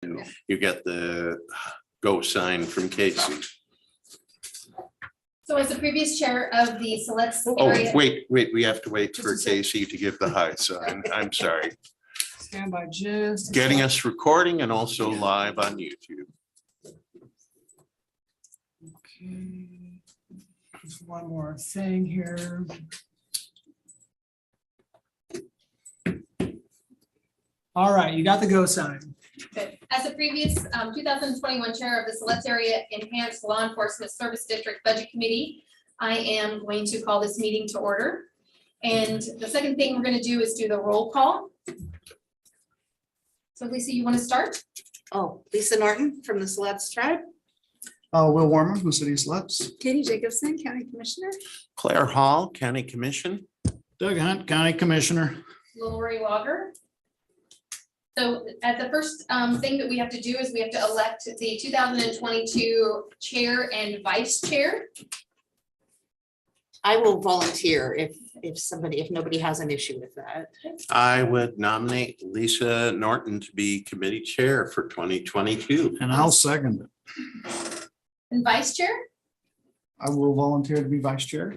You get the go sign from Casey. So as the previous chair of the Select Oh, Area. wait, we have to wait for Casey to give the high sign. I'm sorry. Stand by just. Getting us recording and also live on YouTube. Okay. Just one more thing here. All right, you got the go sign. Okay. As the previous 2021 chair of the Select Area Enhanced Law Enforcement Service District Budget Committee, I am going to call this meeting to order. And the second thing we're going to do is do the roll call. So Lisa, you want to start? Oh, Lisa Norton from the Celeste Tribe. Will Warmer from City of Sluts. Katie Jacobson, County Commissioner. Claire Hall, County Commission. Doug Hunt, County Commissioner. Lori Logger. So at the first thing that we have to do is we have to elect the 2022 chair and vice chair. I will volunteer if nobody has an issue with that. I would nominate Lisa Norton to be committee chair for 2022. And I'll second it. And vice chair? I will volunteer to be vice chair.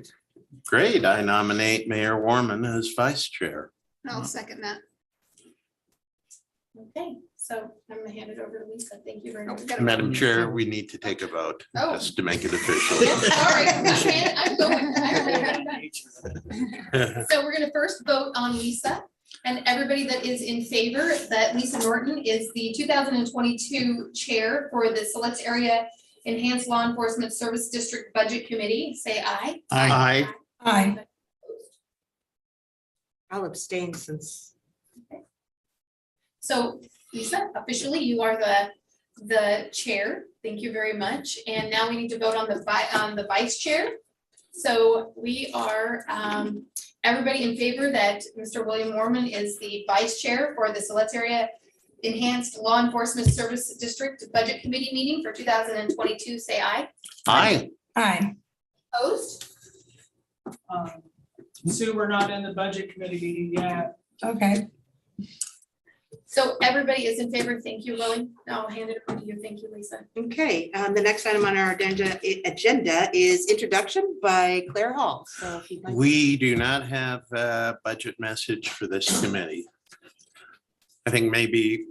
Great. I nominate Mayor Warman as vice chair. I'll second that. Okay, so I'm gonna hand it over to Lisa. Thank you very much. Madam Chair, we need to take a vote Oh. just to make it official. Yeah, sorry, I'm going. So we're gonna first vote on Lisa, and everybody that is in favor that Lisa Norton is the 2022 chair for the Select Area Enhanced Law Enforcement Service District Budget Committee, say aye. Aye. Aye. I'll abstain since. So Lisa, officially you are the chair. Thank you very much. And now we need to vote on the vice chair. So we are everybody in favor that Mr. William Warman is the vice chair for the Select Area Enhanced Law Enforcement Service District Budget Committee meeting for 2022, say aye. Aye. Aye. Opposed? Sue, we're not in the budget committee meeting yet. Okay, So everybody is in favor. Thank you, Lily. I'll hand it over to you. Thank you, Lisa. Okay, the next item on our agenda is introduction by Claire Hall. So if you'd like. We do not have a budget message for this committee. I think maybe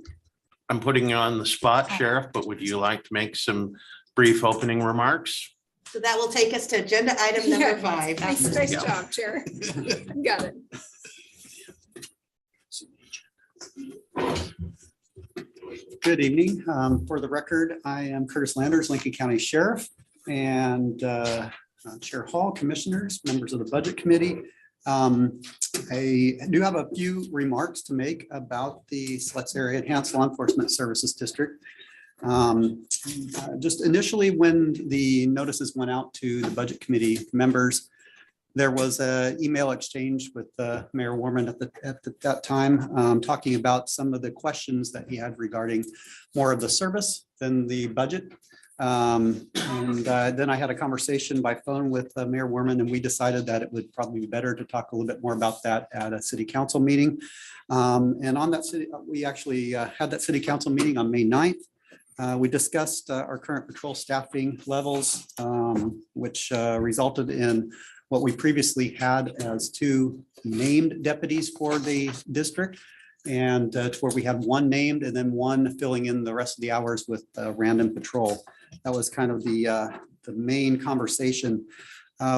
I'm putting you on the spot, Sheriff, but would you like to make some brief opening remarks? So that will take us to agenda item number 5. nice job, Chair. Got it. Good evening. For the record, I am Curtis Landers, Lincoln County Sheriff, and Chair Hall, Commissioners, members of the Budget Committee. I do have a few remarks to make about the Select Area Enhanced Law Enforcement Services District. Just initially, when the notices went out to the Budget Committee members, there was an email exchange with Mayor Warman at that time, talking about some of the questions that he had regarding more of the service than the budget. Then I had a conversation by phone with Mayor Warman, and we decided that it would probably be better to talk a little bit more about that at a city council meeting. And on that city, we actually had that city council meeting on May 9th. We discussed our current patrol staffing levels, which resulted in what we previously had as 2 named deputies for the district, and to where we had 1 named and then 1 filling in the rest of the hours with random patrol. That was kind of the main conversation.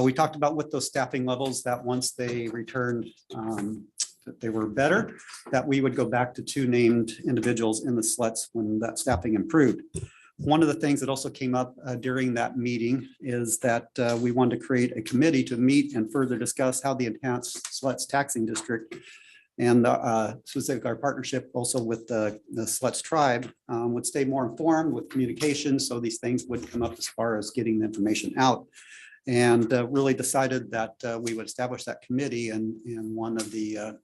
We talked about with those staffing levels that once they returned, that they were better, that we would go back to 2 named individuals in the sluts when that staffing improved. One of the things that also came up during that meeting is that we wanted to create a committee to meet and further discuss how the Enhanced Sluts Taxing District and specifically our partnership also with the Sluts Tribe would stay more informed with communication. So these things would come up as far as getting the information out. And really decided that we would establish that committee. And one of the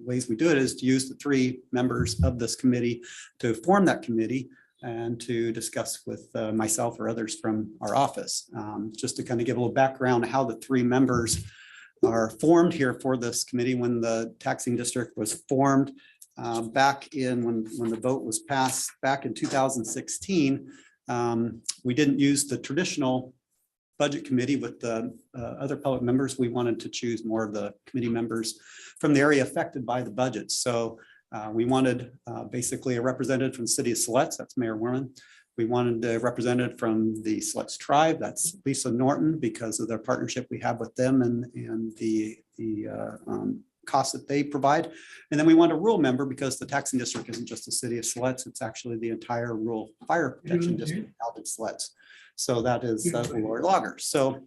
ways we do it is to use the 3 members of this committee to form that committee and to discuss with myself or others from our office. Just to kind of give a little background how the 3 members are formed here for this committee. When the taxing district was formed, back in when the vote was passed back in 2016, we didn't use the traditional budget committee with the other public members. We wanted to choose more of the committee members from the area affected by the budget. So we wanted basically a representative from the city of Siletz, that's Mayor Werman. We wanted a representative from the Siletz tribe, that's Lisa Norton, because of their partnership we have with them and the costs that they provide. And then we want a rural member because the taxing district isn't just the city of Siletz, it's actually the entire rural fire protection district out in Siletz. So that is Lori Lager. So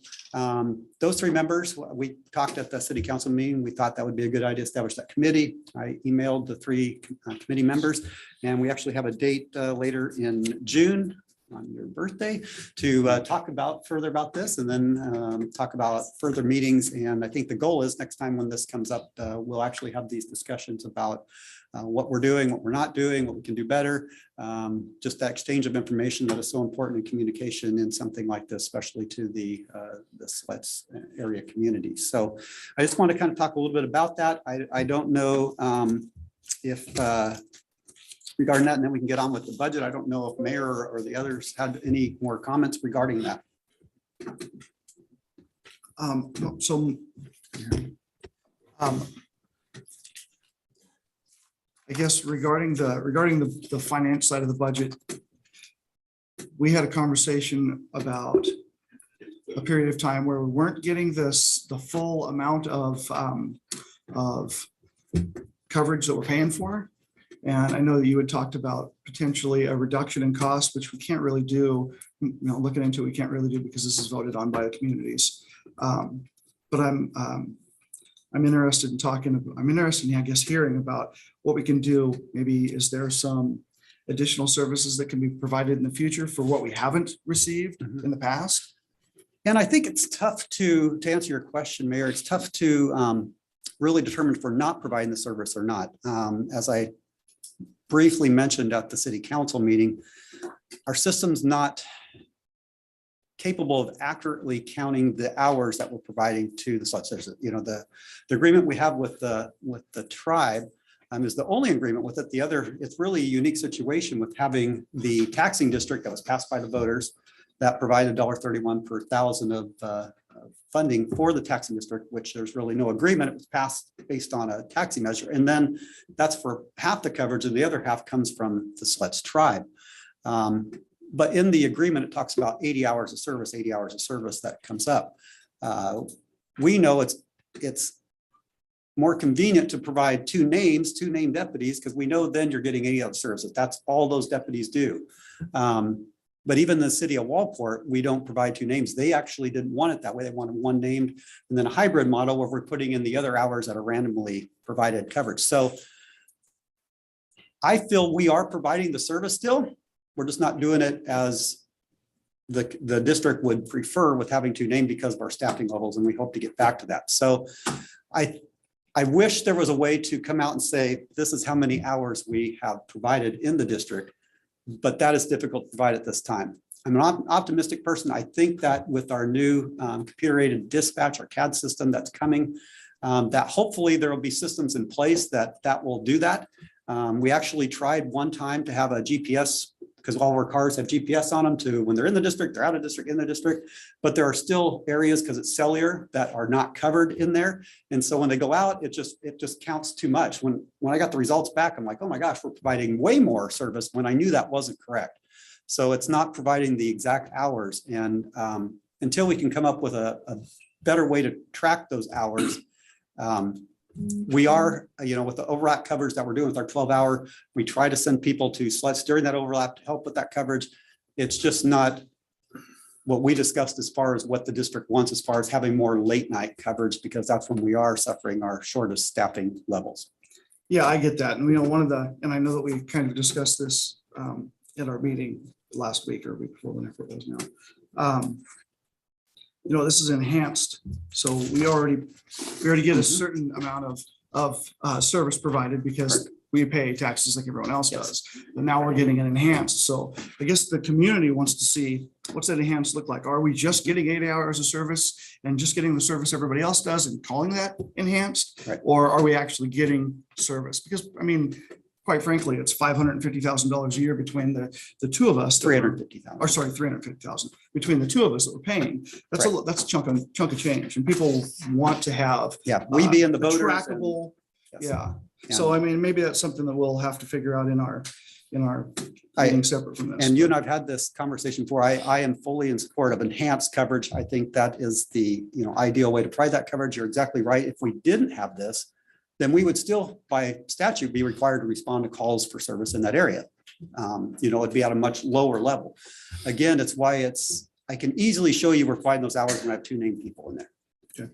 those three members, we talked at the city council meeting. We thought that would be a good idea to establish that committee. I emailed the three committee members, and we actually have a date later in June on your birthday to talk about further about this, and then talk about further meetings. And I think the goal is next time when this comes up, we'll actually have these discussions about what we're doing, what we're not doing, what we can do better. Just that exchange of information that is so important in communication in something like this, especially to the Siletz area community. So I just want to kind of talk a little bit about that. I don't know if regarding that, and then we can get on with the budget. I don't know if Mayor or the others had any more comments regarding that. I guess regarding the finance side of the budget, we had a conversation about a period of time where we weren't getting the full amount of coverage that we're paying for. And I know that you had talked about potentially a reduction in cost, which we can't really do, looking into it, we can't really do because this is voted on by the communities. But I'm interested in I guess, hearing about what we can do. Maybe is there some additional services that can be provided in the future for what we haven't received in the past? And I think it's tough to answer your question, Mayor, it's tough to really determine if we're not providing the service or not. As I briefly mentioned at the city council meeting, our system's not capable of accurately counting the hours that we're providing to the Siletz. The agreement we have with the tribe is the only agreement with it. The other, it's really a unique situation with having the taxing district that was passed by the voters that provided $1.31 per thousand of funding for the taxing district, which there's really no agreement. It was passed based on a taxing measure. And then that's for half the coverage, and the other half comes from the Siletz tribe. But in the agreement, it talks about 80 hours of service that comes up. We know it's more convenient to provide two named deputies, because we know then you're getting 80 hours of services. That's all those deputies do. But even the city of Walport, we don't provide two names. They actually didn't want it that way. They wanted one named, and then a hybrid model where we're putting in the other hours that are randomly provided coverage. So I feel we are providing the service still. We're just not doing it as the district would prefer with having two named because of our staffing levels, and we hope to get back to that. So I wish there was a way to come out and say, this is how many hours we have provided in the district, but that is difficult to provide at this time. I'm an optimistic person. I think that with our new computer-aided dispatch, our CAD system that's coming, that hopefully there will be systems in place that will do that. We actually tried one time to have a GPS, because all of our cars have GPS on them, to when they're in the district, they're out of district, in the district, but there are still areas, because it's cellular, that are not covered in there. And so when they go out, it just counts too much. When I got the results back, I'm like, oh my gosh, we're providing way more service, when I knew that wasn't correct. So it's not providing the exact hours. And until we can come up with a better way to track those hours, we are, with the overlap coverage that we're doing with our 12-hour, we try to send people to Siletz during that overlap to help with that coverage. It's just not what we discussed as far as what the district wants, as far as having more late night coverage, because that's when we are suffering our shortest staffing levels. Yeah, I get that. And and I know that we kind of discussed this at our meeting last week or week before, whenever it was now. This is enhanced. So we already get a certain amount of service provided because we pay taxes like everyone else does. But now we're getting it enhanced. So I guess the community wants to see, what's that enhanced look like? Are we just getting 80 hours of service and just getting the service everybody else does and calling that enhanced? Right. Or are we actually getting service? Because quite frankly, it's $550,000 a year between the two of us. that we're- 350,000. Or sorry, 350,000 between the two of us that we're paying. That's that's a chunk of change, and people want to have. Yeah, we being the a voters. and- Trackable, Yes. yeah. So I mean, maybe that's something that we'll have to figure out in our meeting separate from this. And you and I've had this conversation before. I am fully in support of enhanced coverage. I think that is the, ideal way to provide that coverage. You're exactly right. If we didn't have this, then we would still by statute be required to respond to calls for service in that area. It'd be at a much lower level. Again, it's why I can easily show you we're providing those hours when I have 2 named people in there. Okay.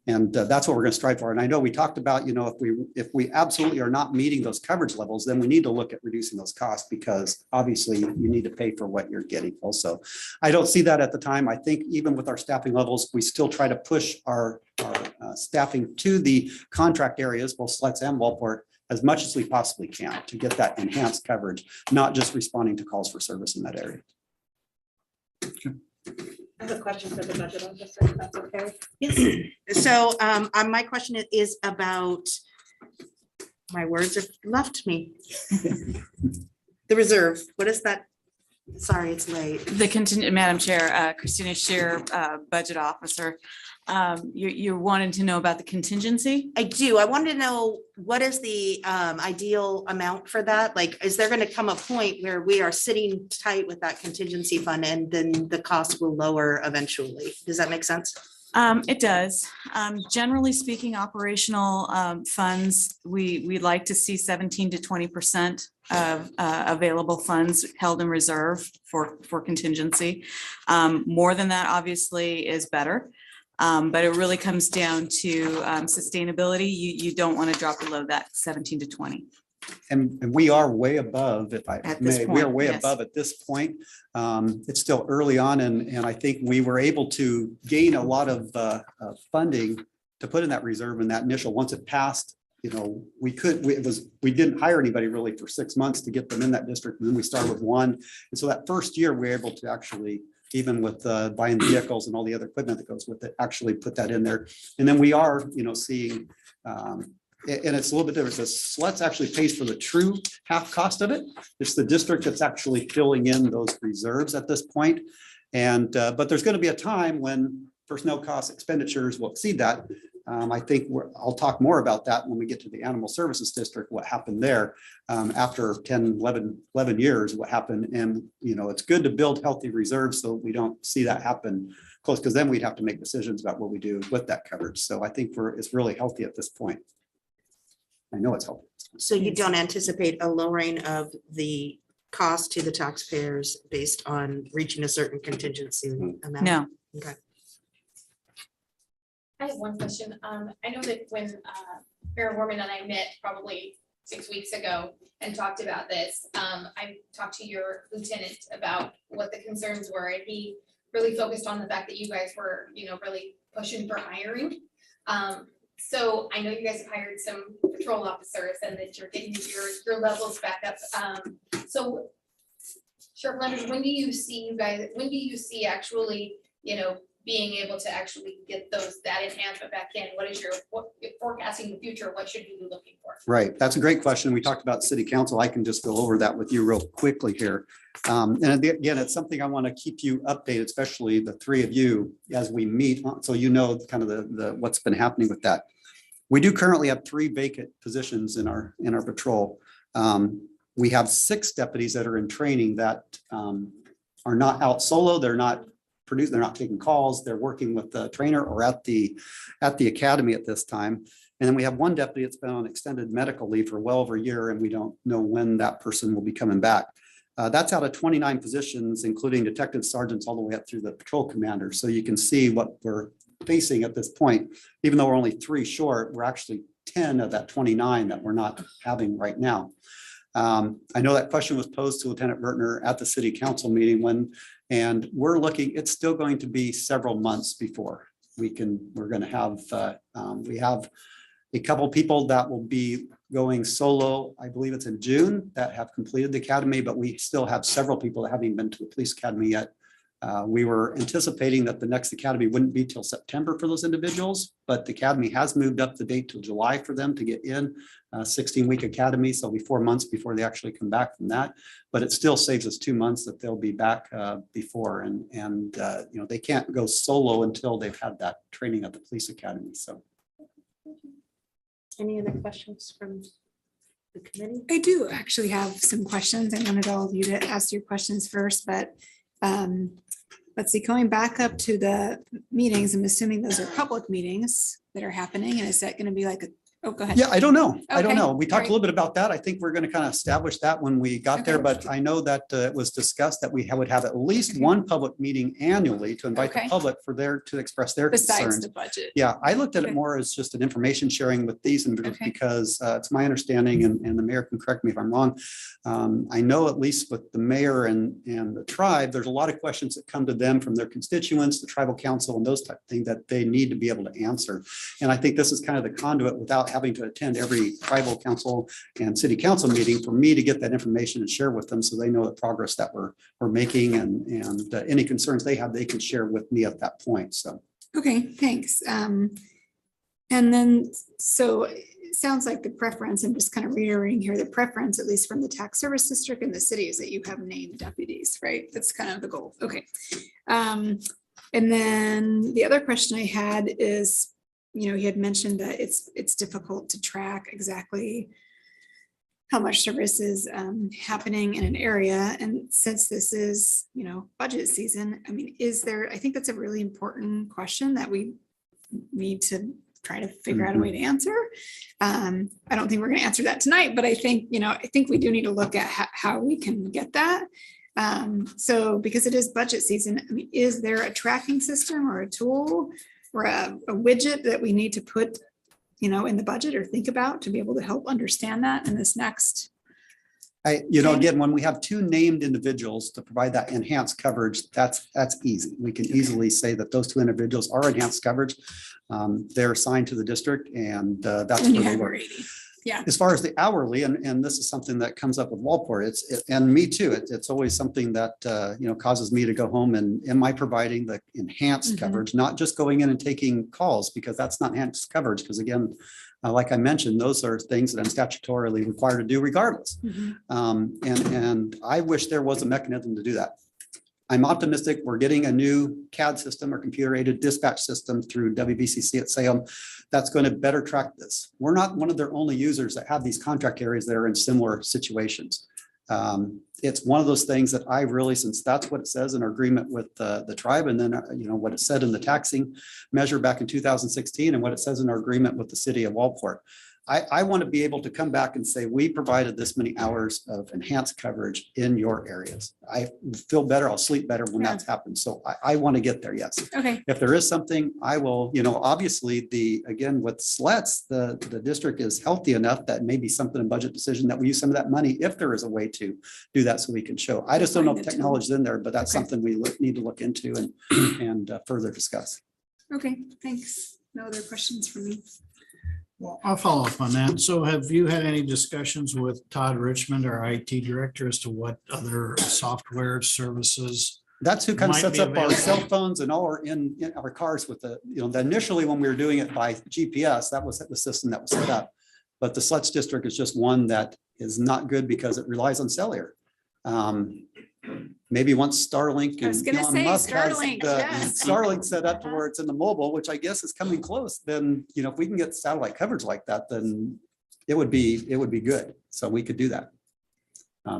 And that's what we're going to strive for. And I know we talked about, if we absolutely are not meeting those coverage levels, then we need to look at reducing those costs, because obviously you need to pay for what you're getting also. I don't see that at the time. I think even with our staffing levels, we still try to push our staffing to the contract areas, both Sluts and Walport, as much as we possibly can to get that enhanced coverage, not just responding to calls for service in that area. I have a question for the budget officer, if that's okay. Yes. So my question is about, my words have left me. The reserve, what is that? Sorry, it's late. The contingent, Madam Chair, Christina Scheer, Budget Officer. You wanted to know about the contingency? I do. I wanted to know, what is the ideal amount for that? Like, is there going to come a point where we are sitting tight with that contingency fund and then the cost will lower eventually? Does that make sense? It does. Generally speaking, operational funds, we like to see 17 to 20% of available funds held in reserve for contingency. More than that, obviously, is better. But it really comes down to sustainability. You don't want to drop below that 17 to 20. And we are way above, if I At this may, we are point, way yes. above at this point. It's still early on, and I think we were able to gain a lot of funding to put in that reserve in that initial, once it passed, we didn't hire anybody really for 6 months to get them in that district. And then we started with 1. And so that first year, we were able to actually, even with buying vehicles and all the other equipment that goes with it, actually put that in there. And then we are, seeing, and it's a little bit different. The Sluts actually pays for the true half cost of it. It's the district that's actually filling in those reserves at this point. And, but there's going to be a time when personnel costs expenditures will exceed that. I think I'll talk more about that when we get to the Animal Services District, what happened there after 10, 11 years, what happened. And, it's good to build healthy reserves so we don't see that happen close, because then we'd have to make decisions about what we do with that coverage. So I think it's really healthy at this point. I know it's healthy. So you don't anticipate a lowering of the cost to the taxpayers based on reaching a certain contingency amount? No. Okay. I have one question. I know that when Mayor Warman and I met probably 6 weeks ago and talked about this, I talked to your lieutenant about what the concerns were, and he really focused on the fact that you guys were, really pushing for hiring. So I know you guys have hired some patrol officers and that you're getting your levels back up. So Sheriff Leonard, when do you see actually, being able to actually get that enhancement back in? What is forecasting the future? What should you be looking for? Right. That's a great question. We talked about city council. I can just go over that with you real quickly here. And again, it's something I want to keep you updated, especially the 3 of you as we meet. So kind of the what's been happening with that. We do currently have 3 vacant positions in our patrol. We have 6 deputies that are in training that are not out solo. They're not producing, they're not taking calls. They're working with the trainer or at the academy at this time. And then we have 1 deputy that's been on extended medical leave for well over a year, and we don't know when that person will be coming back. That's out of 29 positions, including detective sergeants all the way up through the patrol commander. So you can see what we're facing at this point. Even though we're only 3 short, we're actually 10 of that 29 that we're not having right now. I know that question was posed to Lieutenant Bertner at the city council meeting and we're looking, it's still going to be several months before we're going to have, we have a couple people that will be going solo. I believe it's in June that have completed the academy, but we still have several people that haven't even been to the police academy yet We were anticipating that the next academy wouldn't be till September for those individuals, but the academy has moved up the date till July for them to get in. 16-week academy, so it'll be 4 months before they actually come back from that. But it still saves us 2 months that they'll be back before, and you know, they can't go solo until they've had that training at the police academy. So. Any other questions from the committee? I do actually have some questions. I wanted all of you to ask your questions first, but let's see, going back up to the meetings, I'm assuming those are public meetings that are happening, and is that going to be like a, oh, go ahead. Yeah, I don't know. I don't Okay, know. We talked a alright. little bit about that. I think we're going to kind of establish that when we got there, Okay. but I know that it was discussed that we would have at least Okay. one public meeting annually to invite the Okay. public for to express their Besides concerns. the budget. Yeah, I looked at it Okay. more as just an information sharing with these individuals Okay. because it's my understanding, and the mayor can correct me if I'm wrong. I know at least with the mayor and the tribe, there's a lot of questions that come to them from their constituents, the tribal council and those type of things that they need to be able to answer. And I think this is kind of the conduit without having to attend every tribal council and city council meeting for me to get that information and share with them so they know the progress that we're making and any concerns they have, they can share with me at that point. So. Okay, thanks. And then, so it sounds like the preference, I'm just kind of reiterating here, the preference, at least from the tax service district and the city, is that you have named deputies, right? That's kind of the goal. Okay. And then the other question I had is, you know, he had mentioned that it's difficult to track exactly how much service is happening in an area. And since this is, you know, budget season, I mean, is there, I think that's a really important question that we need to try to figure out a way to answer. I don't think we're going to answer that tonight, but I think, you know, I think we do need to look at how we can get that. So because it is budget season, I mean, is there a tracking system or a tool or a widget that we need to put, you know, in the budget or think about to be able to help understand that in this next? You know, Okay. again, when we have two named individuals to provide that enhanced coverage, that's easy. We can easily say that those two individuals are enhanced coverage. They're assigned to the district and that's When you where they have work. 80. Yeah. As far as the hourly, and this is something that comes up with Walport, and me too, it's always something that, you know, causes me to go home and am I providing the enhanced Mhm. coverage, not just going in and taking calls, because that's not enhanced coverage, because again, like I mentioned, those are things that I'm statutorily required to do regardless. Mhm. And I wish there was a mechanism to do that. I'm optimistic. We're getting a new CAD system or computer aided dispatch system through WVCC at Salem. That's going to better track this. We're not one of their only users that have these contract areas that are in similar situations. It's one of those things that I really, since that's what it says in our agreement with the tribe, and then, you know, what it said in the taxing measure back in 2016 and what it says in our agreement with the city of Walport. I want to be able to come back and say, we provided this many hours of enhanced coverage in your areas. I feel better, I'll sleep better when Yeah. that's happened. So I want to get there, yes. Okay. If there is something, I will, you know, obviously again, with SLETs, the district is healthy enough that maybe something in budget decision that we use some of that money if there is a way to do that so we can show. I just don't know if Find the tool. technology is in there, but that's Okay. something we need to look into and further discuss. Okay, thanks. No other questions for me. Well, I'll follow up on that. So have you had any discussions with Todd Richmond, our IT director, as to what other software services? That's who kind of Might sets be up our available. cell phones and all are in our cars with the, you know, initially when we were doing it by GPS, that was the system that was set up. But the SLETS district is just one that is not good because it relies on cellular. Maybe once Starlink I was and gonna Elon say Musk has Starlink, the yes. Starlink set up to where it's in the mobile, which I guess is coming close, then, you know, if we can get satellite coverage like that, then it would be good. So we could do that.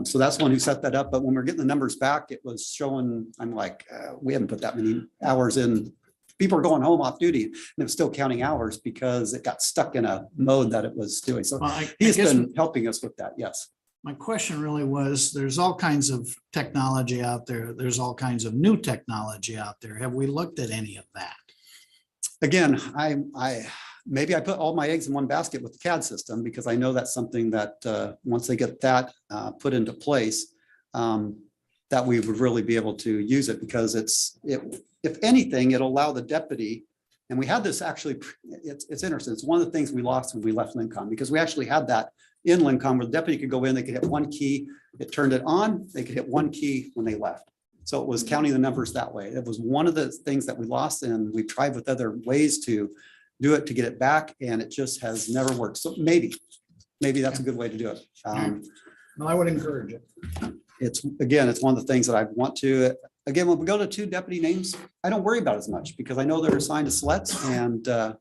So that's the one who set that up. But when we're getting the numbers back, it was showing, I'm like, we haven't put that many hours in. People are going home off duty and it was still counting hours because it got stuck in a mode that it was doing. So Well, I he's guess been helping us with that. Yes. my question really was, there's all kinds of technology out there. There's all kinds of new technology out there. Have we looked at any of that? Again, maybe I put all my eggs in one basket with the CAD system because I know that's something that once they get that put into place, that we would really be able to use it because if anything, it'll allow the deputy. And we had this actually, it's interesting. It's one of the things we lost when we left Lincoln because we actually had that in Lincoln where the deputy could go in, they could hit one key, it turned it on, they could hit one key when they left. So it was counting the numbers that way. It was one of the things that we lost, and we tried with other ways to do it to get it back, and it just has never worked. So maybe that's a good way to do it. Well, I would encourage it. It's, again, it's one of the things that I want to, again, when we go to 2 deputy names, I don't worry about it as much because I know they're assigned to Siletz, and But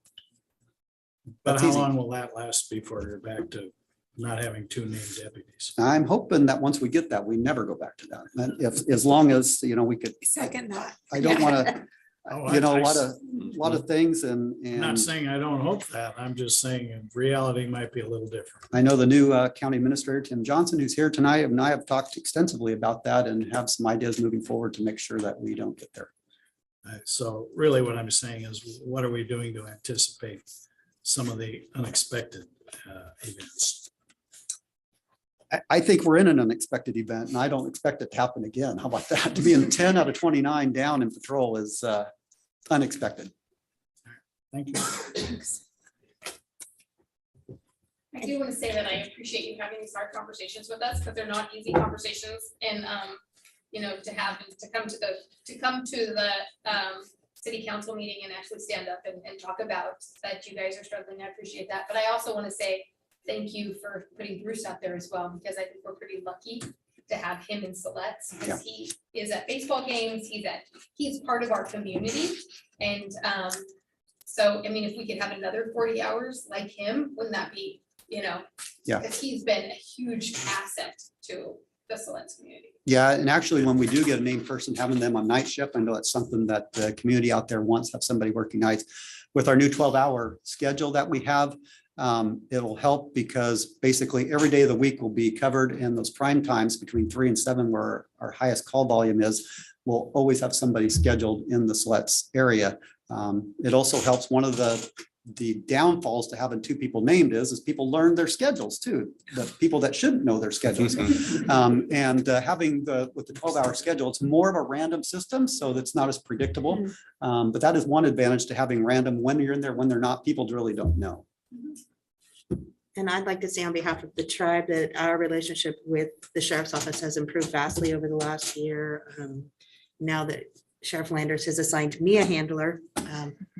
that's how easy. long will that last before you're back to not having 2 named deputies? I'm hoping that once we get that, we never go back to that. And if, as long as, we could, Second that. I don't want to, Oh, a I- lot of things I'm not and saying I don't hope that. I'm just saying reality might be a little different. I know the new county administrator, Tim Johnson, who's here tonight, and I have talked extensively about that and have some ideas moving forward to make sure that we don't get there. So really what I'm saying is, what are we doing to anticipate some of the unexpected events? I think we're in an unexpected event and I don't expect it to happen again. How about that? To be in 10 out of 29 down in patrol is unexpected. Thank you. I do want to say that I appreciate you having these hard conversations with us, because they're not easy conversations, and to have, to come to the city council meeting and actually stand up and talk about that you guys are struggling. I appreciate that. But I also want to say thank you for putting Bruce out there as well, because I think we're pretty lucky to have him in Siletz, because he is at baseball games, he's part of our community. And so, I mean, if we could have another 40 hours like him, wouldn't that be, Yeah. because he's been a huge asset to the Siletz community. Yeah, and actually, when we do get a named person, having them on night shift, I know that's something that the community out there wants, have somebody working nights. With our new 12-hour schedule that we have, it'll help because basically every day of the week will be covered, and those prime times between 3 and 7, where our highest call volume is, we'll always have somebody scheduled in the Siletz area. It also helps. One of the downfalls to having 2 people named is people learn their schedules too, the people that shouldn't know their schedules. And having with the 12-hour schedule, it's more of a random system, so that's not as predictable. But that is one advantage to having random, when you're in there, when they're not, people really don't know. And I'd like to say on behalf of the tribe that our relationship with the sheriff's office has improved vastly over the last year. Now that Sheriff Landers has assigned me a handler,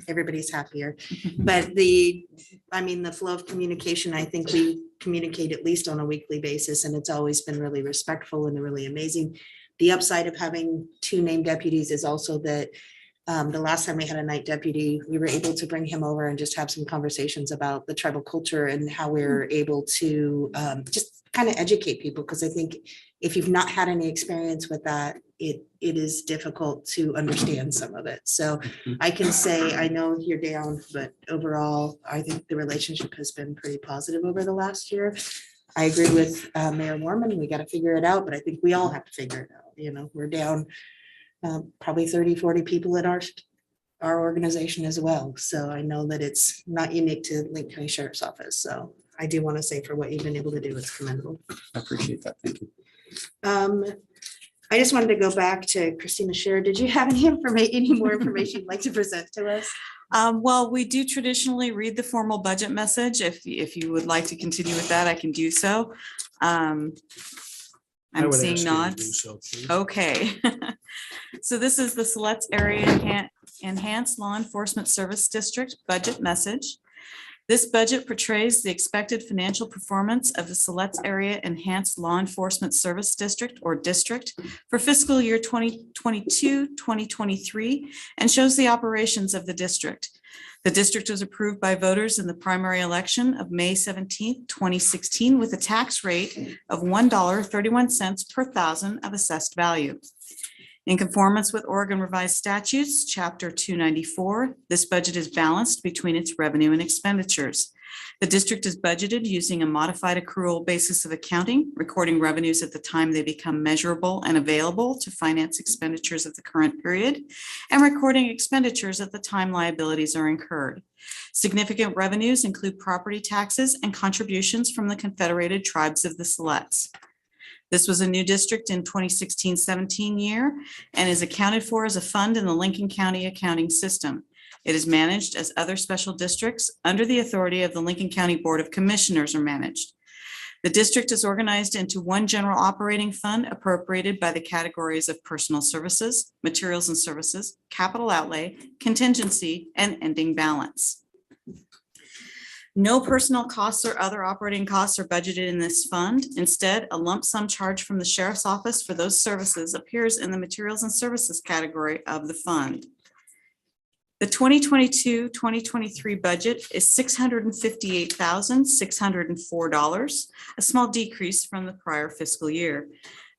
everybody's happier. But the flow of communication, I think we communicate at least on a weekly basis, and it's always been really respectful and really amazing. The upside of having 2 named deputies is also that the last time we had a night deputy, we were able to bring him over and just have some conversations about the tribal culture and how we're able to just kind of educate people. Because I think if you've not had any experience with that, it is difficult to understand some of it. So I can say, I know you're down, but overall, I think the relationship has been pretty positive over the last year. I agree with Mayor Mormon. We got to figure it out, but I think we all have to figure it out. We're down probably 30, 40 people in our organization as well. So I know that it's not unique to Lincoln County Sheriff's Office. So I do want to say for what you've been able to do, it's commendable. I appreciate that. Thank you. I just wanted to go back to Christina Scherer. Did you have any more information you'd like to present to us? Well, we do traditionally read the formal budget message. If you would like to continue with that, I can do so. I I'm would seeing ask you to do nods. so, please. Okay. So this is the Siletz Area Enhanced Law Enforcement Service District budget message. This budget portrays the expected financial performance of the Siletz Area Enhanced Law Enforcement Service District or district for fiscal year 2022-2023 and shows the operations of the district. The district was approved by voters in the primary election of May 17th, 2016, with a tax rate of $1.31 per thousand of assessed value. In conformance with Oregon Revised Statutes, Chapter 294, this budget is balanced between its revenue and expenditures. The district is budgeted using a modified accrual basis of accounting, recording revenues at the time they become measurable and available to finance expenditures of the current period, and recording expenditures at the time liabilities are incurred. Significant revenues include property taxes and contributions from the Confederated Tribes of the Siletz. This was a new district in 2016-17 year and is accounted for as a fund in the Lincoln County accounting system. It is managed as other special districts under the authority of the Lincoln County Board of Commissioners are managed. The district is organized into one general operating fund appropriated by the categories of personal services, materials and services, capital outlay, contingency, and ending balance. No personnel costs or other operating costs are budgeted in this fund. Instead, a lump sum charge from the sheriff's office for those services appears in the materials and services category of the fund. The 2022-2023 budget is $658,604, a small decrease from the prior fiscal year.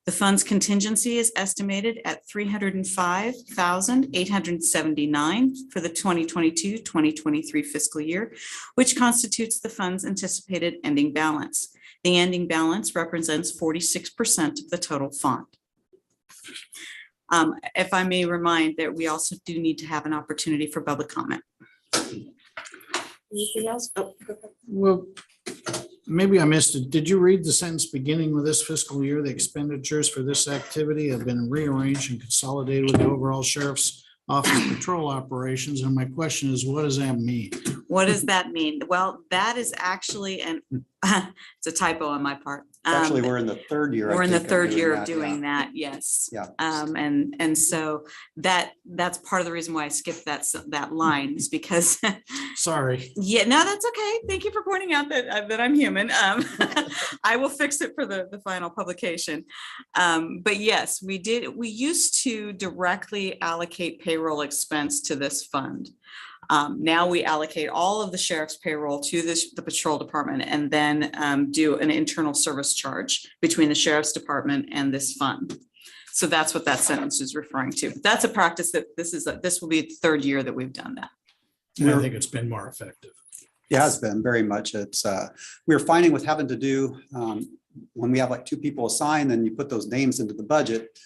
The fund's contingency is estimated at $305,879 for the 2022-2023 fiscal year, which constitutes the fund's anticipated ending balance. The ending balance represents 46% of the total fund. If I may remind that we also do need to have an opportunity for public comment. Anything else? Oh, go ahead. Well, maybe I missed it. Did you read the sentence beginning with this fiscal year? The expenditures for this activity have been rearranged and consolidated with the overall sheriff's office patrol operations. And my question is, what does that mean? What does that mean? Well, that is actually it's a typo on my part. Actually, we're in the third year. I We're in the think, third year of yeah. doing that, yes. Yeah. And so that's part of the reason why I skipped that line is because, Sorry. yeah, no, that's okay. Thank you for pointing out that I'm human. I will fix it for the final publication. But yes, we used to directly allocate payroll expense to this fund. Now we allocate all of the sheriff's payroll to the patrol department and then do an internal service charge between the sheriff's department and this fund. So that's what that sentence is referring to. That's a practice that this will be the third year that we've done that. And I think it's been more effective. Yeah, it's been very much. It's we're finding with having to do when we have like two people assigned and you put those names into the budget,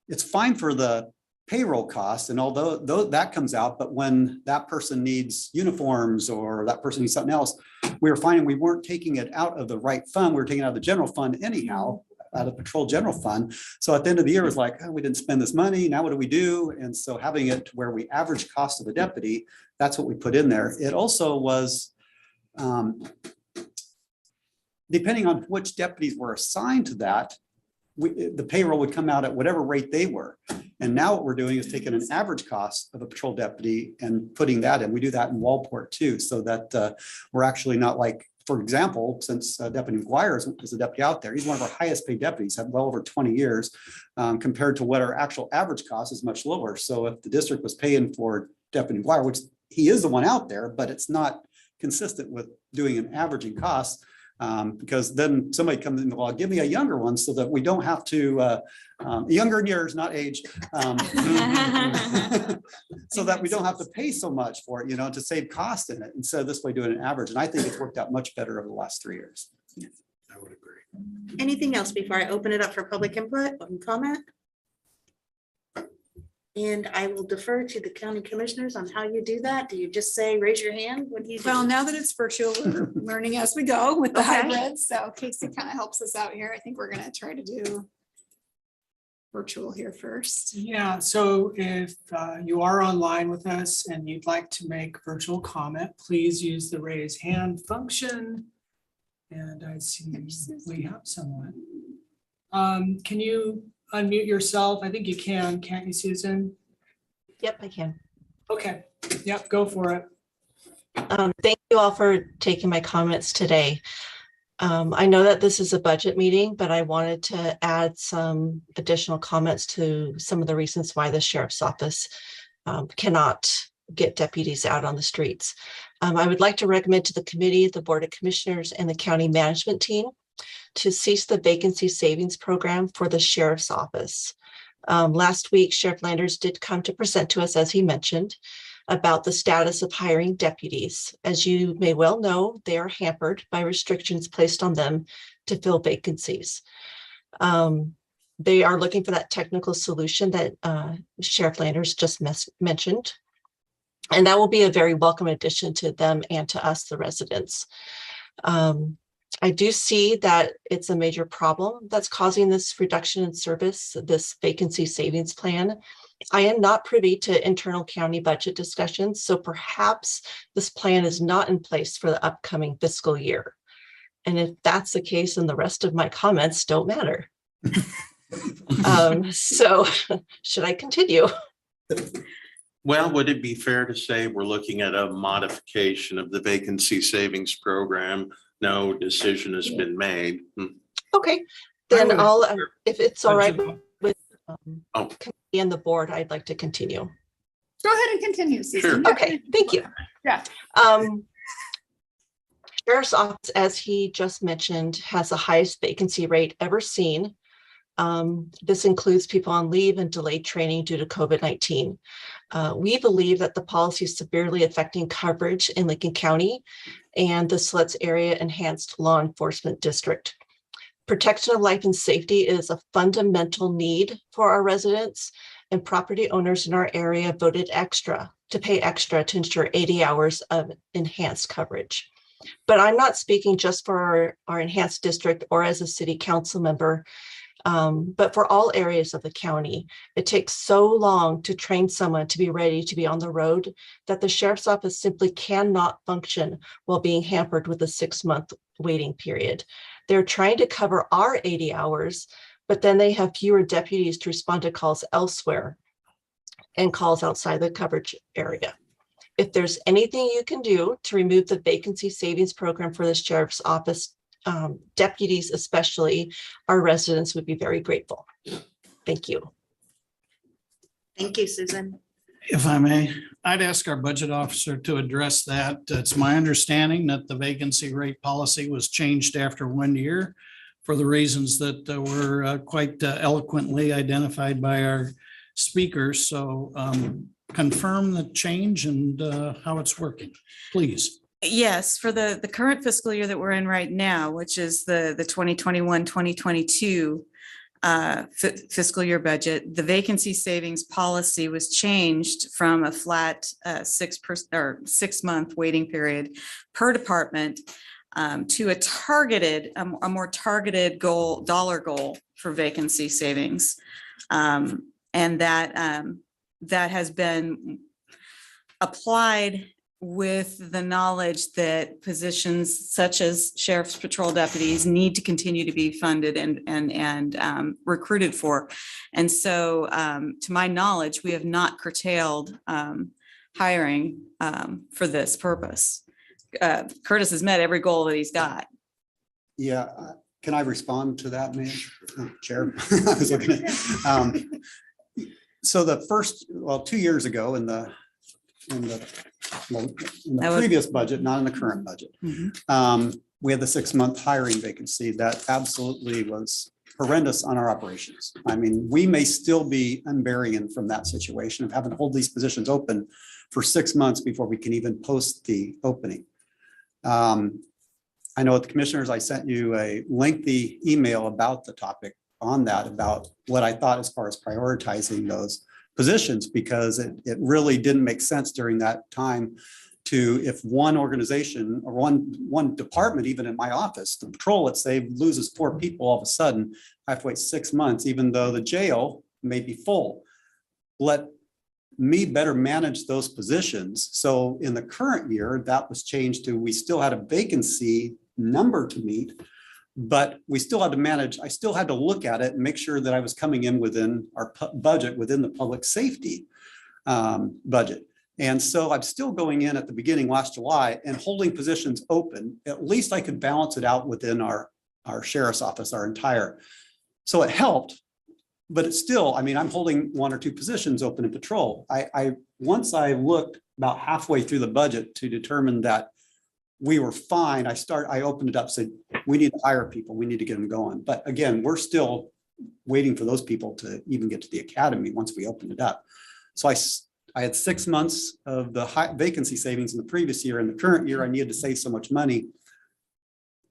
it's fine for the payroll costs. And although that comes out, but when that person needs uniforms or that person needs something else, we were finding we weren't taking it out of the right fund. We were taking it out of the general fund anyhow, out of patrol general fund. So at the end of the year, it was like, oh, we didn't spend this money. Now what do we do? And so having it where we average cost of a deputy, that's what we put in there. It also was, depending on which deputies were assigned to that, the payroll would come out at whatever rate they were. And now what we're doing is taking an average cost of a patrol deputy and putting that in. We do that in Walport too, so that we're actually not like, for example, since Deputy McGuire is a deputy out there, he's one of our highest paid deputies, had well over 20 years, compared to what our actual average cost is much lower. So if the district was paying for Deputy McGuire, which he is the one out there, but it's not consistent with doing an averaging cost. Because then somebody comes in, well, give me a younger one so that we don't have to, younger in years, not age. So that we don't have to pay so much for it, to save cost in it, instead of this way doing an average. And I think it's worked out much better over the last 3 years. I would agree. Anything else before I open it up for public input and comment? And I will defer to the county commissioners on how you do that. Do you just say, raise your hand? What do you do? Well, now that it's virtual, we're learning as we go with the Okay. hybrid. So Casey kind of helps us out here. I think we're gonna try to do virtual here first. Yeah, so if you are online with us and you'd like to make virtual comment, please use the raise hand function. And I see we have someone. Can you unmute yourself? I think you can, can't you, Susan? Yep, I can. Okay, yep, go for it. Thank you all for taking my comments today. I know that this is a budget meeting, but I wanted to add some additional comments to some of the reasons why the sheriff's office cannot get deputies out on the streets. I would like to recommend to the committee, the Board of Commissioners, and the county management team to cease the vacancy savings program for the sheriff's office. Last week, Sheriff Landers did come to present to us, as he mentioned, about the status of hiring deputies. As you may well know, they are hampered by restrictions placed on them to fill vacancies. They are looking for that technical solution that Sheriff Landers just mentioned. And that will be a very welcome addition to them and to us, the residents. I do see that it's a major problem that's causing this reduction in service, this vacancy savings plan. I am not privy to internal county budget discussions, so perhaps this plan is not in place for the upcoming fiscal year. And if that's the case, then the rest of my comments don't matter. So should I continue? Well, would it be fair to say we're looking at a modification of the vacancy savings program? No decision has been made. Okay, then would- I'll, if it's all right Budget- with Oh. committee and the board, I'd like to continue. Go ahead and continue, Susan. Sure. Yeah. Okay, thank you. Yeah. Sheriff's Office, as he just mentioned, has the highest vacancy rate ever seen. This includes people on leave and delayed training due to COVID-19. We believe that the policy is severely affecting coverage in Lincoln County and the Siletz Area Enhanced Law Enforcement District. Protection of life and safety is a fundamental need for our residents, and property owners in our area voted to pay extra to ensure 80 hours of enhanced coverage. But I'm not speaking just for our enhanced district or as a city council member, but for all areas of the county. It takes so long to train someone to be ready to be on the road that the sheriff's office simply cannot function while being hampered with a 6-month waiting period. They're trying to cover our 80 hours, but then they have fewer deputies to respond to calls elsewhere and calls outside the coverage area. If there's anything you can do to remove the vacancy savings program for the sheriff's office, deputies especially, our residents would be very grateful. Thank you. Thank you, Susan. If I may, I'd ask our budget officer to address that. It's my understanding that the vacancy rate policy was changed after 1 year for the reasons that were quite eloquently identified by our speakers. So confirm the change and how it's working, please. Yes, for the current fiscal year that we're in right now, which is the 2021-2022 fiscal year budget, the vacancy savings policy was changed from a flat 6-month waiting period per department to a more targeted dollar goal for vacancy savings. And that has been applied with the knowledge that positions such as sheriff's patrol deputies need to continue to be funded and recruited for. And so to my knowledge, we have not curtailed hiring for this purpose. Curtis has met every goal that he's got. Yeah, can I respond to that, Mayor? Chair? I was looking at, so the first, 2 years ago in the previous budget, not in the current budget, we had the 6-month hiring vacancy that absolutely was horrendous on our operations. I mean, we may still be unburying from that situation of having to hold these positions open for 6 months before we can even post the opening. I know at the commissioners, I sent you a lengthy email about the topic on that, about what I thought as far as prioritizing those positions, because it really didn't make sense during that time to, if one organization or one department, even in my office, the patrol, let's say, loses 4 people all of a sudden, I have to wait 6 months, even though the jail may be full. Let me better manage those positions. So in the current year, that was changed to, we still had a vacancy number to meet, but we still had to manage, I still had to look at it and make sure that I was coming in within our budget, within the public safety budget. And so I'm still going in at the beginning last July and holding positions open. At least I could balance it out within our sheriff's office, our entire. So it helped, but it's still, I mean, I'm holding 1 or 2 positions open in patrol. Once I looked about halfway through the budget to determine that we were fine, I opened it up, said, we need to hire people, we need to get them going. But again, we're still waiting for those people to even get to the academy once we open it up. So I had 6 months of the high vacancy savings in the previous year. In the current year, I needed to save so much money.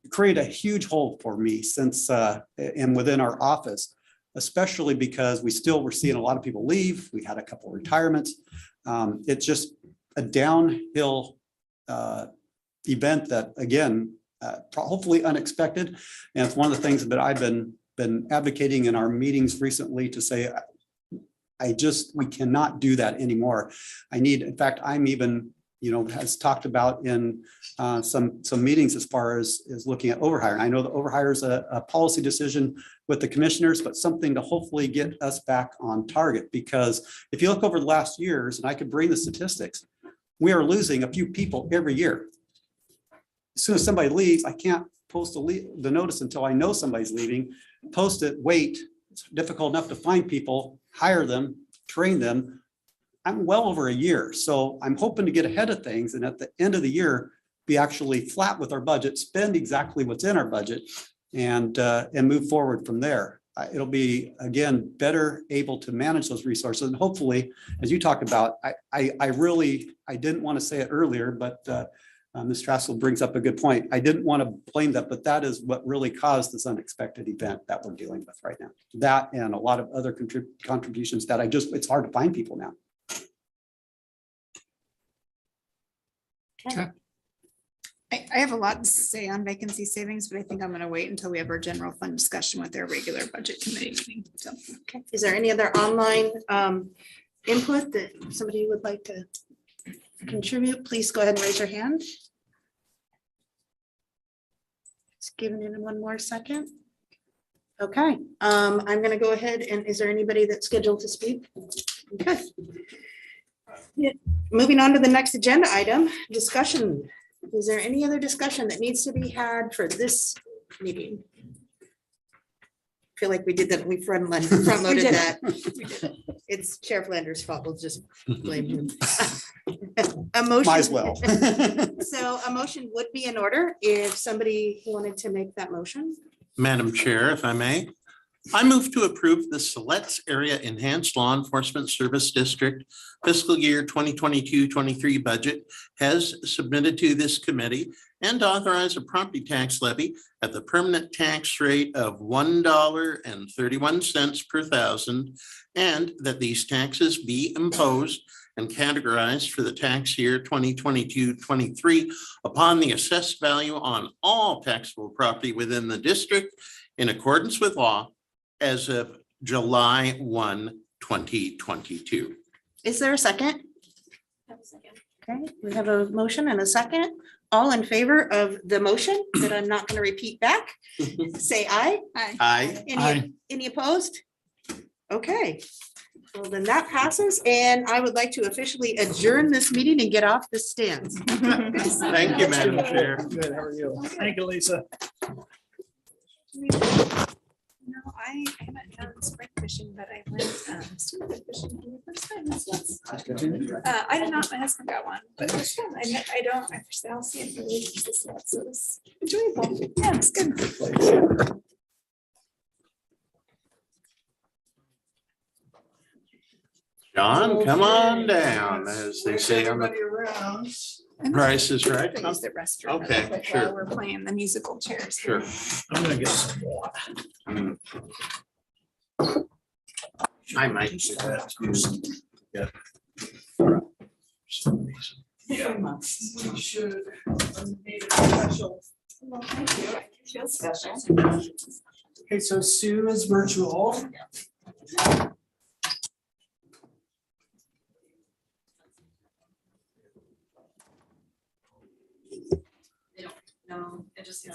It created a huge hole for me since, and within our office, especially because we still were seeing a lot of people leave. We had a couple of retirements. It's just a downhill event that, again, hopefully unexpected. And it's one of the things that I've been advocating in our meetings recently to say, we cannot do that anymore. In fact, I'm even, has talked about in some meetings as far as looking at overhire. I know the overhire is a policy decision with the commissioners, but something to hopefully get us back on target. Because if you look over the last years, and I could bring the statistics, we are losing a few people every year. As soon as somebody leaves, I can't post the notice until I know somebody's leaving. Post it, wait. It's difficult enough to find people, hire them, train them. I'm well over a year, so I'm hoping to get ahead of things and at the end of the year, be actually flat with our budget, spend exactly what's in our budget and move forward from there. It'll be, again, better able to manage those resources. And hopefully, as you talked about, I didn't want to say it earlier, but Ms. Trassel brings up a good point. I didn't want to blame that, but that is what really caused this unexpected event that we're dealing with right now. That and a lot of other contributions that it's hard to find people now. I have a lot to say on vacancy savings, but I think I'm gonna wait until we have our general fund discussion with our regular budget committee meeting, so. Okay, is there any other online input that somebody would like to contribute? Please go ahead and raise your hand. Just giving it one more second. Okay, I'm gonna go ahead and is there anybody that's scheduled to speak? Okay. Yeah, moving on to the next agenda item, discussion. Is there any other discussion that needs to be had for this meeting? Feel like we did that, we front loaded that. It's Chair Flanders' fault, we'll just blame him. A motion. Might as well. So a motion would be in order if somebody wanted to make that motion. Madam Chair, if I may, I move to approve the Siletz Area Enhanced Law Enforcement Service District fiscal year 2022-23 budget as submitted to this committee and authorize a property tax levy at the permanent tax rate of $1.31 per thousand, and that these taxes be imposed and categorized for the tax year 2022-23 upon the assessed value on all taxable property within the district in accordance with law as of July 1, 2022. Is there a second? Okay, we have a motion and a second. All in favor of the motion that I'm not going to repeat back, say aye. Aye. Any opposed? Okay, well then that passes and I would like to officially adjourn this meeting and get off the stands. Thank you, Madam Chair. Good, how are you? Thank you, Lisa. No, I haven't done spring fishing, but I went stupid fishing for the first time this month. I did not, my husband got one, but it was fun. I first I'll see it for weeks this month, so it was enjoyable. Yeah, it's good. John, come on down, as they say on the Price is Right. I use the restroom. Okay, but sure. while we're playing the musical chairs. Sure. I'm gonna get some water. I might do that. Yeah. We should. Made it special. Well, thank you. I feel special. Okay, so Sue is virtual. No, it just.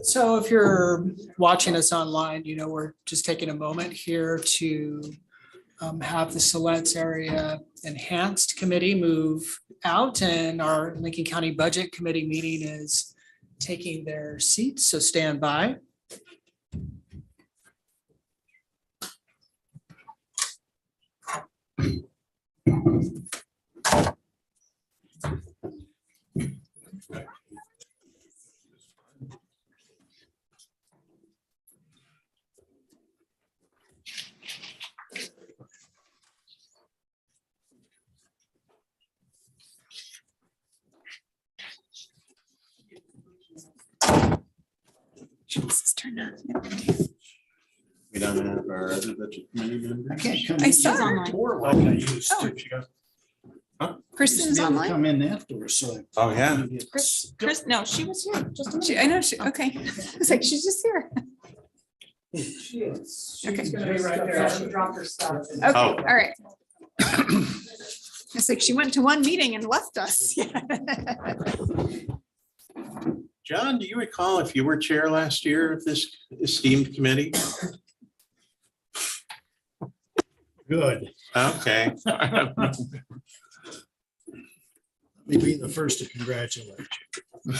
So if you're watching us online, we're just taking a moment here to have the Siletz Area Enhanced Committee move out, and our Lincoln County Budget Committee meeting is taking their seats, so stand by. Jesus, turn on. We don't have our other budget committee members. I can't come. I saw into the online. door like I used to. Oh. She goes, Kristen's "Be able to online. Come in afterwards, so. Oh, yeah. Chris, no, she was here just a minute. I know she, okay. It's like, she's just here. Okay. Oh. All right. It's like she went to one meeting and left us. John, do you recall if you were chair last year of this esteemed committee? Good. Okay. Me be the first to congratulate you.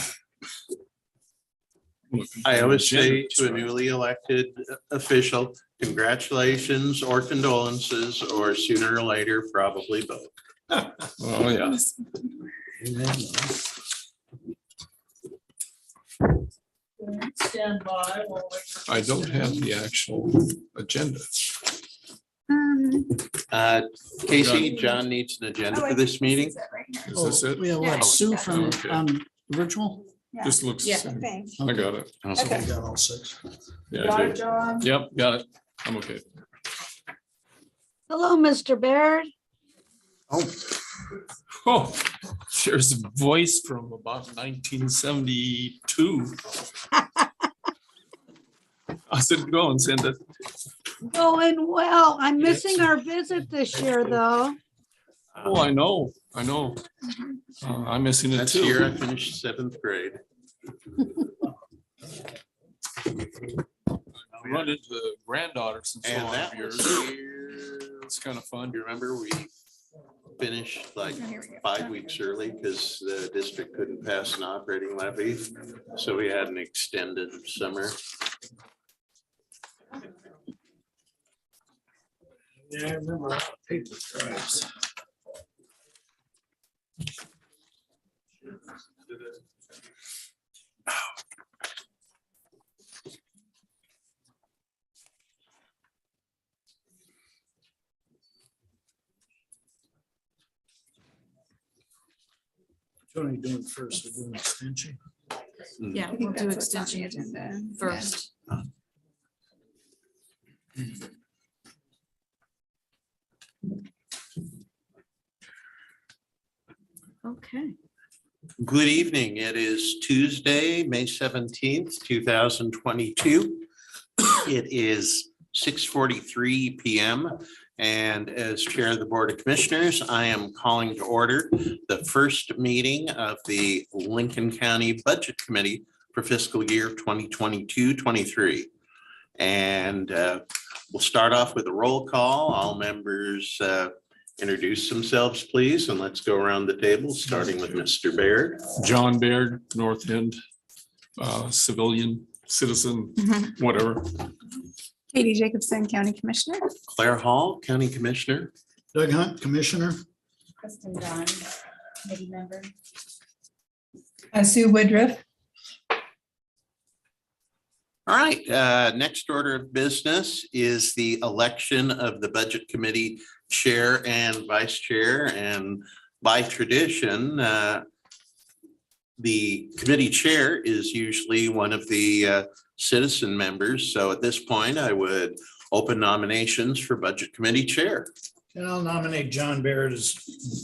I always say to a newly elected official, congratulations or condolences, or sooner or later, probably both. Oh, yeah. Stand by. I don't have the actual agenda. Casey, John needs an agenda for this meeting. Is this it? We have what, Sue from Okay. virtual? This looks, Yeah. I got it. So we got all six. Yeah, I did. Yep, got it. I'm okay. Hello, Mr. Baird. Oh, there's a voice from about 1972. I said, go and send it. Going well. I'm missing our visit this year, though. Oh, I know. I'm missing it That's the year I too. finished 7th grade. I run into the granddaughters and so And on that of was yours. the year, It's kind of fun. do you remember we finished like 5 weeks early because the district couldn't pass an operating levy? So we had an extended summer. Yeah, I remember a lot of paper drives. What are you doing first? We're doing extension. Yeah, I we'll think do that's what's on the extension agenda first. Okay. Good evening. It is Tuesday, May 17th, 2022. It is 6:43 PM. And as Chair of the Board of Commissioners, I am calling to order the first meeting of the Lincoln County Budget Committee for fiscal year 2022-23. And we'll start off with a roll call. All members introduce themselves, please, and let's go around the table, starting with Mr. Baird. John Baird, North End, civilian, citizen, whatever. Katie Jacobson, County Commissioner. Claire Hall, County Commissioner. Doug Hunt, Commissioner. Kristen Dunn, committee member. Sue Woodruff. All right, next order of business is the election of the Budget Committee Chair and Vice Chair. And by tradition, the committee chair is usually one of the citizen members. So at this point, I would open nominations for Budget Committee Chair. And I'll nominate John Baird as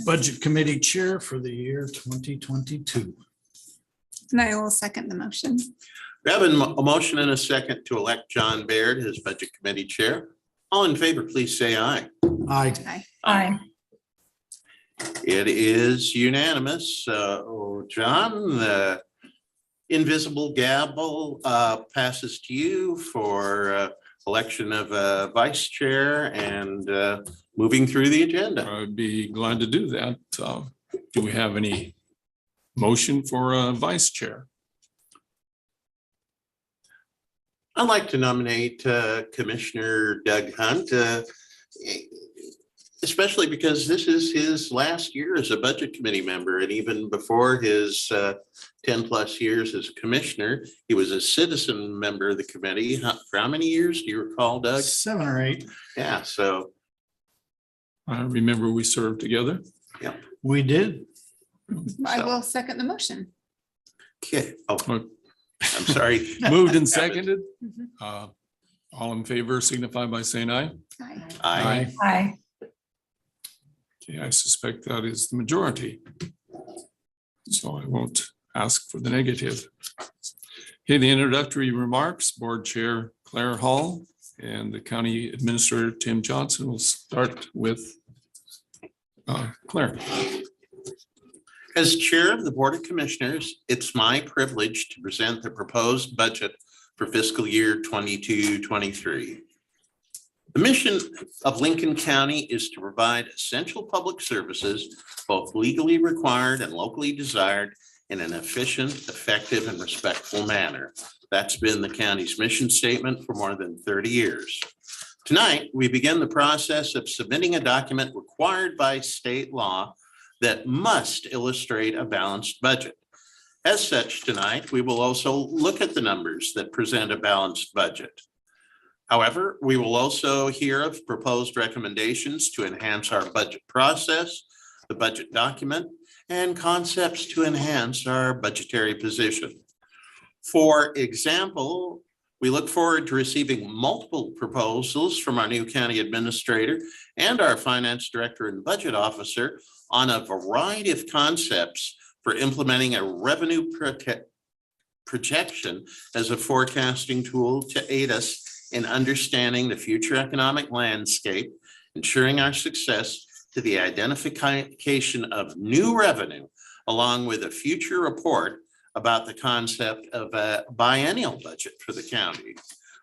Budget Committee Chair for the year 2022. And I will second the motion. We have a motion and a second to elect John Baird as Budget Committee Chair. All in favor, please say aye. Aye. Aye. It is unanimous. John, the invisible gavel passes to you for election of Vice Chair and moving through the agenda. I'd be glad to do that. Do we have any motion for a vice chair? I'd like to nominate Commissioner Doug Hunt, especially because this is his last year as a Budget Committee member. And even before his 10+ years as commissioner, he was a citizen member of the committee. For how many years do you recall, Doug? 7 or 8. Yeah, so I remember we served together. We did. I will second the motion. okay. Oh, I'm sorry. Moved and seconded. Mhm. All in favor signify by saying aye. Aye. Aye. Aye. Okay, I suspect that is the majority. So I won't ask for the negative. Okay, the introductory remarks, Board Chair Claire Hall, and the County Administrator, Tim Johnson. We'll start with Claire. As Chair of the Board of Commissioners, it's my privilege to present the proposed budget for fiscal year 22-23. The mission of Lincoln County is to provide essential public services, both legally required and locally desired, in an efficient, effective, and respectful manner. That's been the county's mission statement for more than 30 years. Tonight, we begin the process of submitting a document required by state law that must illustrate a balanced budget. As such, tonight, we will also look at the numbers that present a balanced budget. However, we will also hear of proposed recommendations to enhance our budget process, the budget document, and concepts to enhance our budgetary position. For example, we look forward to receiving multiple proposals from our new county administrator and our finance director and budget officer on a variety of concepts for implementing a revenue projection as a forecasting tool to aid us in understanding the future economic landscape, ensuring our success to the identification of new revenue, along with a future report about the concept of a biennial budget for the county.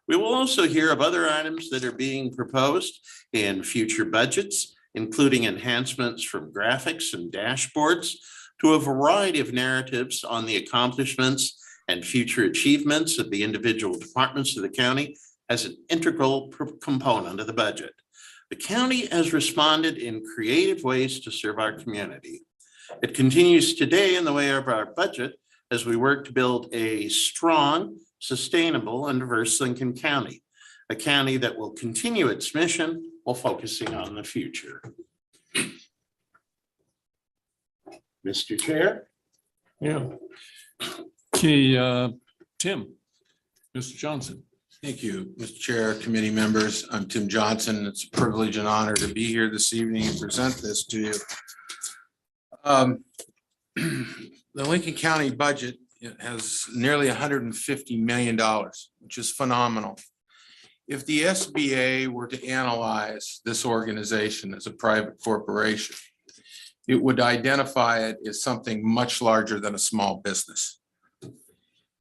We will also hear of other items that are being proposed in future budgets, including enhancements from graphics and dashboards to a variety of narratives on the accomplishments and future achievements of the individual departments of the county as an integral component of the budget. The county has responded in creative ways to serve our community. It continues today in the way of our budget as we work to build a strong, sustainable, and diverse Lincoln County, a county that will continue its mission while focusing on the future. Mr. Chair. Yeah. Okay, Tim, Mr. Johnson. Thank you, Mr. Chair, committee members. I'm Tim Johnson. It's a privilege and honor to be here this evening and present this to you. The Lincoln County budget has nearly $150 million, which is phenomenal. If the SBA were to analyze this organization as a private corporation, it would identify it as something much larger than a small business.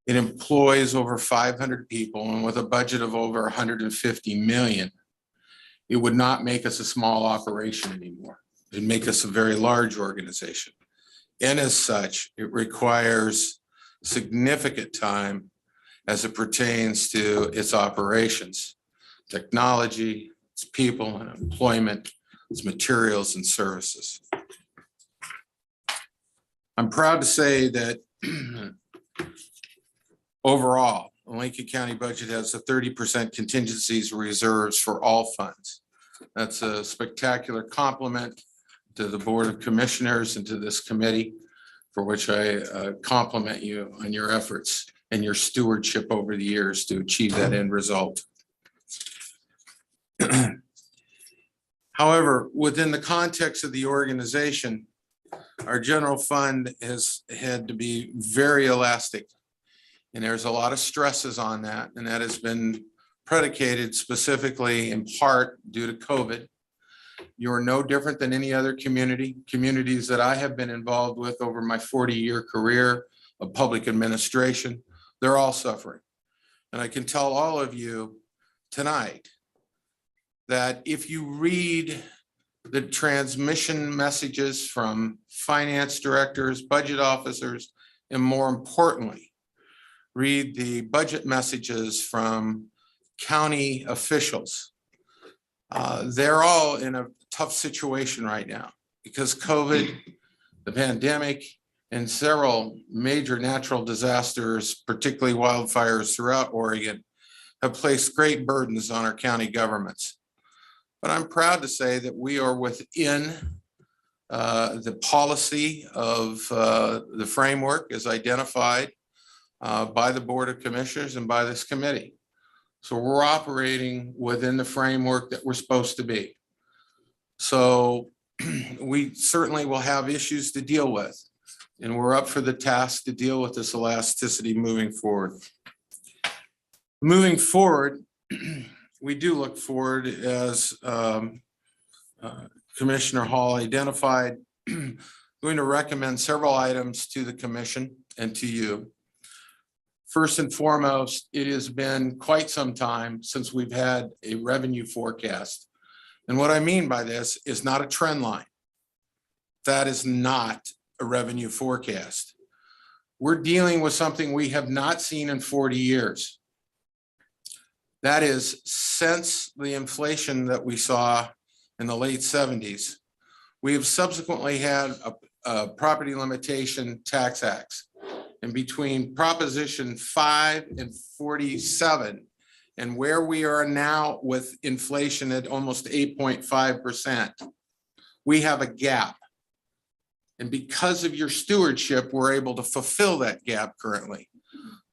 It employs over 500 people, and with a budget of over 150 million, it would not make us a small operation anymore. It'd make us a very large organization. And as such, it requires significant time as it pertains to its operations, technology, its people and employment, its materials and services. I'm proud to say that overall, the Lincoln County budget has a 30% contingencies reserves for all funds. That's a spectacular compliment to the Board of Commissioners and to this committee, for which I compliment you on your efforts and your stewardship over the years to achieve that end result. However, within the context of the organization, our general fund has had to be very elastic. And there's a lot of stresses on that, and that has been predicated specifically in part due to COVID. You are no different than any other communities that I have been involved with over my 40-year career of public administration. They're all suffering. And I can tell all of you tonight that if you read the transmission messages from finance directors, budget officers, and more importantly, read the budget messages from county officials, they're all in a tough situation right now because COVID, the pandemic, and several major natural disasters, particularly wildfires throughout Oregon, have placed great burdens on our county governments. But I'm proud to say that we are within the policy of the framework as identified by the Board of Commissioners and by this committee. So we're operating within the framework that we're supposed to be. So we certainly will have issues to deal with, and we're up for the task to deal with this elasticity moving forward. Moving forward, we do look forward, as Commissioner Hall identified, going to recommend several items to the commission and to you. First and foremost, it has been quite some time since we've had a revenue forecast. And what I mean by this is not a trend line. That is not a revenue forecast. We're dealing with something we have not seen in 40 years. That is, since the inflation that we saw in the late 70s, we have subsequently had a property limitation tax acts. And between Proposition 5 and 47, and where we are now with inflation at almost 8.5%, we have a gap. And because of your stewardship, we're able to fulfill that gap currently.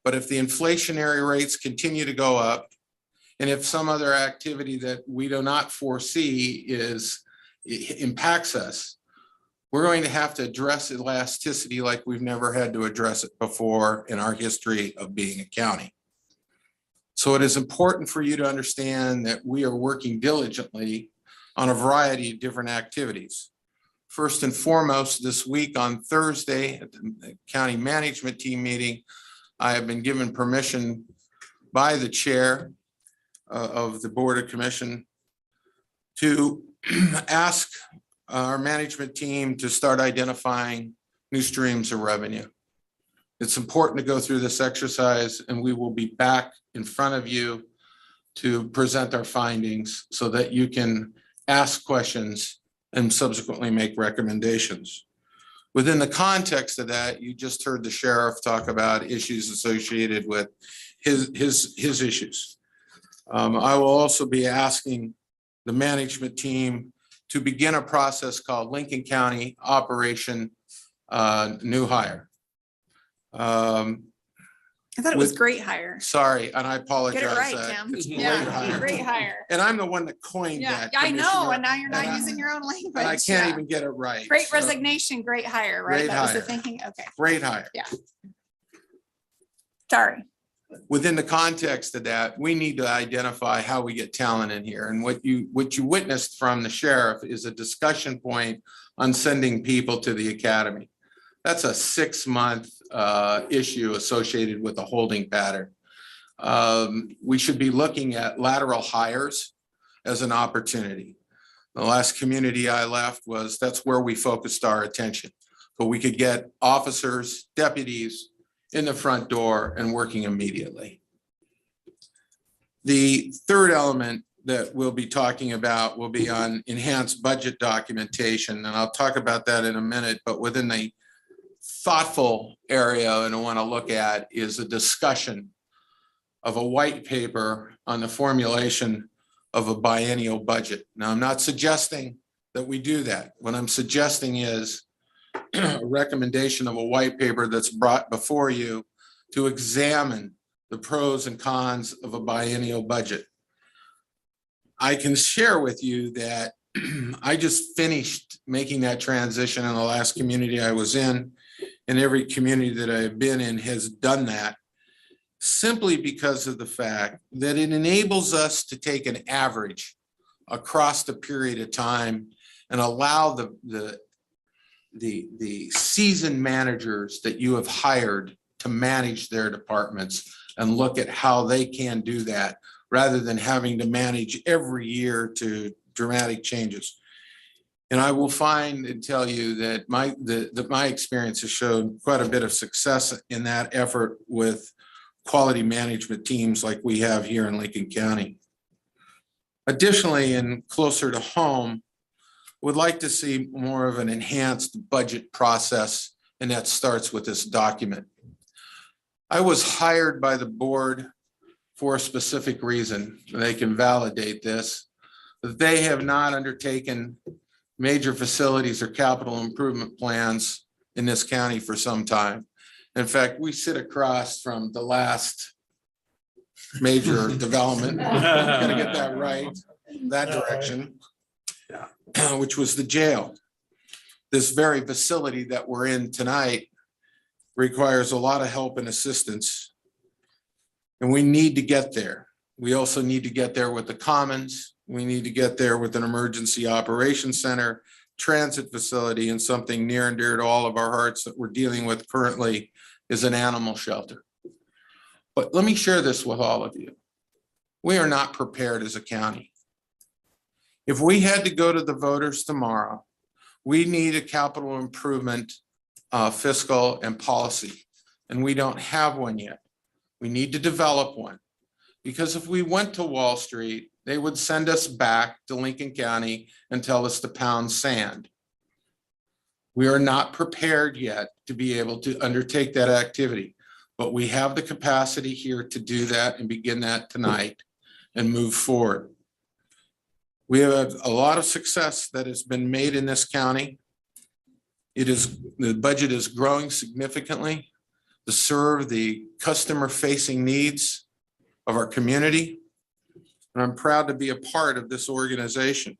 But if the inflationary rates continue to go up, and if some other activity that we do not foresee impacts us, we're going to have to address elasticity like we've never had to address it before in our history of being a county. So it is important for you to understand that we are working diligently on a variety of different activities. First and foremost, this week on Thursday at the county management team meeting, I have been given permission by the chair of the Board of Commission to ask our management team to start identifying new streams of revenue. It's important to go through this exercise, and we will be back in front of you to present our findings so that you can ask questions and subsequently make recommendations. Within the context of that, you just heard the sheriff talk about issues associated with his issues. I will also be asking the management team to begin a process called Lincoln County Operation New Hire. I thought it was great hire. Sorry, and I apologize. Get it right, Tim. It's great Yeah, hire. great hire. And I'm the one that coined Yeah, that. I know, Commissioner, and now you're not and I- using your own language. And I can't Yeah. even get it right. Great So, resignation, great hire, right? Great That was the hire. thinking, okay, Great hire. yeah. Sorry. Within the context of that, we need to identify how we get talent in here. And what you witnessed from the sheriff is a discussion point on sending people to the academy. That's a 6-month issue associated with a holding pattern. We should be looking at lateral hires as an opportunity. The last community I left that's where we focused our attention. But we could get officers, deputies in the front door and working immediately. The third element that we'll be talking about will be on enhanced budget documentation. And I'll talk about that in a minute, but within the thoughtful area and I want to look at is a discussion of a white paper on the formulation of a biennial budget. Now, I'm not suggesting that we do that. What I'm suggesting is a recommendation of a white paper that's brought before you to examine the pros and cons of a biennial budget. I can share with you that I just finished making that transition in the last community I was in, and every community that I've been in has done that, simply because of the fact that it enables us to take an average across the period of time and allow the seasoned managers that you have hired to manage their departments and look at how they can do that rather than having to manage every year to dramatic changes. And I will find and tell you that my experience has shown quite a bit of success in that effort with quality management teams like we have here in Lincoln County. Additionally, and closer to home, would like to see more of an enhanced budget process, and that starts with this document. I was hired by the board for a specific reason. They can validate this. They have not undertaken major facilities or capital improvement plans in this county for some time. In fact, we sit across from the last major development. I'm gonna get that right, that direction, which was the jail. This very facility that we're in tonight requires a lot of help and assistance. And we need to get there. We also need to get there with the commons. We need to get there with an emergency operations center, transit facility, and something near and dear to all of our hearts that we're dealing with currently is an animal shelter. But let me share this with all of you. We are not prepared as a county. If we had to go to the voters tomorrow, we need a capital improvement fiscal and policy, and we don't have one yet. We need to develop one, because if we went to Wall Street, they would send us back to Lincoln County and tell us to pound sand. We are not prepared yet to be able to undertake that activity, but we have the capacity here to do that and begin that tonight and move forward. We have a lot of success that has been made in this county. The budget is growing significantly to serve the customer-facing needs of our community. And I'm proud to be a part of this organization.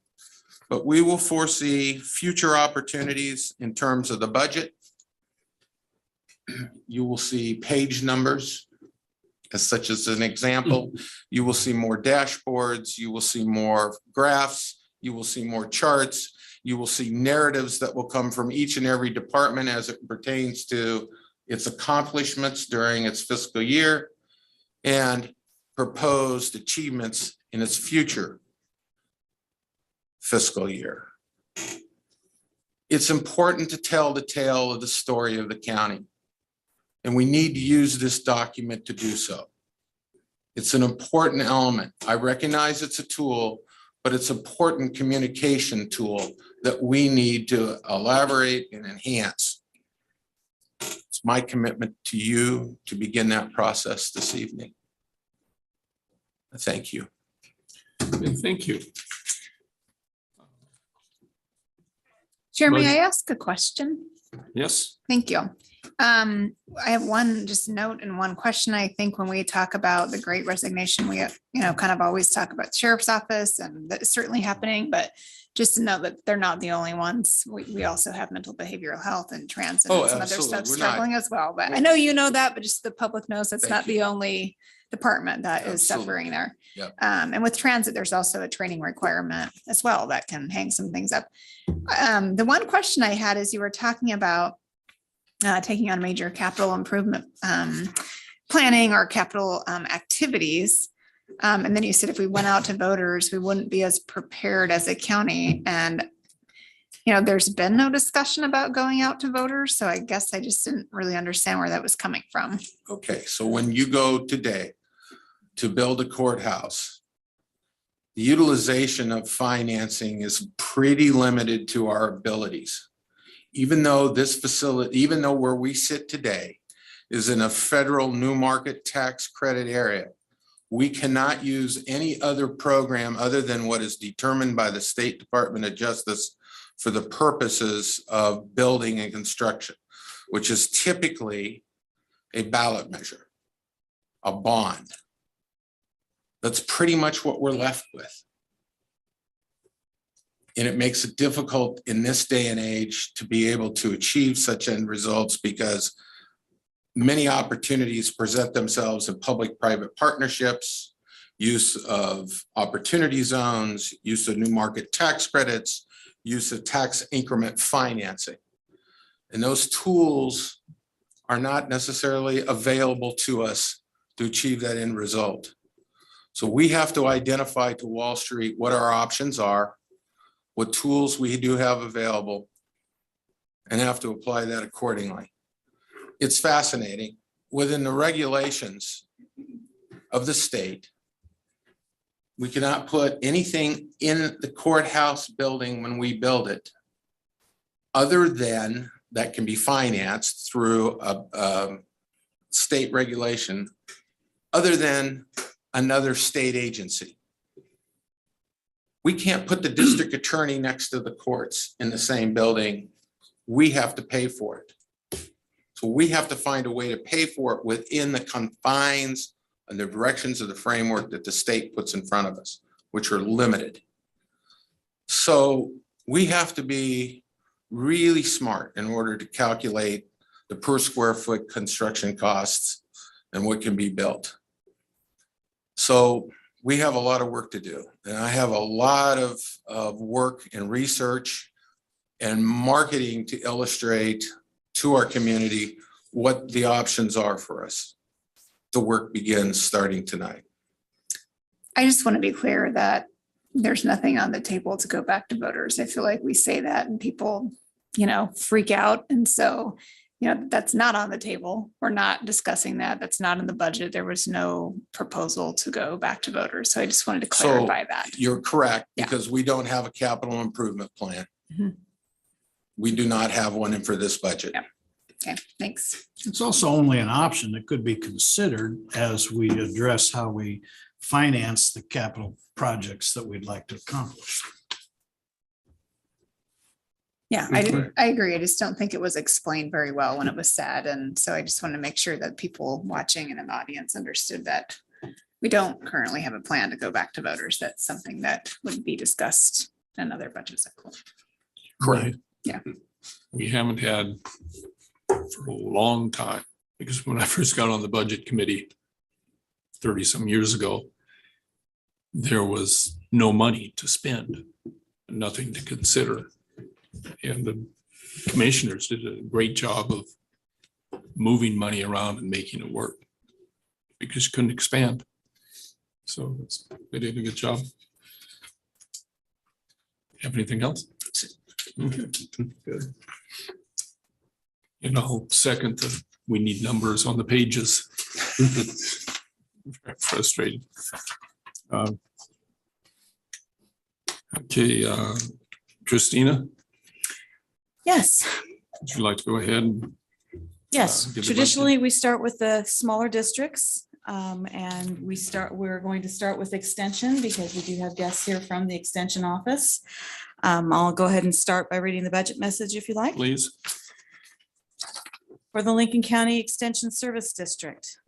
But we will foresee future opportunities in terms of the budget. You will see page numbers, as such as an example. You will see more dashboards. You will see more graphs. You will see more charts. You will see narratives that will come from each and every department as it pertains to its accomplishments during its fiscal year and proposed achievements in its future fiscal year. It's important to tell the tale of the story of the county, and we need to use this document to do so. It's an important element. I recognize it's a tool, but it's an important communication tool that we need to elaborate and enhance. It's my commitment to you to begin that process this evening. Thank you. Thank you. Chair, may I ask a question? Yes. Thank you. I have one just note and one question. I think when we talk about the Great Resignation, we, kind of always talk about the sheriff's office, and that's certainly happening, but just to know that they're not the only ones. We also have mental behavioral health and transit and some other absolutely. stuff We're not- struggling as well. But I know you know that, but just the public knows that's Thank not you. the only department that is Absolutely. suffering there. Yep. And with transit, there's also a training requirement as well that can hang some things up. The one question I had is you were talking about taking on major capital improvement planning or capital activities. And then you said if we went out to voters, we wouldn't be as prepared as a county. And, there's been no discussion about going out to voters. So I guess I just didn't really understand where that was coming from. Okay, so when you go today to build a courthouse, the utilization of financing is pretty limited to our abilities. Even though this facility, even though where we sit today is in a federal new market tax credit area, we cannot use any other program other than what is determined by the State Department of Justice for the purposes of building and construction, which is typically a ballot measure, a bond. That's pretty much what we're left with. And it makes it difficult in this day and age to be able to achieve such end results because many opportunities present themselves in public-private partnerships, use of opportunity zones, use of new market tax credits, use of tax increment financing. And those tools are not necessarily available to us to achieve that end result. So we have to identify to Wall Street what our options are, what tools we do have available, and have to apply that accordingly. It's fascinating. Within the regulations of the state, we cannot put anything in the courthouse building when we build it, other than that can be financed through a state regulation, other than another state agency. We can't put the district attorney next to the courts in the same building. We have to pay for it. So we have to find a way to pay for it within the confines and the directions of the framework that the state puts in front of us, which are limited. So we have to be really smart in order to calculate the per square foot construction costs and what can be built. So we have a lot of work to do. And I have a lot of work and research and marketing to illustrate to our community what the options are for us. The work begins starting tonight. I just want to be clear that there's nothing on the table to go back to voters. I feel like we say that and people, freak out. And so, that's not on the table. We're not discussing that. That's not in the budget. There was no proposal to go back to voters. So I just wanted to clarify that. You're correct, Yeah. because we don't have a capital improvement plan. Mhm. We do not have one in for this budget. Yeah. Okay, thanks. It's also only an option that could be considered as we address how we finance the capital projects that we'd like to accomplish. Yeah, I agree. I just don't think it was explained very well when it was said. And so I just want to make sure that people watching and in the audience understood that we don't currently have a plan to go back to voters. That's something that would be discussed in other budget cycles. Correct. Yeah. We haven't had for a long time, because when I first got on the budget committee 30 some years ago, there was no money to spend, nothing to consider. And the commissioners did a great job of moving money around and making it work, because you couldn't expand. So they did a good job. Have anything else? Okay, good. And I'll second that we need numbers on the pages. Very frustrating. Okay, Christina, Yes. would you like to go ahead? Yes, give the traditionally, we start with the smaller districts. And we're going to start with extension because we do have guests here from the extension office. I'll go ahead and start by reading the budget message if you like. Please. For the Lincoln County Extension Service District.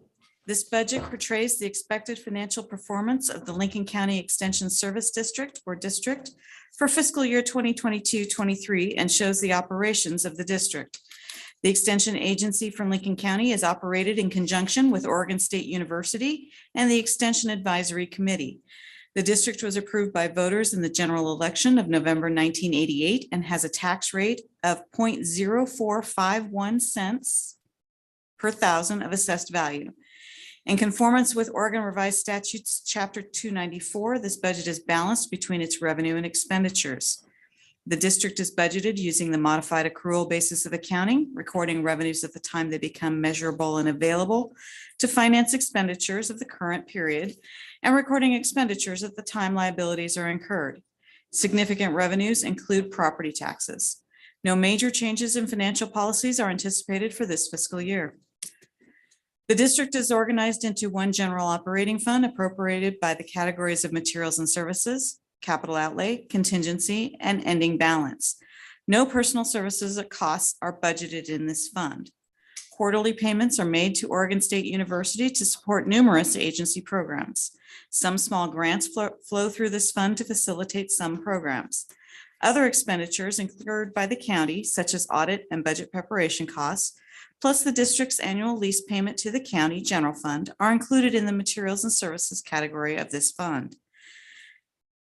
This budget portrays the expected financial performance of the Lincoln County Extension Service District or district for fiscal year 2022-23 and shows the operations of the district. The extension agency from Lincoln County is operated in conjunction with Oregon State University and the Extension Advisory Committee. The district was approved by voters in the general election of November 1988 and has a tax rate of 0.0451 cents per thousand of assessed value. In conformance with Oregon Revised Statutes, Chapter 294, this budget is balanced between its revenue and expenditures. The district is budgeted using the modified accrual basis of accounting, recording revenues at the time they become measurable and available to finance expenditures of the current period, and recording expenditures at the time liabilities are incurred. Significant revenues include property taxes. No major changes in financial policies are anticipated for this fiscal year. The district is organized into one general operating fund appropriated by the categories of materials and services, capital outlay, contingency, and ending balance. No personal services or costs are budgeted in this fund. Quarterly payments are made to Oregon State University to support numerous agency programs. Some small grants flow through this fund to facilitate some programs. Other expenditures incurred by the county, such as audit and budget preparation costs, plus the district's annual lease payment to the county general fund, are included in the materials and services category of this fund.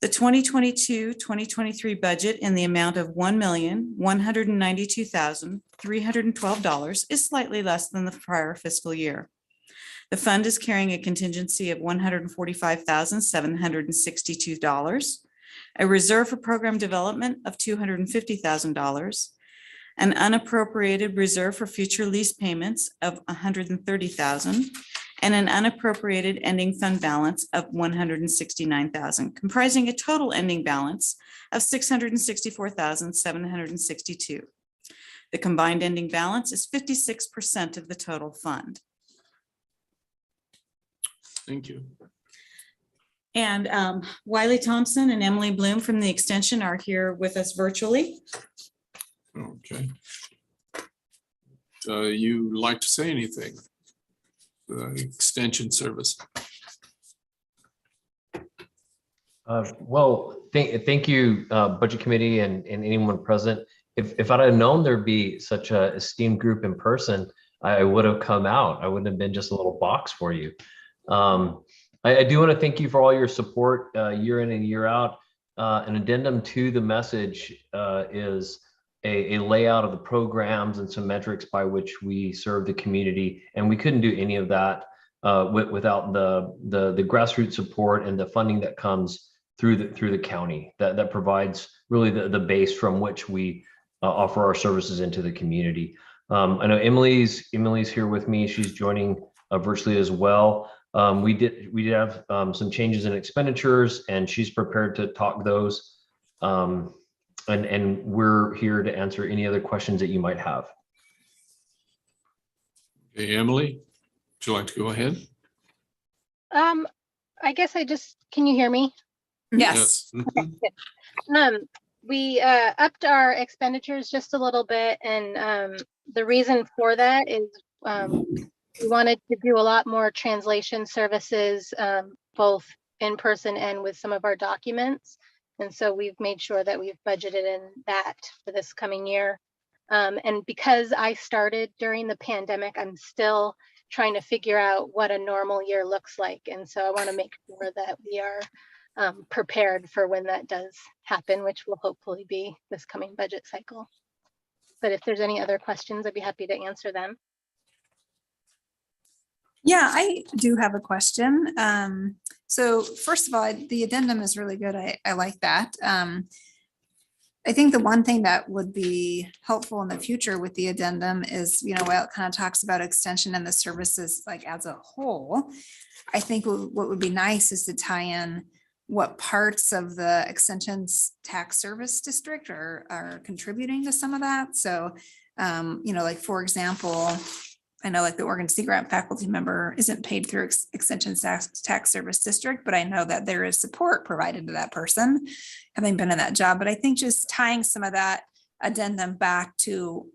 The 2022-2023 budget in the amount of $1,192,312 is slightly less than the prior fiscal year. The fund is carrying a contingency of $145,762, a reserve for program development of $250,000, an unappropriated reserve for future lease payments of $130,000, and an unappropriated ending fund balance of $169,000, comprising a total ending balance of $664,762. The combined ending balance is 56% of the total fund. Thank you. And Wiley Thompson and Emily Bloom from the Extension are here with us virtually. Okay. You like to say anything? Extension service. Well, thank you, Budget Committee and anyone present. If I'd have known there'd be such a esteemed group in person, I would have come out. I wouldn't have been just a little box for you. I do want to thank you for all your support year in and year out. An addendum to the message is a layout of the programs and some metrics by which we serve the community. And we couldn't do any of that without the grassroots support and the funding that comes through the county that provides really the base from which we offer our services into the community. I know Emily's here with me. She's joining virtually as well. We did have some changes in expenditures, and she's prepared to talk those. And we're here to answer any other questions that you might have. Okay, Emily, would you like to go ahead? I guess can you hear me? Yes. We upped our expenditures just a little bit, and the reason for that is we wanted to do a lot more translation services, both in person and with some of our documents. And so we've made sure that we've budgeted in that for this coming year. And because I started during the pandemic, I'm still trying to figure out what a normal year looks like. And so I want to make sure that we are prepared for when that does happen, which will hopefully be this coming budget cycle. But if there's any other questions, I'd be happy to answer them. Yeah, I do have a question. So first of all, the addendum is really good. I like that. I think the one thing that would be helpful in the future with the addendum is, while it kind of talks about extension and the services like as a whole, I think what would be nice is to tie in what parts of the extensions tax service district are contributing to some of that. So, like for example, I know like the Oregon Sea Grant faculty member isn't paid through Extension Tax Service District, but I know that there is support provided to that person, having been in that job. But I think just tying some of that addendum back to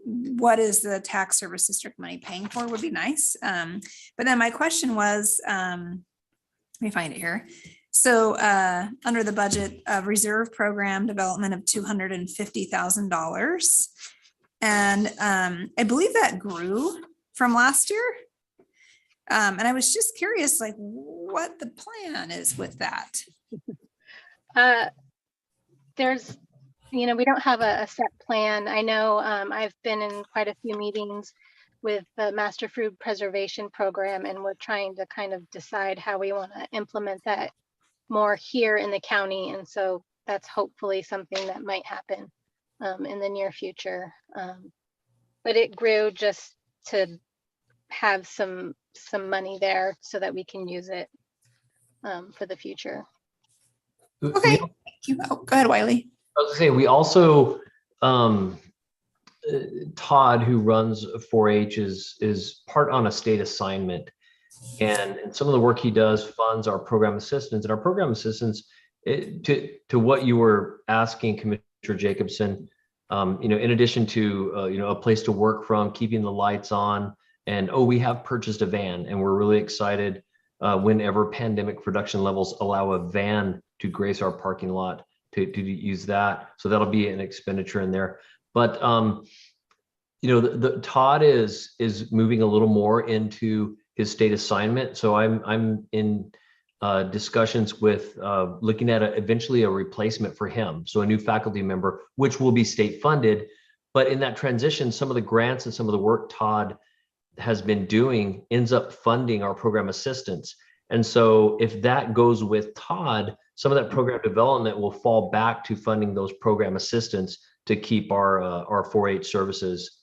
what is the tax service district money paying for would be nice. But then my question was, let me find it here. So under the budget of reserve program development of $250,000. And I believe that grew from last year. And I was just curious, like, what the plan is with that. There's, we don't have a set plan. I know I've been in quite a few meetings with the Master Food Preservation Program, and we're trying to kind of decide how we want to implement that more here in the county. And so that's hopefully something that might happen in the near future. But it grew just to have some money there so that we can use it for the future. Okay, thank you. Oh, go ahead, Wiley. I was gonna say, we also, Todd, who runs 4-H, is part on a state assignment. And some of the work he does funds our program assistants, and our program assistants, to what you were asking, Commissioner Jacobson, in addition to, a place to work from, keeping the lights on, and, we have purchased a van, and we're really excited whenever pandemic production levels allow a van to grace our parking lot to use that. So that'll be an expenditure in there. But, the Todd is moving a little more into his state assignment. So I'm in discussions with looking at eventually a replacement for him. So a new faculty member, which will be state funded. But in that transition, some of the grants and some of the work Todd has been doing ends up funding our program assistants. And so if that goes with Todd, some of that program development will fall back to funding those program assistants to keep our 4-H services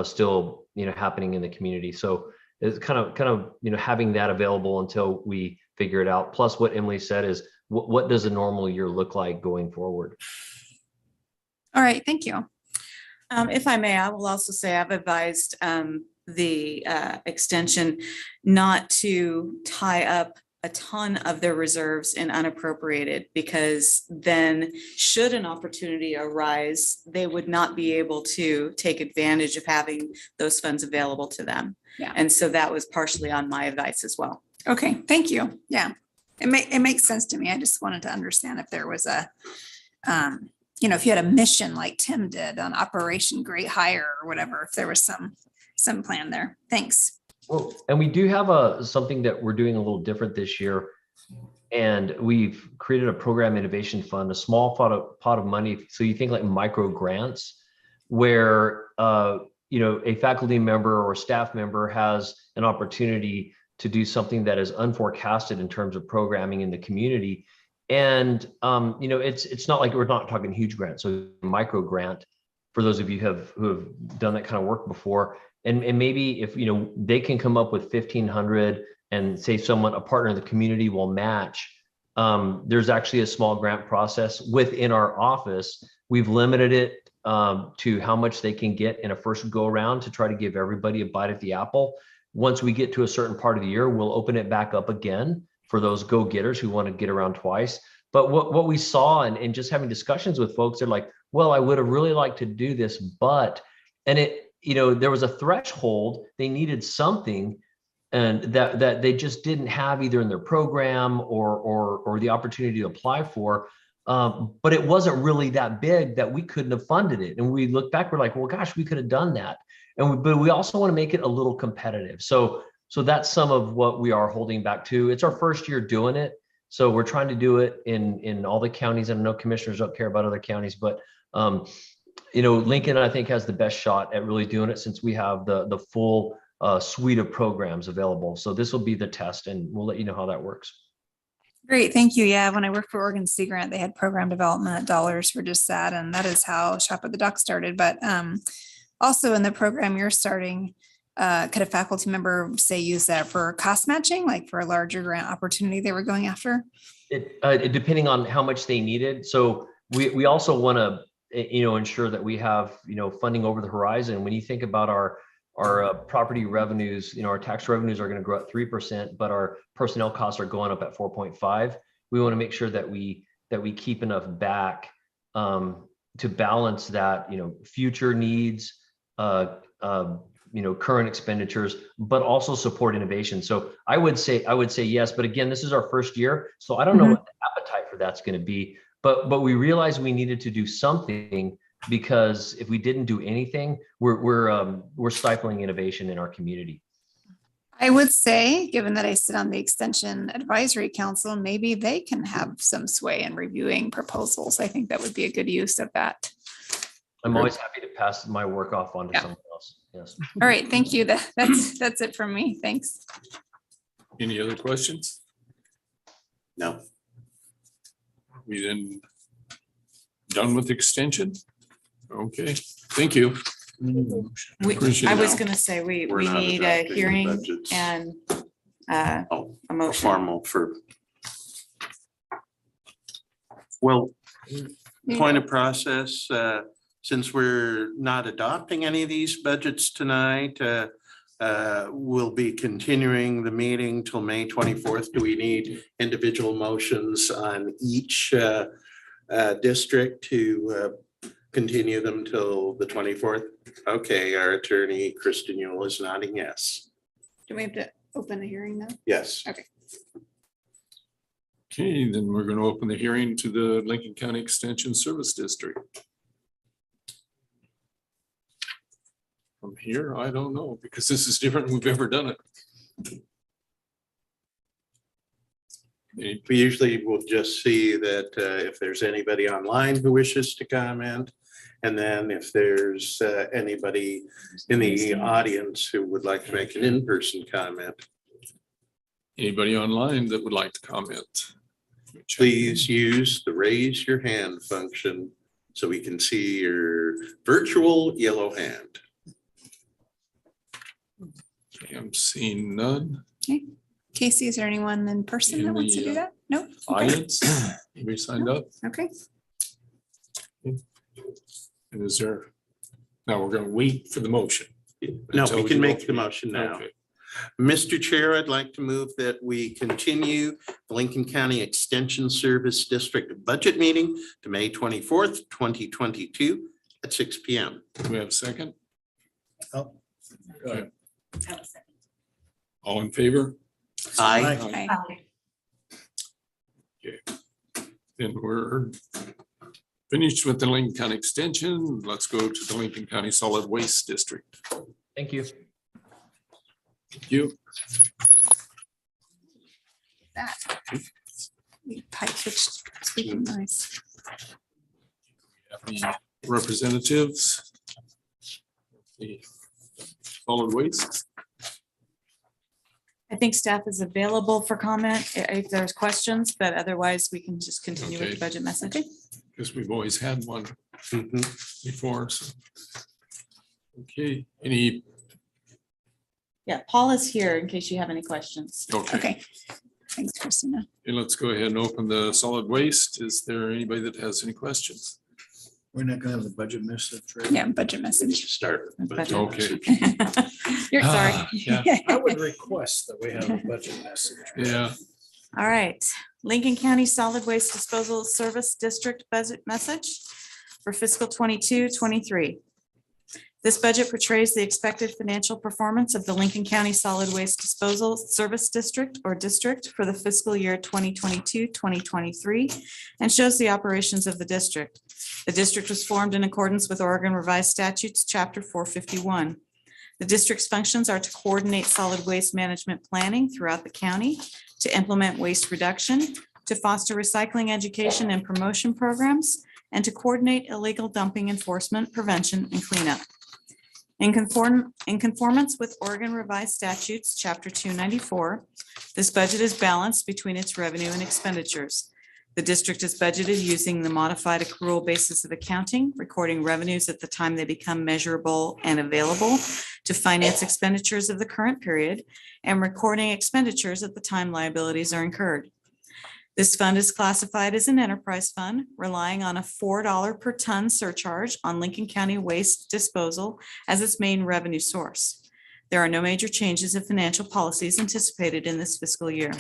still, happening in the community. So it's kind of, having that available until we figure it out. Plus what Emily said is, what does a normal year look like going forward? All right, thank you. If I may, I will also say I've advised the extension not to tie up a ton of their reserves in unappropriated, because then should an opportunity arise, they would not be able to take advantage of having those funds available to them. Yeah. And so that was partially on my advice as well. Okay, thank you. Yeah, it makes sense to me. I just wanted to understand if there was a, if you had a mission like Tim did on Operation Great Hire or whatever, if there was some plan there. Thanks. Well, and we do have something that we're doing a little different this year. And we've created a program innovation fund, a small pot of money. So you think like micro grants where, a faculty member or staff member has an opportunity to do something that is unforecasted in terms of programming in the community. And, it's not like we're not talking huge grants. So micro grant for those of you who have done that kind of work before. And maybe if, they can come up with 1,500 and say a partner in the community will match. There's actually a small grant process within our office. We've limited it to how much they can get in a first go around to try to give everybody a bite at the apple. Once we get to a certain part of the year, we'll open it back up again for those go-getters who want to get around twice. But what we saw and just having discussions with folks, they're like, well, I would have really liked to do this, but, and there was a threshold, they needed something and that they just didn't have either in their program or the opportunity to apply for. But it wasn't really that big that we couldn't have funded it. And we look back, we're like, well, gosh, we could have done that. But we also want to make it a little competitive. So that's some of what we are holding back to. It's our first year doing it. So we're trying to do it in all the counties. And I know commissioners don't care about other counties, but Lincoln, I think, has the best shot at really doing it since we have the full suite of programs available. So this will be the test and we'll let you know how that works. Great, thank you. Yeah, when I worked for Oregon Sea Grant, they had program development dollars for just that. And that is how Shop at the Dock started. But also in the program you're starting, could a faculty member say use that for cost matching, like for a larger grant opportunity they were going after? It depending on how much they needed. So we also want to, ensure that we have, funding over the horizon. When you think about our property revenues, our tax revenues are going to grow at 3%, but our personnel costs are going up at 4.5. We want to make sure that we keep enough back to balance that, future needs, current expenditures, but also support innovation. So I would say yes, but again, this is our first year, so I don't know what the appetite for that's going to be. But we realized we needed to do something because if we didn't do anything, we're stifling innovation in our community. I would say, given that I sit on the Extension Advisory Council, maybe they can have some sway in reviewing proposals. I think that would be a good use of that. I'm always happy to pass my work off onto someone else. Yes. All right, thank you. That's it from me. Thanks. Any other questions? No. We then done with extension? Okay, thank you. Appreciate I was it. going to say, we We're not need a adopting the hearing budgets. and A a motion. formal for. Well, point of process, since we're not adopting any of these budgets tonight, we'll be continuing the meeting till May 24th. Do we need individual motions on each district to continue them till the 24th? Okay, our attorney, Kristen Yule, is nodding yes. Do we have to open the hearing now? Yes. Okay. Okay, then we're going to open the hearing to the Lincoln County Extension Service District. From here, I don't know, because this is different than we've ever done it. We usually will just see that if there's anybody online who wishes to comment, and then if there's anybody in the audience who would like to make an in-person comment. Anybody online that would like to comment? Please use the raise your hand function so we can see your virtual yellow hand. I'm seeing none. Okay. Casey, is there anyone in person that In wants to the, do that? No? Okay. Audience, anybody signed up? Okay. And is there, now we're going to wait for the motion. No, Until we can go make the through. motion now. Okay. Mr. Chair, I'd like to move that we continue the Lincoln County Extension Service District budget meeting to May 24th, 2022 at 6 p.m. Do we have a second? Oh. Go ahead. All in favor? Aye. Then we're finished with the Lincoln County Extension. Let's go to the Lincoln County Solid Waste District. Thank you. Thank you. Type switch, speaking nice. Have any representatives? The solid waste. I think staff is available for comment if there's questions, but otherwise we can just continue with the Okay. budget message. Because we've always had one Mhm. before. So. Okay, any, Yeah, Paul is here in case you have any questions. okay, Okay, thanks, Christina. and let's go ahead and open the solid waste. Is there anybody that has any questions? We're not gonna have the budget message. right? Yeah, budget message. Start. with budget Okay. message. You're sorry. Ah, yeah. I would request that we have a budget message. Yeah, All right, Lincoln County Solid Waste Disposal Service District budget message for fiscal 22-23. This budget portrays the expected financial performance of the Lincoln County Solid Waste Disposal Service District or district for the fiscal year 2022-2023 and shows the operations of the district. The district was formed in accordance with Oregon Revised Statutes, Chapter 451. The district's functions are to coordinate solid waste management planning throughout the county, to implement waste reduction, to foster recycling education and promotion programs, and to coordinate illegal dumping enforcement, prevention, and cleanup. In conformance with Oregon Revised Statutes, Chapter 294, this budget is balanced between its revenue and expenditures. The district is budgeted using the modified accrual basis of accounting, recording revenues at the time they become measurable and available to finance expenditures of the current period, and recording expenditures at the time liabilities are incurred. This fund is classified as an enterprise fund, relying on a $4 per ton surcharge on Lincoln County waste disposal as its main revenue source. There are no major changes in financial policies anticipated in this fiscal year.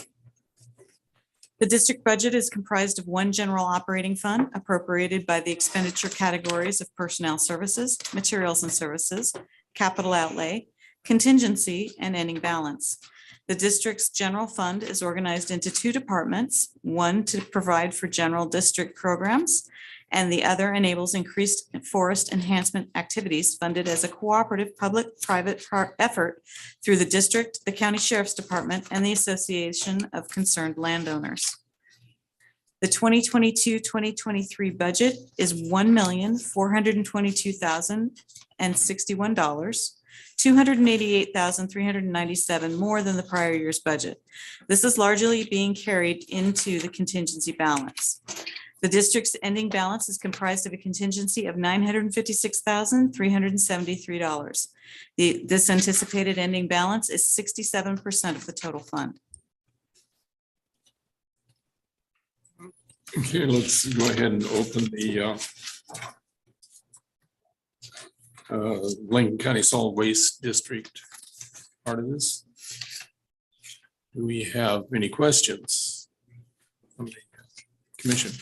The district budget is comprised of one general operating fund appropriated by the expenditure categories of personnel services, materials and services, capital outlay, contingency, and ending balance. The district's general fund is organized into two departments, one to provide for general district programs, and the other enables increased forest enhancement activities funded as a cooperative public-private effort through the district, the county sheriff's department, and the Association of Concerned Landowners. The 2022-2023 budget is $1,422,061. $288,397 more than the prior year's budget. This is largely being carried into the contingency balance. The district's ending balance is comprised of a contingency of $956,373. This anticipated ending balance is 67% of the total fund. okay, let's go ahead and open the Lincoln County Solid Waste District part of this. Do we have any questions from the commission?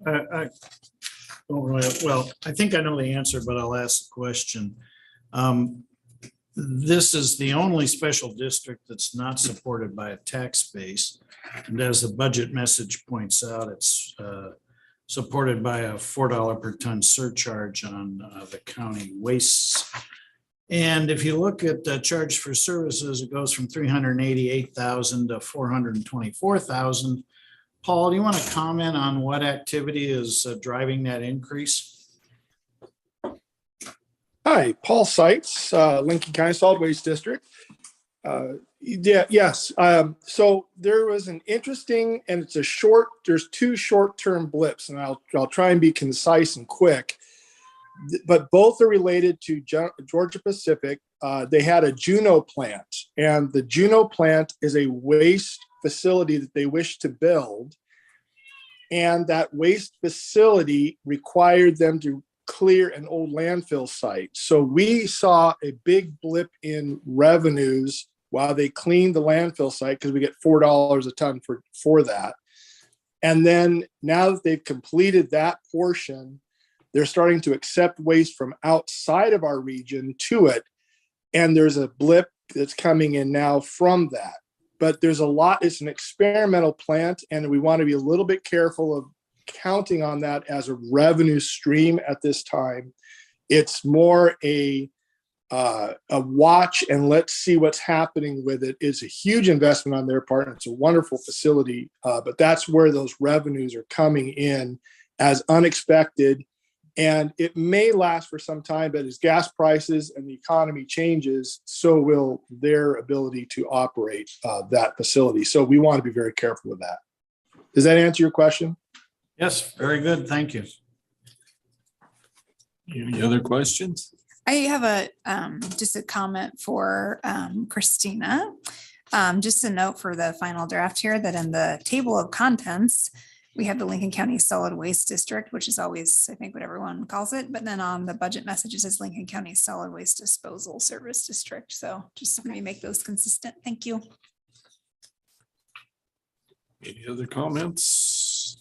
I don't really, well, I think I know the answer, but I'll ask the question. This is the only special district that's not supported by a tax base. And as the budget message points out, it's supported by a $4 per ton surcharge on the county wastes. And if you look at the charge for services, it goes from 388,000 to 424,000. Paul, do you want to comment on what activity is driving that increase? Hi, Paul Seitz, Lincoln County Solid Waste District. Yes. So there was an interesting, and it's there's two short-term blips, and I'll try and be concise and quick, but both are related to Georgia Pacific. They had a Juneau plant, and the Juneau plant is a waste facility that they wish to build. And that waste facility required them to clear an old landfill site. So we saw a big blip in revenues while they cleaned the landfill site, because we get $4 a ton for that. And then now that they've completed that portion, they're starting to accept waste from outside of our region to it. And there's a blip that's coming in now from that. But there's a lot, it's an experimental plant, and we want to be a little bit careful of counting on that as a revenue stream at this time. It's more a a watch and let's see what's happening with it. It's a huge investment on their part. And it's a wonderful facility, but that's where those revenues are coming in as unexpected. And it may last for some time, but as gas prices and the economy changes, so will their ability to operate that facility. So we want to be very careful with that. Does that answer your question? Yes, very good. Thank you. Any other questions? I have a, just a comment for Christina. Just a note for the final draft here that in the table of contents, we have the Lincoln County Solid Waste District, which is always, I think, what everyone calls it. But then on the budget message, it says Lincoln County Solid Waste Disposal Service District. So just let me make those consistent. Thank you. Any other comments?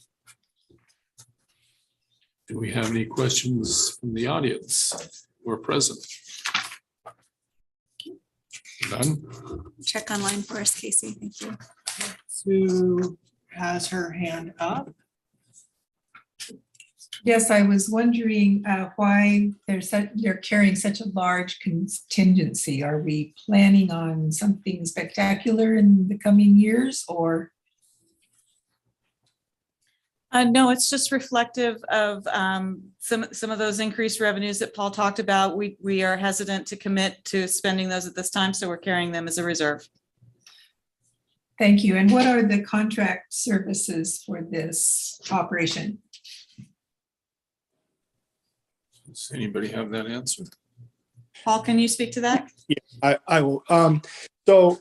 Do we have any questions from the audience or present? None? Check online for us, Casey. Thank you. Sue has her hand up. Yes, I was wondering why you're carrying such a large contingency. Are we planning on something spectacular in the coming years, or? No, it's just reflective of some of those increased revenues that Paul talked about. We are hesitant to commit to spending those at this time, so we're carrying them as a reserve. Thank you. And what are the contract services for this operation? Does anybody have that answer? Paul, can you speak to that? Yeah, I will. So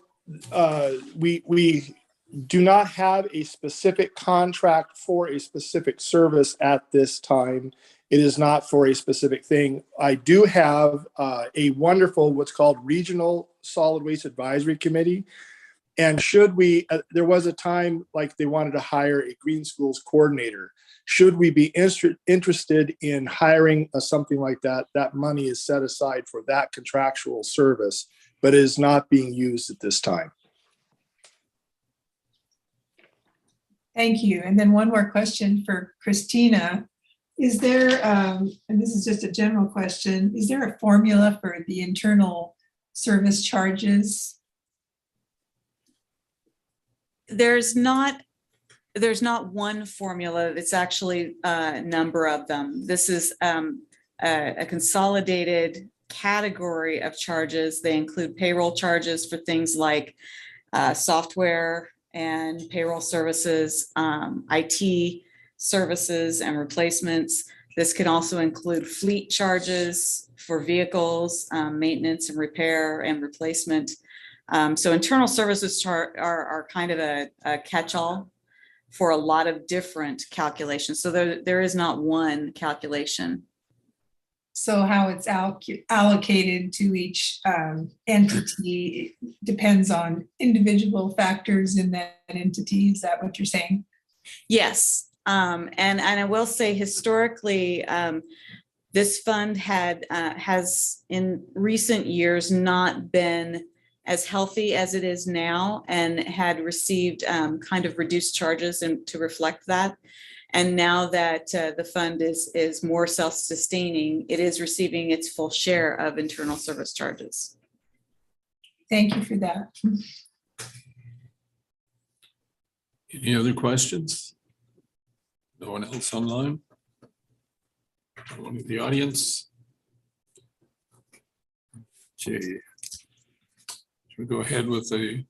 we do not have a specific contract for a specific service at this time. It is not for a specific thing. I do have a wonderful, what's called Regional Solid Waste Advisory Committee. And should we, there was a time like they wanted to hire a green schools coordinator. Should we be interested in hiring something like that, that money is set aside for that contractual service, but is not being used at this time. Thank you. And then one more question for Christina. Is there, and this is just a general question, is there a formula for the internal service charges? There's not one formula. It's actually a number of them. This is a consolidated category of charges. They include payroll charges for things like software and payroll services, IT services and replacements. This can also include fleet charges for vehicles, maintenance and repair and replacement. So internal services are kind of a catch-all for a lot of different calculations. So there is not one calculation. So how it's allocated to each entity depends on individual factors in that entity. Is that what you're saying? Yes. And I will say historically, this fund has in recent years not been as healthy as it is now and had received kind of reduced charges and to reflect that. And now that the fund is more self-sustaining, it is receiving its full share of internal service charges. Thank you for that. Any other questions? No one else online? No one in the audience? Okay. Should we go ahead with the?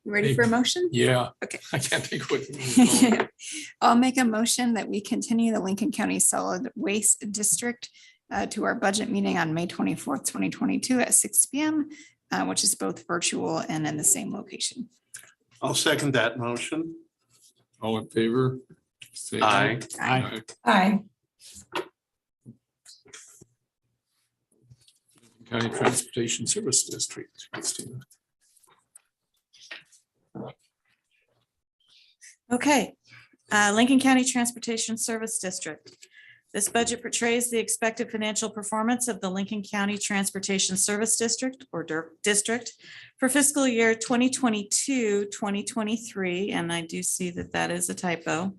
You ready for a motion? Yeah. Okay. I can't think what. I'll make a motion that we continue the Lincoln County Solid Waste District to our budget meeting on May 24th, 2022 at 6 p.m., which is both virtual and in the same location. I'll second that motion. All in favor? Say Aye. Aye. Aye. County Transportation Service District. Christina. Okay, Lincoln County Transportation Service District. This budget portrays the expected financial performance of the Lincoln County Transportation Service District or District for fiscal year 2022, 2023, and I do see that that is a typo,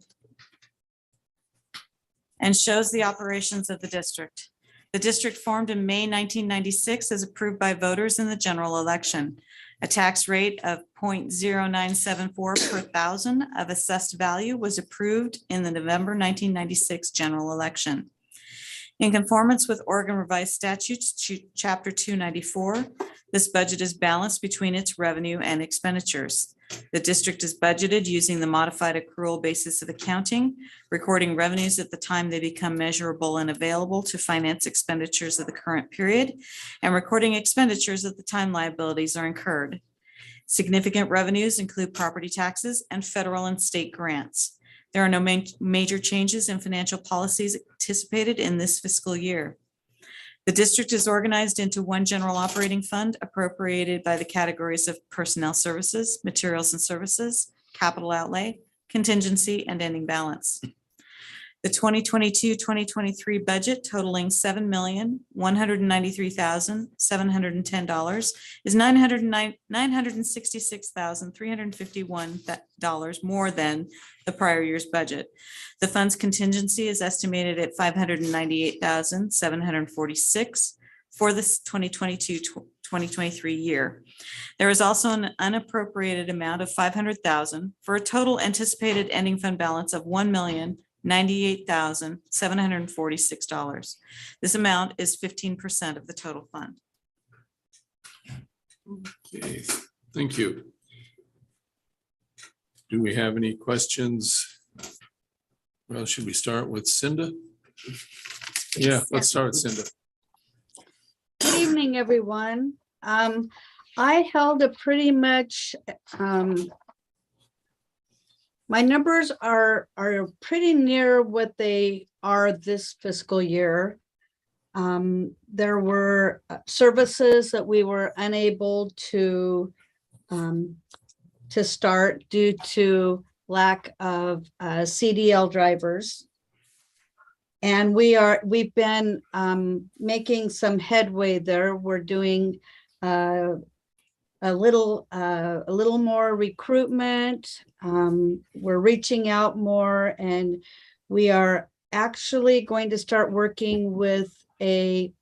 and shows the operations of the district. The district formed in May 1996 as approved by voters in the general election. A tax rate of 0.0974 per thousand of assessed value was approved in the November 1996 general election. In conformance with Oregon Revised Statutes, Chapter 294, this budget is balanced between its revenue and expenditures. The district is budgeted using the modified accrual basis of accounting, recording revenues at the time they become measurable and available to finance expenditures of the current period, and recording expenditures at the time liabilities are incurred. Significant revenues include property taxes and federal and state grants. There are no major changes in financial policies anticipated in this fiscal year. The district is organized into one general operating fund appropriated by the categories of personnel services, materials and services, capital outlay, contingency, and ending balance. The 2022-2023 budget totaling $7,193,710 is $966,351 more than the prior year's budget. The fund's contingency is estimated at $598,746 for this 2022-2023 year. There is also an unappropriated amount of $500,000 for a total anticipated ending fund balance of $1,098,746. This amount is 15% of the total fund. Okay, thank you. Do we have any questions? Well, should we start with Cinda? Yeah, let's start with Cinda. Good evening, everyone. I held a pretty much, my numbers are pretty near what they are this fiscal year. There were services that we were unable to start due to lack of CDL drivers. And we've been making some headway there. We're doing a little more recruitment. We're reaching out more, and we are actually going to start working with a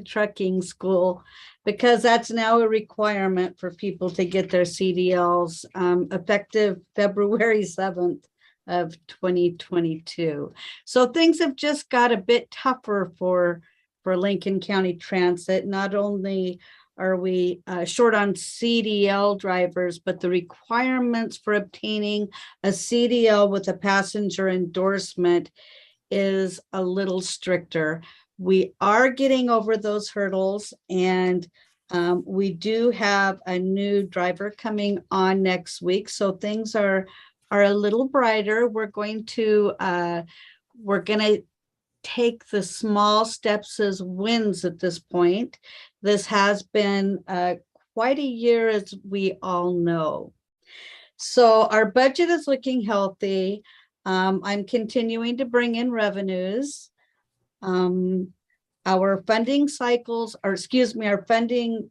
trucking school, because that's now a requirement for people to get their CDLs effective February 7th of 2022. So things have just got a bit tougher for Lincoln County Transit. Not only are we short on CDL drivers, but the requirements for obtaining a CDL with a passenger endorsement is a little stricter. We are getting over those hurdles, and we do have a new driver coming on next week. So things are a little brighter. We're going to take the small steps as wins at this point. This has been quite a year, as we all know. So our budget is looking healthy. I'm continuing to bring in revenues. Our funding cycles, or excuse me, our funding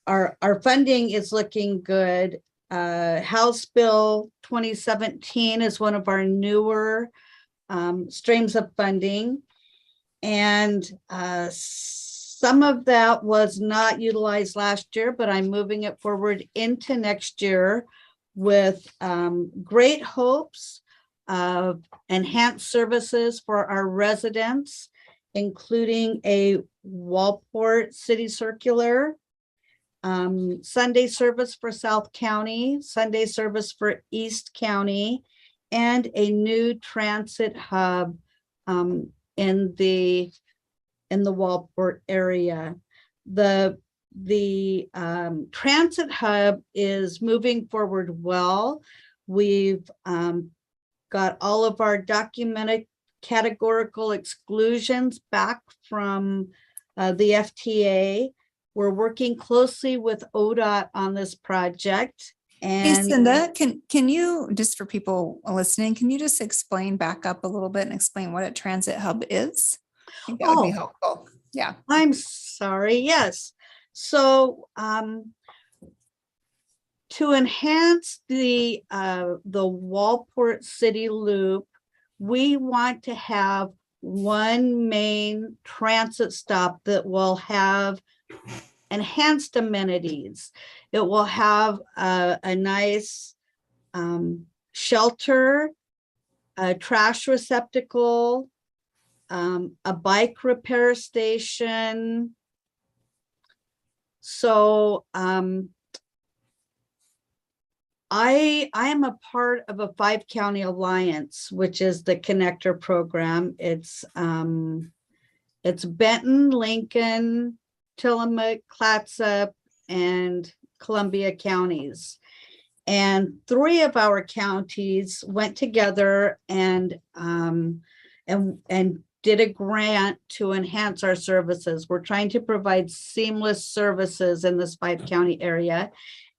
is looking good. House Bill 2017 is one of our newer streams of funding, and some of that was not utilized last year, but I'm moving it forward into next year with great hopes of enhanced services for our residents, including a Walport City Circular, Sunday service for South County, Sunday service for East County, and a new transit hub in the Walport area. The transit hub is moving forward well. We've got all of our documented categorical exclusions back from the FTA. We're working closely with ODOT on this project. Hey, And Cinda, can you, just for people listening, can you just explain back up a little bit and explain what a transit hub is? I think that would be helpful. Yeah. I'm sorry. Yes. So to enhance the Walport City Loop, we want to have one main transit stop that will have enhanced amenities. It will have a nice shelter, a trash receptacle, a bike repair station. So I am a part of a 5-county alliance, which is the connector program. It's Benton, Lincoln, Tillamook, Clatsop, and Columbia counties. And 3 of our counties went together and did a grant to enhance our services. We're trying to provide seamless services in this 5-county area.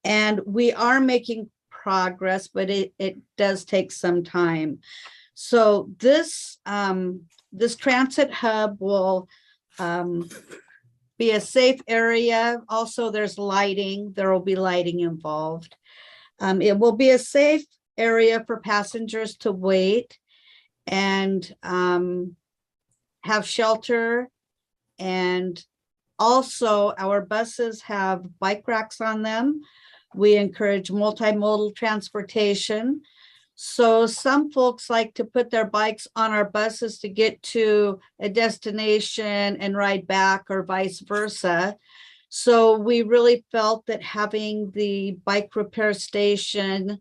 And we are making progress, but it does take some time. So this transit hub will be a safe area. Also, there's lighting. There will be lighting involved. It will be a safe area for passengers to wait and have shelter. And also our buses have bike racks on them. We encourage multimodal transportation. So some folks like to put their bikes on our buses to get to a destination and ride back, or vice versa. So we really felt that having the bike repair station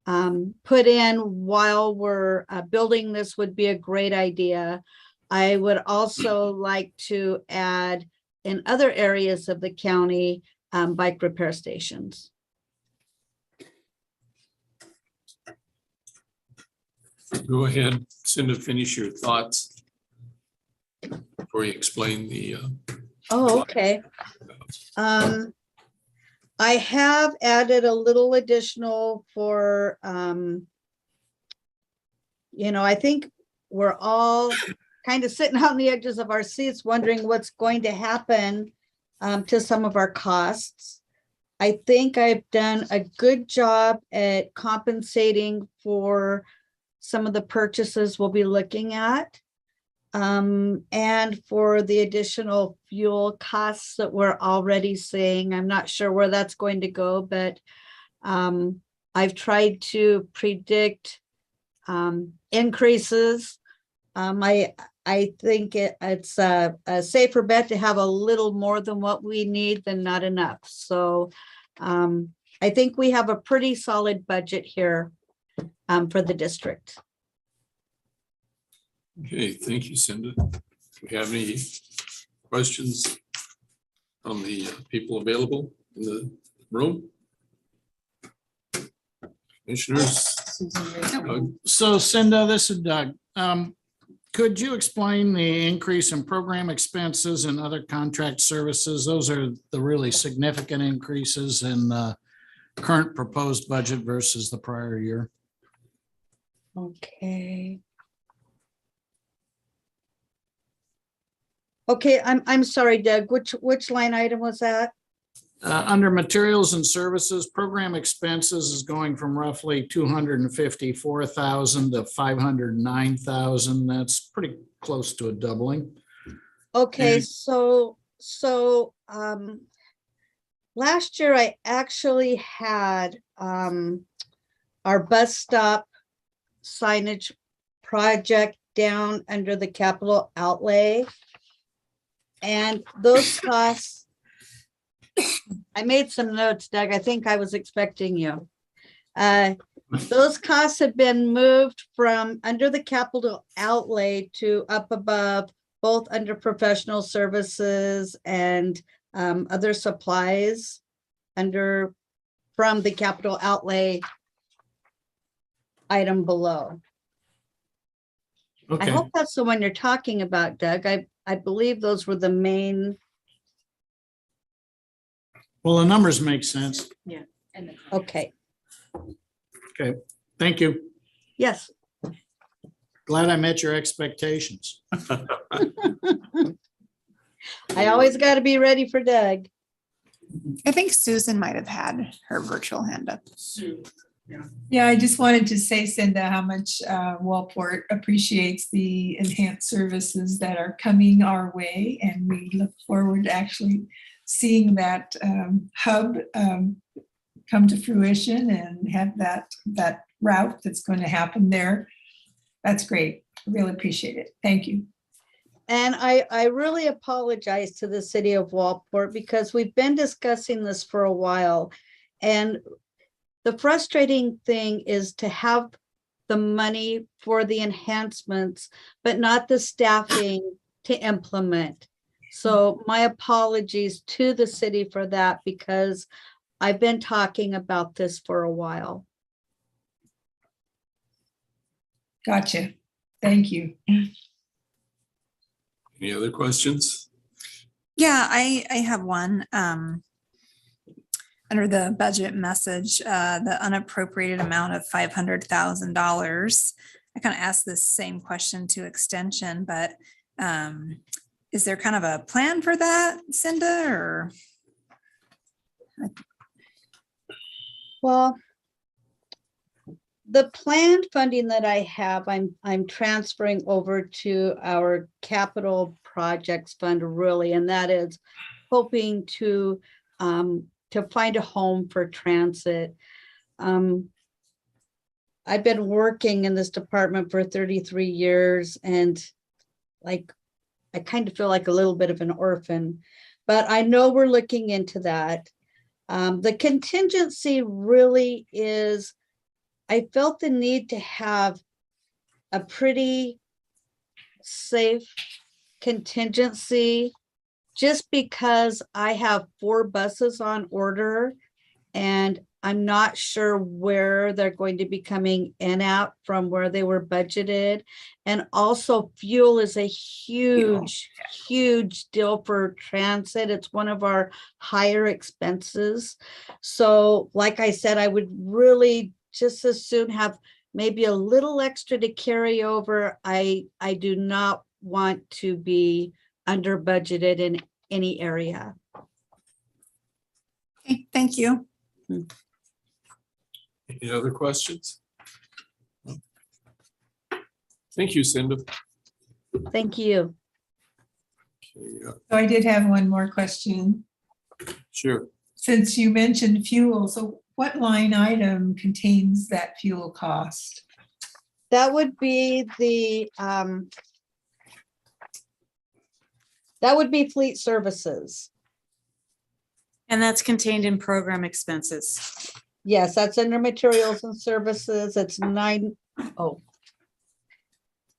put in while we're building this would be a great idea. I would also like to add in other areas of the county bike repair stations. Go ahead, Cinda, finish your thoughts before you explain the. Oh, okay. I have added a little additional for, I think we're all kind of sitting on the edges of our seats wondering what's going to happen to some of our costs. I think I've done a good job at compensating for some of the purchases we'll be looking at. And for the additional fuel costs that we're already seeing. I'm not sure where that's going to go, but I've tried to predict increases. I think it's a safer bet to have a little more than what we need than not enough. So I think we have a pretty solid budget here for the district. Okay, thank you, Cinda. Do we have any questions from the people available in the room? Commissioners? So Cinda, this is Doug. Could you explain the increase in program expenses and other contract services? Those are the really significant increases in the current proposed budget versus the prior year. Okay. Okay, I'm sorry, Doug, which line item was that? Under materials and services, program expenses is going from roughly 254,000 to 509,000. That's pretty close to a doubling. Okay, And- so last year I actually had our bus stop signage project down under the capital outlay. And those costs, I made some notes, Doug. I think I was expecting you. Those costs have been moved from under the capital outlay to up above, both under professional services and other supplies from the capital outlay item below. I Okay, hope that's the one you're talking about, Doug. I believe those were the main. well, the numbers make sense. Okay, Okay, thank you. yes. Glad I met your expectations. I always got to be ready for Doug. I think Susan might have had her virtual hand up. Yeah, I just wanted to say, Cinda, how much Wellport appreciates the enhanced services that are coming our way. And we look forward to actually seeing that hub come to fruition and have that route that's going to happen there. That's great. I really appreciate it. Thank you. And I really apologize to the city of Wellport because we've been discussing this for a while. And the frustrating thing is to have the money for the enhancements, but not the staffing to implement. So my apologies to the city for that, because I've been talking about this for a while. Gotcha. Thank you. Any other questions? Yeah, I have one. Under the budget message, the unappropriated amount of $500,000. I kind of asked this same question to Extension, but is there kind of a plan for that, Cinda, or? Well, the planned funding that I have, I'm transferring over to our capital projects fund, really, and that is hoping to find a home for transit. I've been working in this department for 33 years, and like I kind of feel like a little bit of an orphan, but I know we're looking into that. The contingency really is, I felt the need to have a pretty safe contingency just because I have 4 buses on order and I'm not sure where they're going to be coming in at from where they were budgeted. And also fuel is a huge deal for transit. It's one of our higher expenses. So like I said, I would really just as soon have maybe a little extra to carry over. I do not want to be under budgeted in any area. Okay, thank you. Any other questions? Thank you, Cinda. Thank you. Okay, So I did have one more question. sure. Since you mentioned fuel, so what line item contains that fuel cost? That would be the that would be fleet services. And that's contained in program expenses. Yes, that's under materials and services. It's 9. Oh,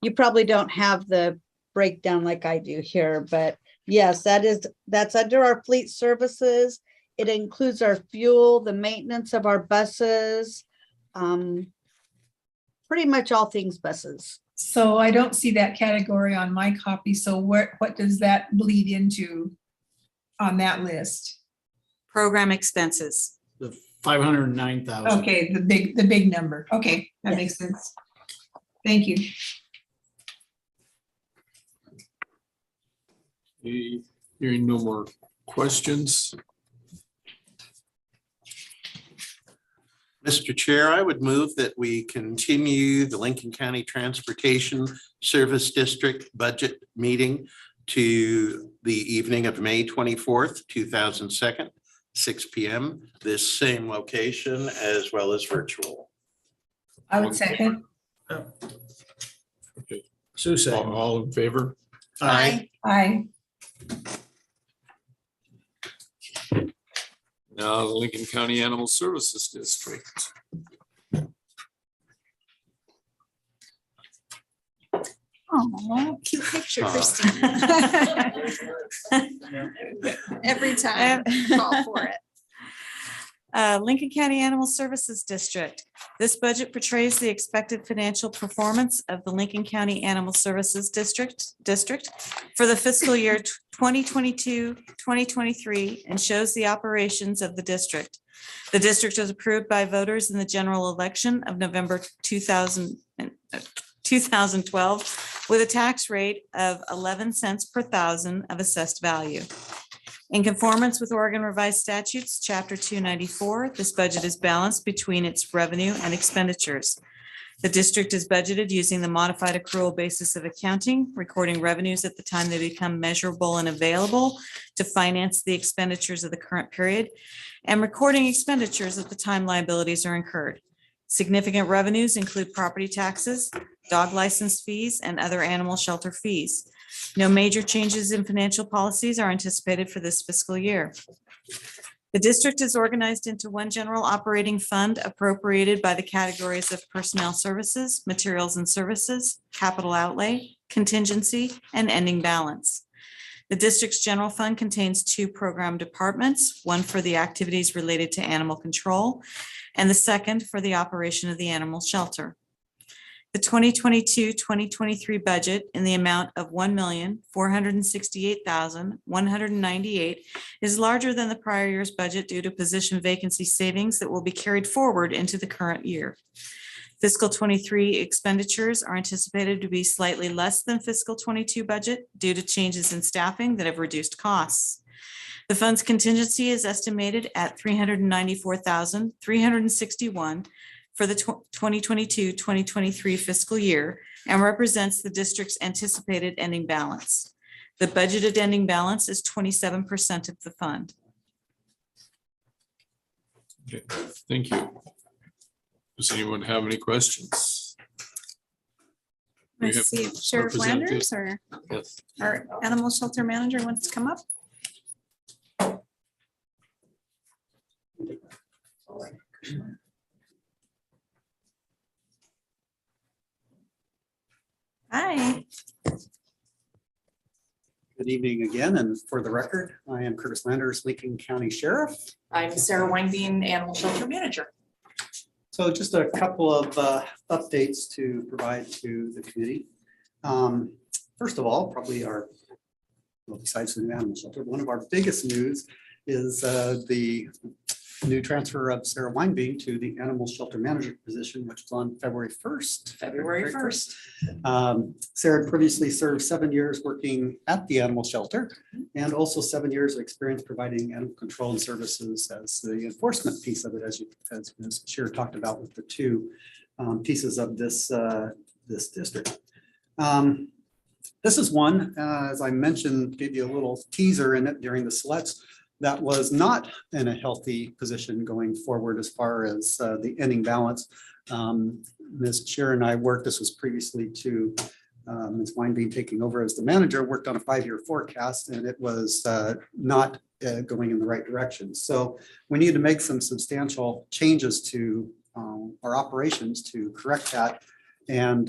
you probably don't have the breakdown like I do here, but yes, that's under our fleet services. It includes our fuel, the maintenance of our buses, pretty much all things buses. So I don't see that category on my copy. So what does that bleed into on that list? Program expenses. The 509,000. Okay, the big number. Okay, that makes sense. Thank you. Hearing no more questions. Mr. Chair, I would move that we continue the Lincoln County Transportation Service District budget meeting to the evening of May 24th, 2002, 6 p.m. This same location as well as virtual. I would second. Okay. Sue said. All in favor? Aye. Now, the Lincoln County Animal Services District. Oh, cute picture, Christine. Every time, call for it. Lincoln County Animal Services District. This budget portrays the expected financial performance of the Lincoln County Animal Services District for the fiscal year 2022, 2023, and shows the operations of the district. The district was approved by voters in the general election of November 2012 with a tax rate of 11 cents per thousand of assessed value. In conformance with Oregon Revised Statutes, Chapter 294, this budget is balanced between its revenue and expenditures. The district is budgeted using the modified accrual basis of accounting, recording revenues at the time they become measurable and available to finance the expenditures of the current period, and recording expenditures at the time liabilities are incurred. Significant revenues include property taxes, dog license fees, and other animal shelter fees. No major changes in financial policies are anticipated for this fiscal year. The district is organized into one general operating fund appropriated by the categories of personnel services, materials and services, capital outlay, contingency, and ending balance. The district's general fund contains two program departments, one for the activities related to animal control, and the second for the operation of the animal shelter. The 2022-2023 budget in the amount of $1,468,198 is larger than the prior year's budget due to position vacancy savings that will be carried forward into the current year. Fiscal 23 expenditures are anticipated to be slightly less than fiscal 22 budget due to changes in staffing that have reduced costs. The fund's contingency is estimated at $394,361 for the 2022-2023 fiscal year and represents the district's anticipated ending balance. The budgeted ending balance is 27% of the fund. Okay, thank you. Does anyone have any questions? We Let's have see if Sheriff representatives. Landers or Yes. our animal shelter manager wants to come up. Hi. Good evening again, and for the record, I am Curtis Landers, Lincoln County Sheriff. I'm Sarah Weinbein, Animal Shelter Manager. So just a couple of updates to provide to the committee. First of all, probably well, besides the new animal shelter, one of our biggest news is the new transfer of Sarah Weinbein to the animal shelter manager position, which was on February 1st. February 1st. Sarah previously served 7 years working at the animal shelter and also 7 years of experience providing animal control and services as the enforcement piece of it, as Ms. Scheer talked about with the two pieces of this district. This is one, as I mentioned, gave you a little teaser in it during the selects, that was not in a healthy position going forward as far as the ending balance. Ms. Scheer and I worked, this was previously to Ms. Weinbein taking over as the manager, worked on a 5-year forecast, and it was not going in the right direction. So we need to make some substantial changes to our operations to correct that. And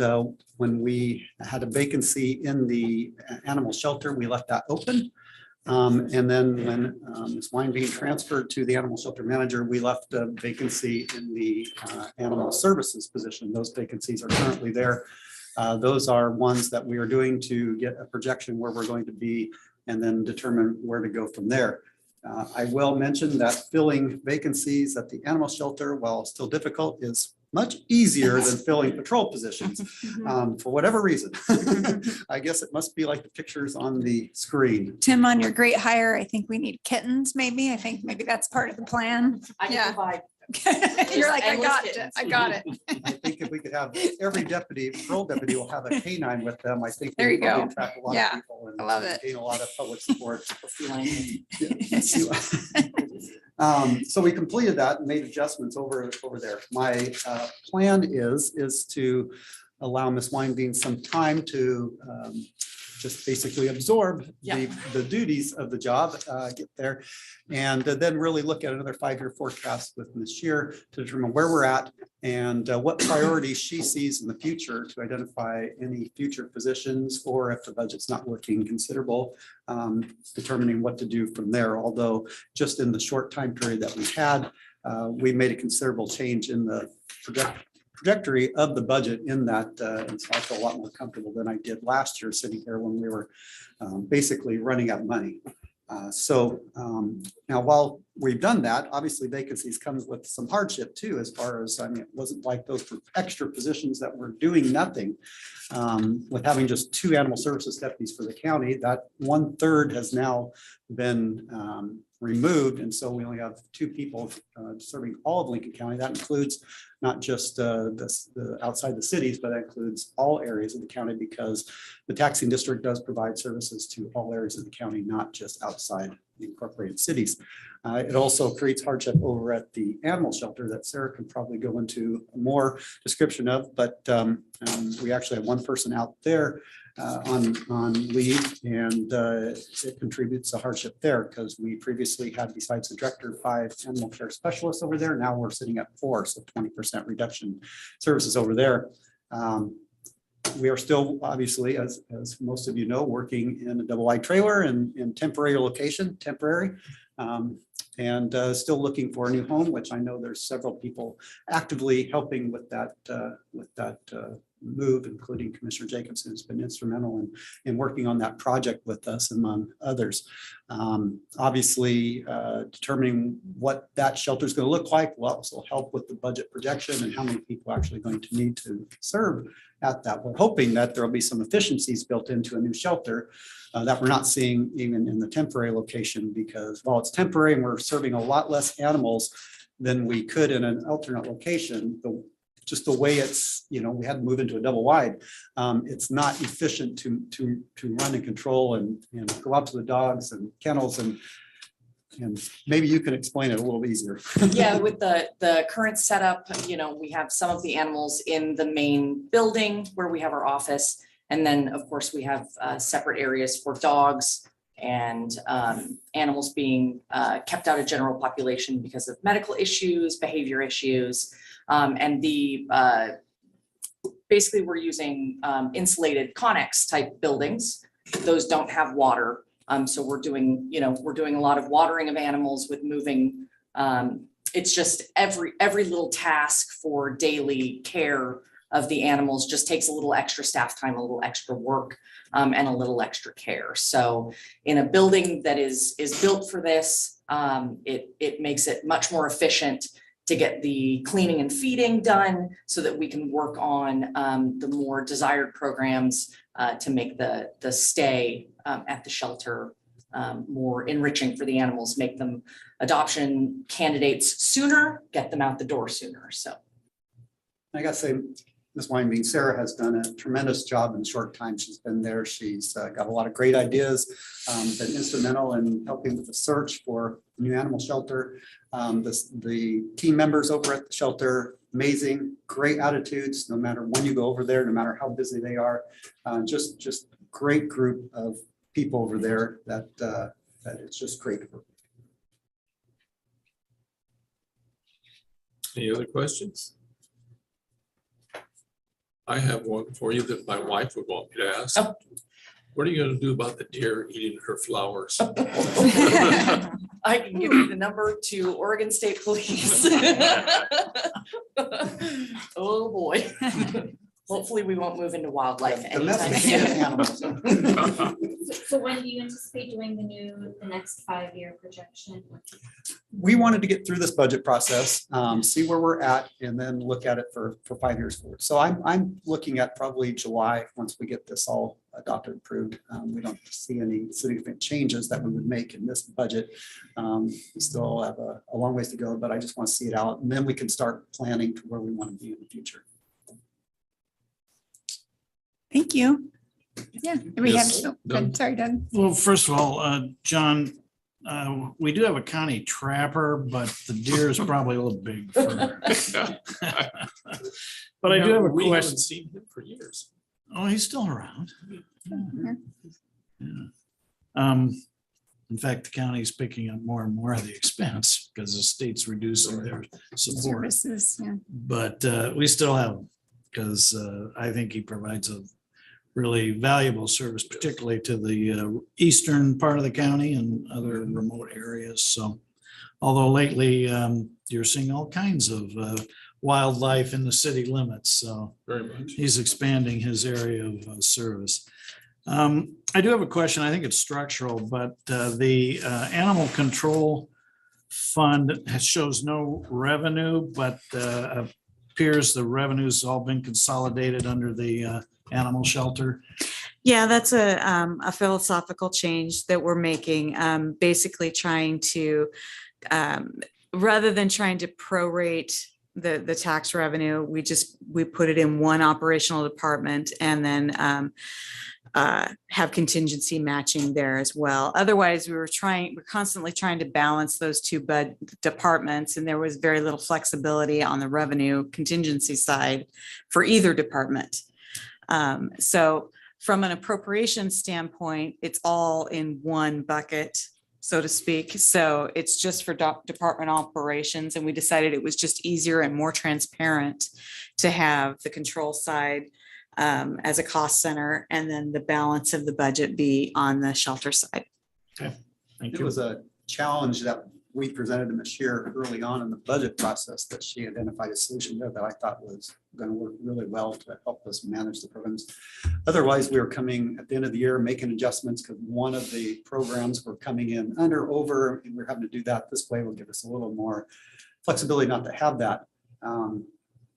when we had a vacancy in the animal shelter, we left that open. And then when Ms. Weinbein transferred to the animal shelter manager, we left a vacancy in the animal services position. Those vacancies are currently there. Those are ones that we are doing to get a projection where we're going to be and then determine where to go from there. I will mention that filling vacancies at the animal shelter, while still difficult, is much easier than filling patrol positions for whatever reason. I guess it must be like the pictures on the screen. Tim, on your great hire, I think we need kittens, maybe. I think maybe that's part of the plan. I can Yeah. provide. You're like, I endless got it. kittens. I got it. I think if we could have every deputy, patrol deputy will have a canine with them, I think. There we'd you probably go. attract a lot of Yeah, people and I love it. gain a lot of public support. Feline. So we completed that and made adjustments over there. My plan is to allow Ms. Weinbein some time to just basically absorb the duties of the job, get there, and then really look at another 5-year forecast with Ms. Scheer to determine where we're at and what priorities she sees in the future to identify any future positions, or if the budget's not looking considerable, determining what to do from there. Although just in the short time period that we had, we made a considerable change in the trajectory of the budget in that, and so I feel a lot more comfortable than I did last year sitting here when we were basically running out of money. Now, while we've done that, obviously vacancies comes with some hardship too, as far as, I mean, it wasn't like those were extra positions that were doing nothing. With having just 2 animal services deputies for the county, that 1/3 has now been removed. And so we only have 2 people serving all of Lincoln County. That includes not just the outside the cities, but that includes all areas of the county, because the taxing district does provide services to all areas of the county, not just outside the incorporated cities. It also creates hardship over at the animal shelter that Sarah can probably go into more description of, but we actually have 1 person out there on leave, and it contributes a hardship there, because we previously had, besides the director, 5 animal care specialists over there. Now we're sitting at 4, so 20% reduction services over there. We are still, obviously, as most of you know, working in a double-wide trailer and in temporary location, and still looking for a new home, which I know there's several people actively helping with that move, including Commissioner Jacobson, who's been instrumental in working on that project with us, among others. Obviously, determining what that shelter is going to look like will also help with the budget projection and how many people are actually going to need to serve at that. We're hoping that there will be some efficiencies built into a new shelter that we're not seeing even in the temporary location, because while it's temporary and we're serving a lot less animals than we could in an alternate location, just the way it's, we had to move into a double wide. It's not efficient to run and control and go out to the dogs and kennels, and maybe you can explain it a little easier. Yeah, with the current setup, we have some of the animals in the main building where we have our office. And then, of course, we have separate areas for dogs and animals being kept out of general population because of medical issues, behavior issues. And basically we're using insulated Connex type buildings. Those don't have water. So we're doing a lot of watering of animals with moving. It's just every little task for daily care of the animals just takes a little extra staff time, a little extra work, and a little extra care. So in a building that is built for this, it makes it much more efficient to get the cleaning and feeding done so that we can work on the more desired programs to make the stay at the shelter more enriching for the animals, make them adoption candidates sooner, get them out the door sooner. So I gotta say, Ms. Weinbein, Sarah has done a tremendous job in the short time she's been there. She's got a lot of great ideas, been instrumental in helping with the search for a new animal shelter. The team members over at the shelter, amazing, great attitudes, no matter when you go over there, no matter how busy they are. Just great group of people over there that it's just great to work with. Any other questions? I have one for you that my wife would want me to ask. Oh. What are you gonna do about the deer eating her flowers? I can give you the number to Oregon State Police. Oh, boy. Hopefully we won't move into wildlife anytime soon. So when do you anticipate doing the next 5-year projection? We wanted to get through this budget process, see where we're at, and then look at it for 5 years forward. So I'm looking at probably July, once we get this all adopted, approved. We don't see any significant changes that we would make in this budget. We still have a long ways to go, but I just want to see it out, and then we can start planning to where we want to be in the future. Thank you. Yeah, we have, Yes, sorry, Doug. Well, first of all, John, we do have a county trapper, but the deer is probably a little big for. But I do have a We haven't question. seen him for years. Oh, he's still around. Yeah. In fact, the county is picking up more and more of the expense because the state's reducing their support. Services, yeah. But we still have, because I think he provides a really valuable service, particularly to the eastern part of the county and other remote areas. So although lately you're seeing all kinds of wildlife in the city limits, so Very much. he's expanding his area of service. I do have a question. I think it's structural, but the animal control fund shows no revenue, but appears the revenue's all been consolidated under the animal shelter. Yeah, that's a philosophical change that we're making, basically trying to, rather than trying to prorate the tax revenue, we put it in one operational department and then have contingency matching there as well. Otherwise, we're constantly trying to balance those two departments, and there was very little flexibility on the revenue contingency side for either department. So from an appropriation standpoint, it's all in one bucket, so to speak. So it's just for department operations, and we decided it was just easier and more transparent to have the control side as a cost center, and then the balance of the budget be on the shelter side. Okay, thank It you. was a challenge that we presented to Michelle early on in the budget process that she identified a solution there that I thought was going to work really well to help us manage the programs. Otherwise, we were coming at the end of the year, making adjustments because one of the programs were coming in under, over, and we're having to do that. This way will give us a little more flexibility not to have that.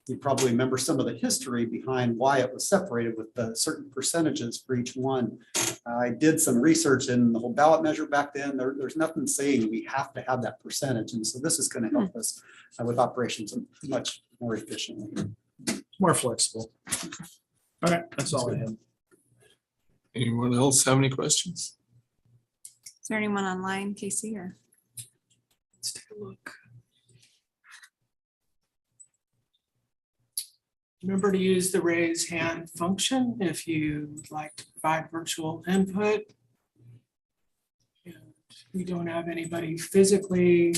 You probably remember some of the history behind why it was separated with the certain percentages for each one. I did some research in the whole ballot measure back then. There's nothing saying we have to have that percentage. And so this is going to help us with operations much more efficiently. More flexible. All right, that's all I have. Anyone else have any questions? Is there anyone online, Casey, or? Let's take a look. Remember to use the raise hand function if you would like to provide virtual input. And we don't have anybody physically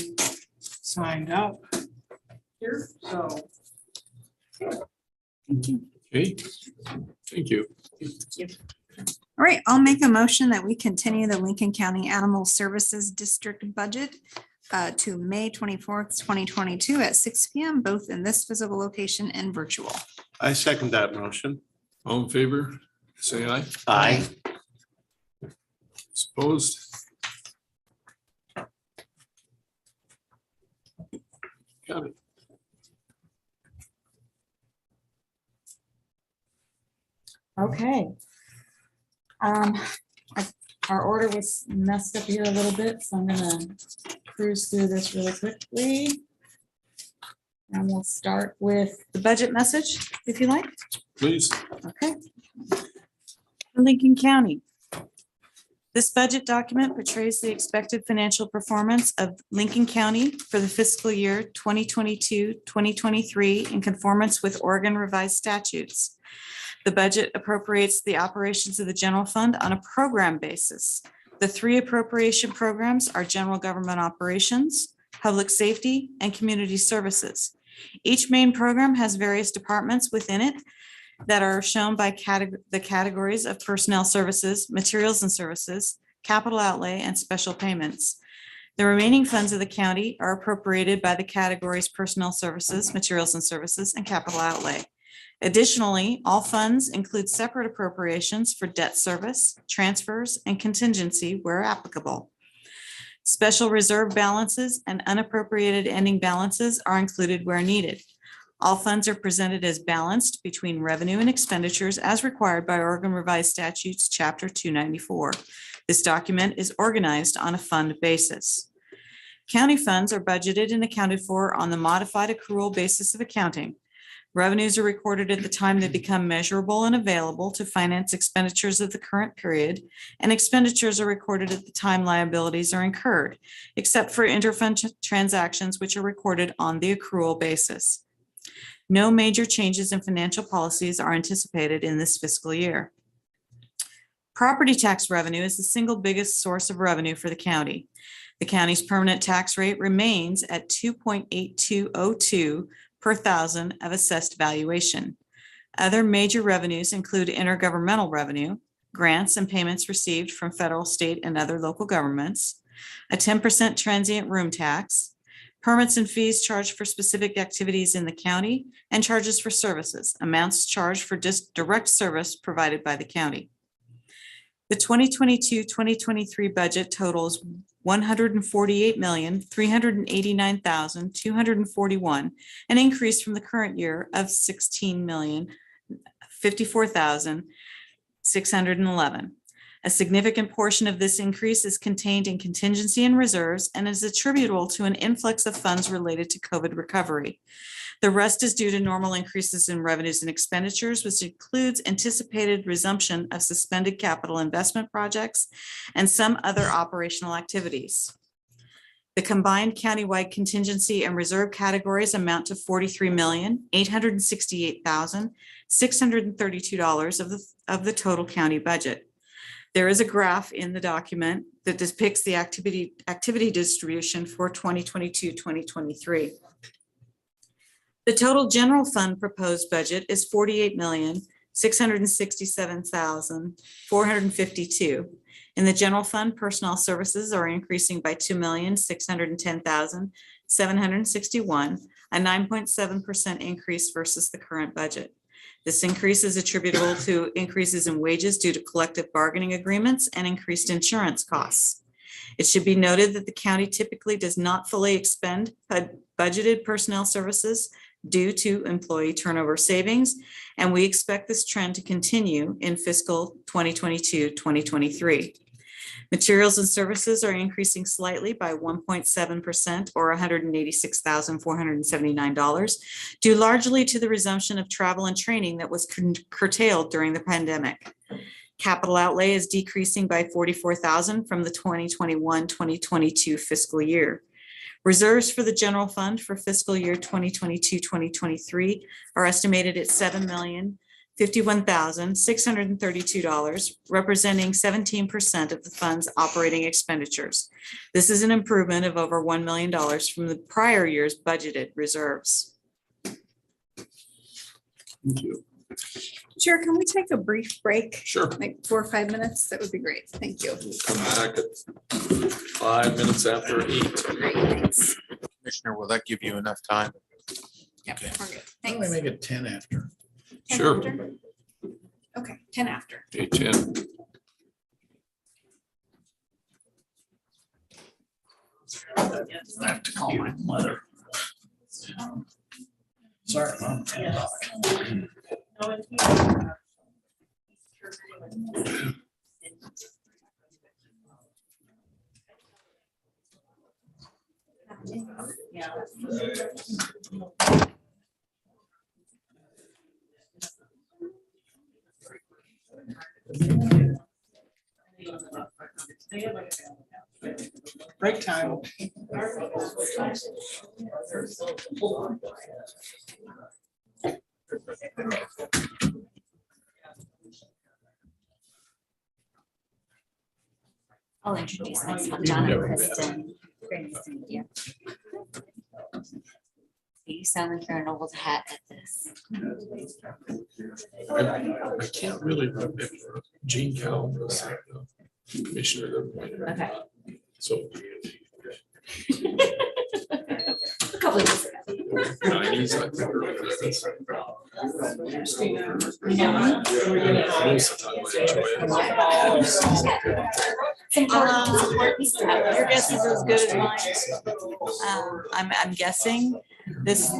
signed up here, so. Okay, thank you. All right, I'll make a motion that we continue the Lincoln County Animal Services District budget to May 24th, 2022 at 6 p.m., both in this physical location and virtual. I second that motion. All in favor, say aye. Aye. Opposed? Got it. Okay. Our order was messed up here a little bit, so I'm gonna cruise through this really quickly. And we'll start with the budget message, if you like. Please. Okay. For Lincoln County. This budget document portrays the expected financial performance of Lincoln County for the fiscal year 2022-2023 in conformance with Oregon revised statutes. The budget appropriates the operations of the general fund on a program basis. The three appropriation programs are general government operations, public safety, and community services. Each main program has various departments within it that are shown by the categories of personnel services, materials and services, capital outlay, and special payments. The remaining funds of the county are appropriated by the categories personnel services, materials and services, and capital outlay. Additionally, all funds include separate appropriations for debt service, transfers, and contingency where applicable. Special reserve balances and unappropriated ending balances are included where needed. All funds are presented as balanced between revenue and expenditures as required by Oregon Revised Statutes, Chapter 294. This document is organized on a fund basis. County funds are budgeted and accounted for on the modified accrual basis of accounting. Revenues are recorded at the time they become measurable and available to finance expenditures of the current period, and expenditures are recorded at the time liabilities are incurred, except for interfund transactions which are recorded on the accrual basis. No major changes in financial policies are anticipated in this fiscal year. Property tax revenue is the single biggest source of revenue for the county. The county's permanent tax rate remains at 2.8202 per thousand of assessed valuation. Other major revenues include intergovernmental revenue, grants and payments received from federal, state, and other local governments, a 10% transient room tax, permits and fees charged for specific activities in the county, and charges for services, amounts charged for direct service provided by the county. The 2022-2023 budget totals $148,389,241, an increase from the current year of $16,054,611. A significant portion of this increase is contained in contingency and reserves and is attributable to an influx of funds related to COVID recovery. The rest is due to normal increases in revenues and expenditures, which includes anticipated resumption of suspended capital investment projects and some other operational activities. The combined countywide contingency and reserve categories amount to $43,868,632 of the total county budget. There is a graph in the document that depicts the activity distribution for 2022-2023. The total general fund proposed budget is $48,667,452. In the general fund, personnel services are increasing by $2,610,761, a 9.7% increase versus the current budget. This increase is attributable to increases in wages due to collective bargaining agreements and increased insurance costs. It should be noted that the county typically does not fully expend budgeted personnel services due to employee turnover savings, and we expect this trend to continue in fiscal 2022-2023. Materials and services are increasing slightly by 1.7% or $186,479, due largely to the resumption of travel and training that was curtailed during the pandemic. Capital outlay is decreasing by $44,000 from the 2021-2022 fiscal year. Reserves for the general fund for fiscal year 2022-2023 are estimated at $7,051,632, representing 17% of the fund's operating expenditures. This is an improvement of over $1 million from the prior year's budgeted reserves. Thank you. Chair, can we take a brief break? Sure. Like 4 or 5 minutes? That would be great. Thank you. We'll come back at 5 minutes after 8. Great, thanks. Commissioner, will that give you enough time? Yep, Okay. we're good. Why don't we Thanks. make it 10 after? 10 Sure. after? Okay, 10 after. 8:10. I have to call my mother. Sorry, Mom. Break time. I'll introduce myself, John and Kristen. Great to meet you. You sound like you're an old hat at this. I can't really remember if Gene Cowan was the commissioner that appointed. Okay. So. A couple of years ago. 90s, I think. Most of the time I enjoy it. Your guess is as good as mine. I'm guessing this,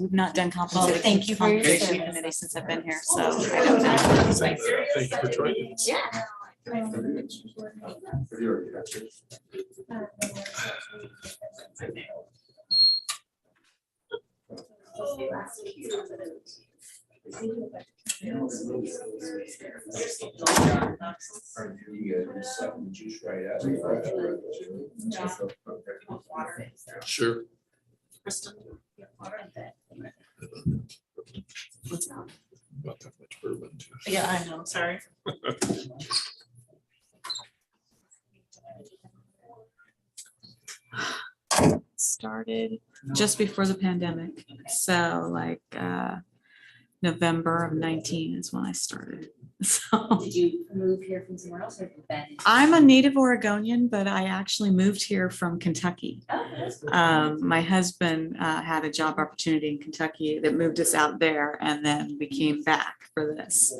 we've not done compensation. Thank you for your compensation service. committee since I've been here, so I don't know. Thank you for joining us. Yeah. Sure. About that much bourbon too. Yeah, I know, sorry. Started just before the pandemic, so like November of 19 is when I started. So Did you move here from somewhere else or have you been? I'm a native Oregonian, but I actually moved here from Kentucky. Oh, that's cool. My husband had a job opportunity in Kentucky that moved us out there, and then we came back for this.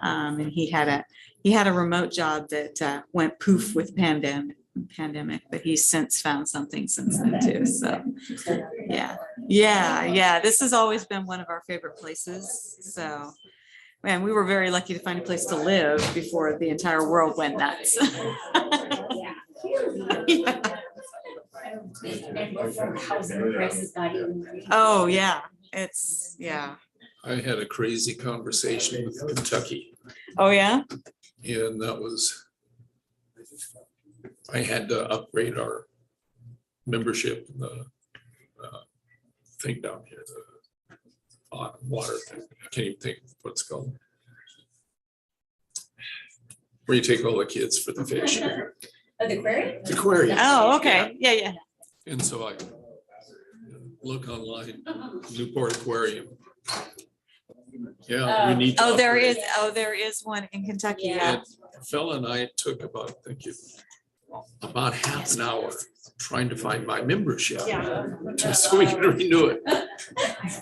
And he had a remote job that went poof with pandemic, but he's since found something since then too. So yeah. This has always been one of our favorite places. So, man, we were very lucky to find a place to live before the entire world went nuts. Yeah. Oh, yeah, I had a crazy conversation with Kentucky, Oh, yeah? and I had to upgrade our membership, in the thing down here, the water thing. I can't even think of what it's called. Where you take all the kids for the fish. The aquarium? The aquarium. Oh, okay, yeah. And so I look online, Newport Aquarium. Yeah, we need. to Oh, there upgrade. is one in Kentucky, yeah. And a fella and I took about half an hour trying to find my membership. Just so we can renew it.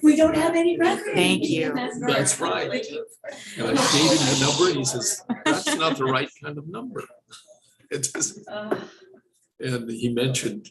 We don't have any records. Thank you. That's right. And I gave him the number and he says, that's not the right kind of number. It doesn't. And he mentioned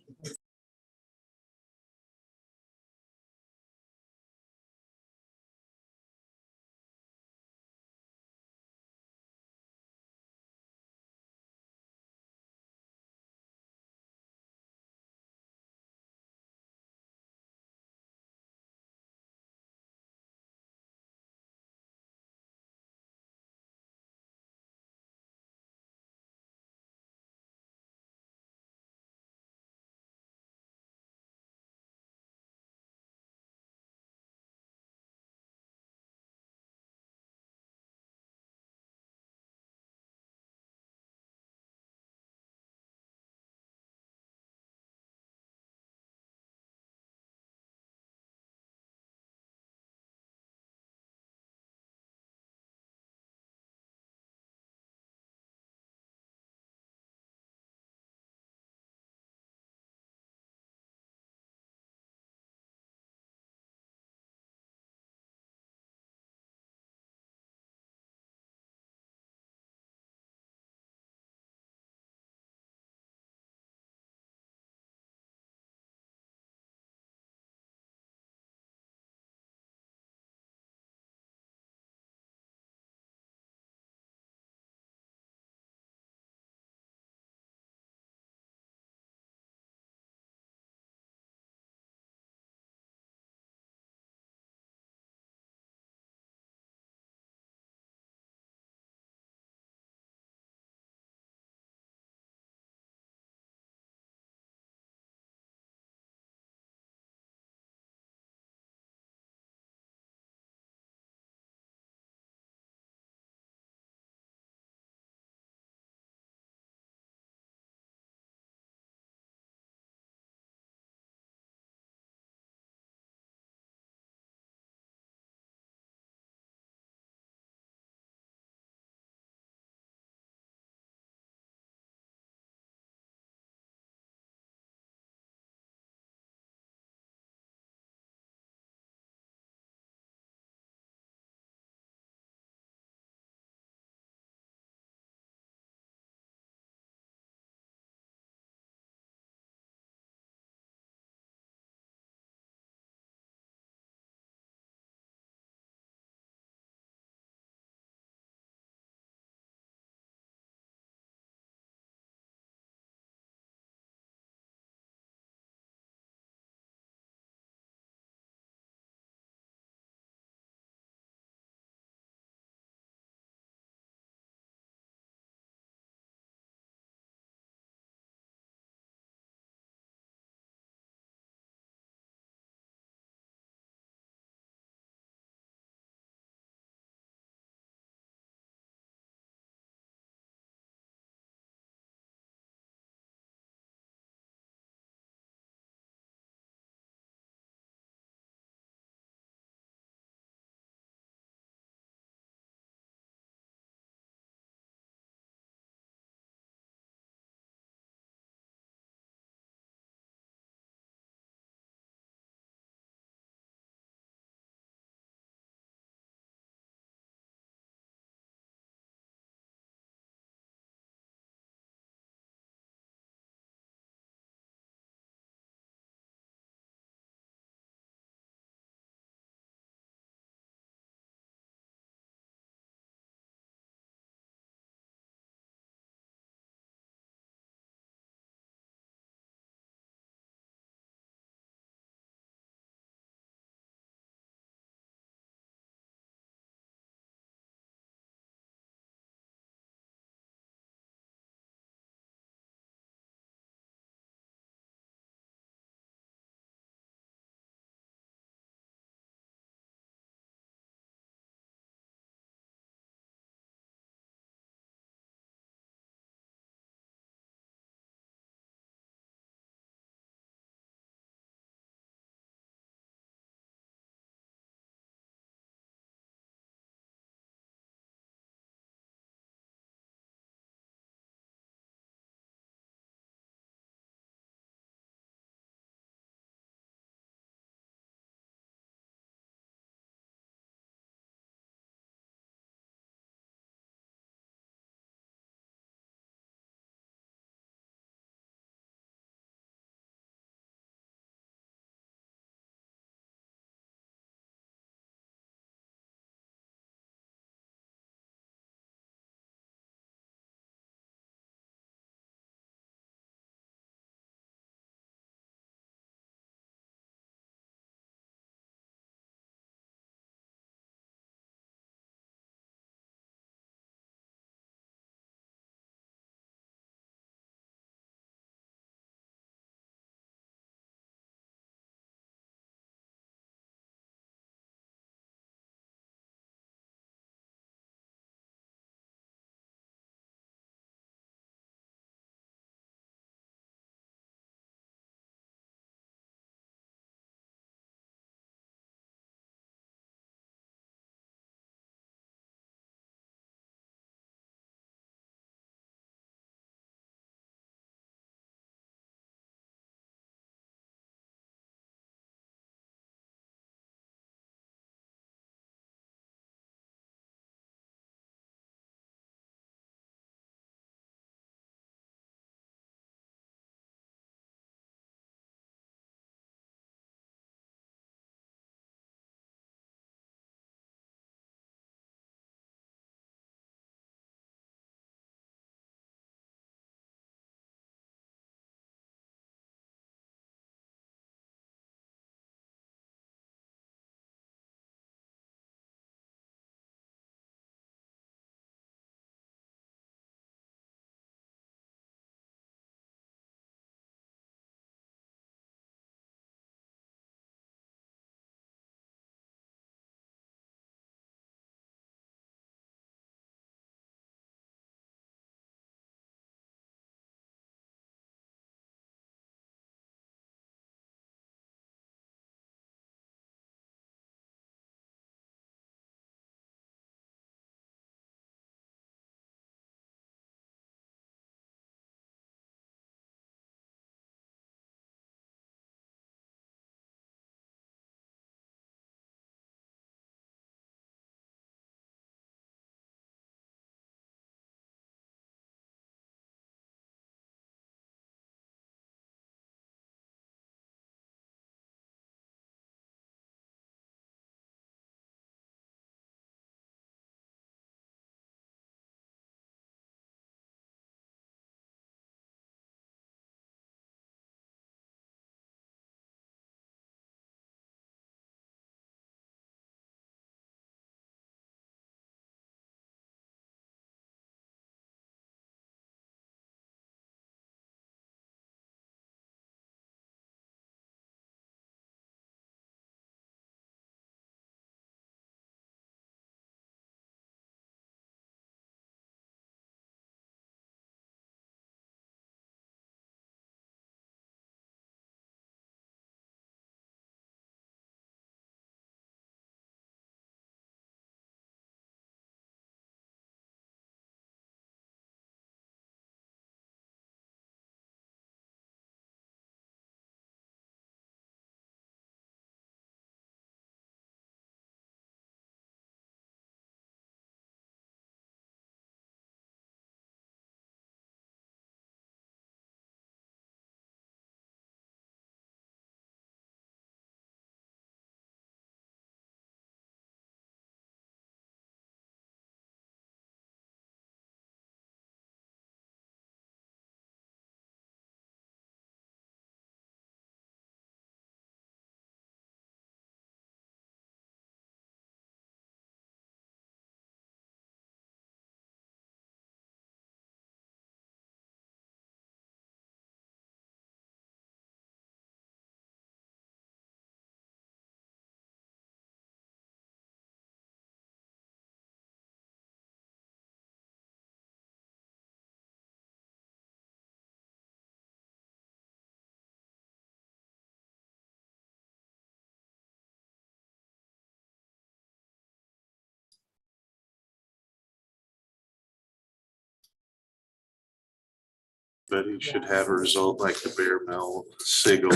But he should have a result like the Bear Mill, Sigel,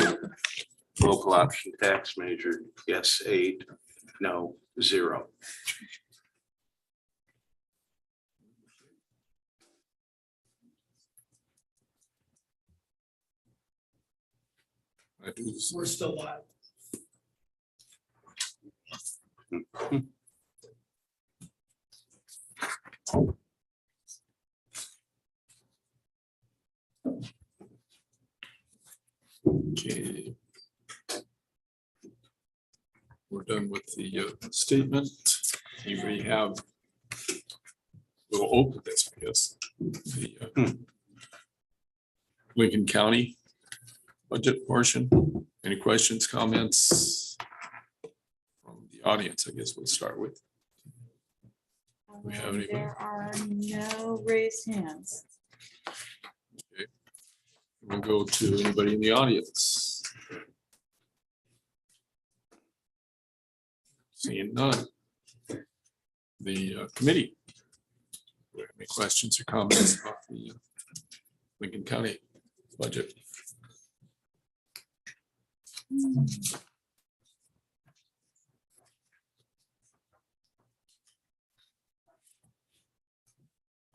local option tax measure, yes, 8, no, 0. I do this. We're still live. Okay. We're done with the statement. We have, we'll open this, I guess. The Lincoln County budget portion. Any questions, comments from the audience? I guess we'll start with. We have anybody? There are no raised hands. We'll go to anybody in the audience. Seeing none. The committee. Any questions or comments about the Lincoln County budget?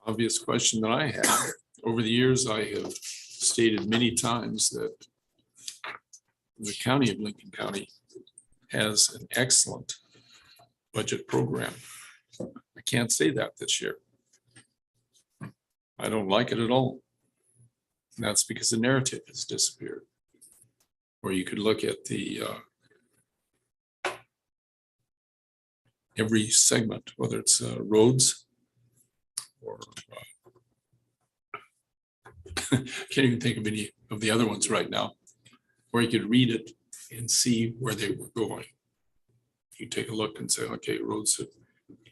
Obvious question that I have. Over the years, I have stated many times that the county of Lincoln County has an excellent budget program. I can't say that this year. I don't like it at all. And that's because the narrative has disappeared. Or you could look at the every segment, whether it's roads or can't even think of any of the other ones right now, where you could read it and see where they were going. You take a look and say, okay, roads have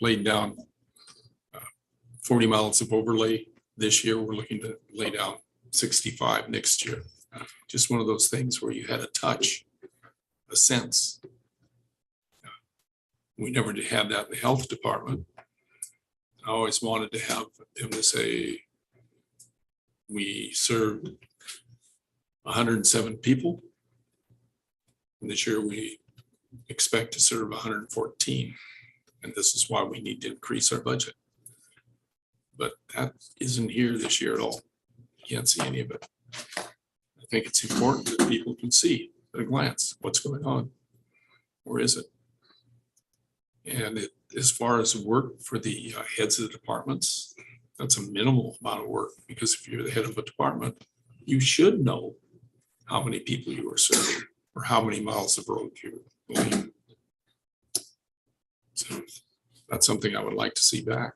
laid down 40 miles of overlay this year. We're looking to lay down 65 next year. Just one of those things where you had a touch, a sense. We never did have that in the health department. I always wanted to have them to say, we served 107 people. And this year we expect to serve 114. And this is why we need to increase our budget. But that isn't here this year at all. You can't see any of it. I think it's important that people can see at a glance what's going on. Or is it? And as far as work for the heads of the departments, that's a minimal amount of work, because if you're the head of a department, you should know how many people you are serving or how many miles of road you're going. So that's something I would like to see back.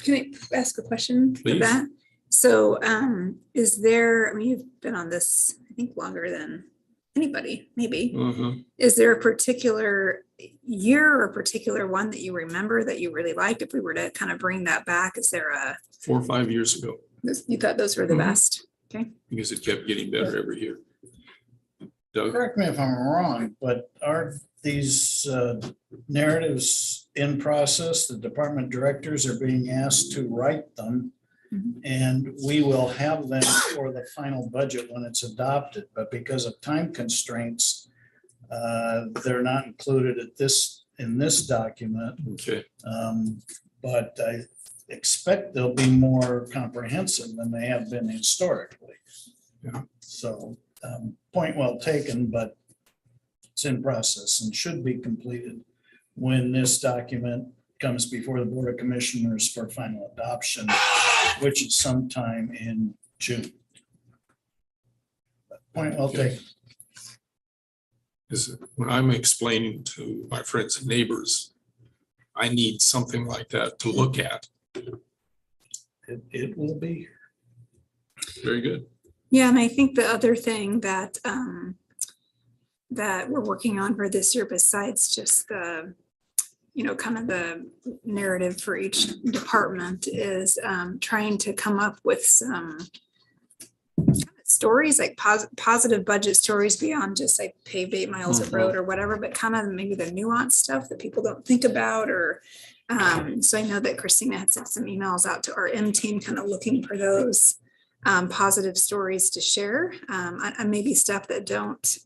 Can I ask a question for Please. that? So is there, I mean, you've been on this, I think, longer than anybody, maybe. Is there a particular year or a particular one that you remember that you really liked? If we were to kind of bring that back, is there a 4 or 5 years ago, you thought those were the best? Okay. because it kept getting better every year. Doug? Correct me if I'm wrong, but are these narratives in process? The department directors are being asked to write them. And we will have them for the final budget when it's adopted, but because of time constraints, they're not included in this document. Okay. But I expect they'll be more comprehensive than they have been historically. Yeah. So point well taken, but it's in process and should be completed when this document comes before the Board of Commissioners for final adoption, which is sometime in June. Point well taken. Is when I'm explaining to my friends and neighbors, I need something like that to look at. It will be. Very good. Yeah, and I think the other thing that that we're working on for this year, besides just the, you know, kind of the narrative for each department, is trying to come up with some kind of stories, like positive budget stories beyond just like paved 8 miles of road or whatever, but kind of maybe the nuanced stuff that people don't think about or so I know that Christina had sent some emails out to our M team, kind of looking for those positive stories to share, and maybe stuff that don't,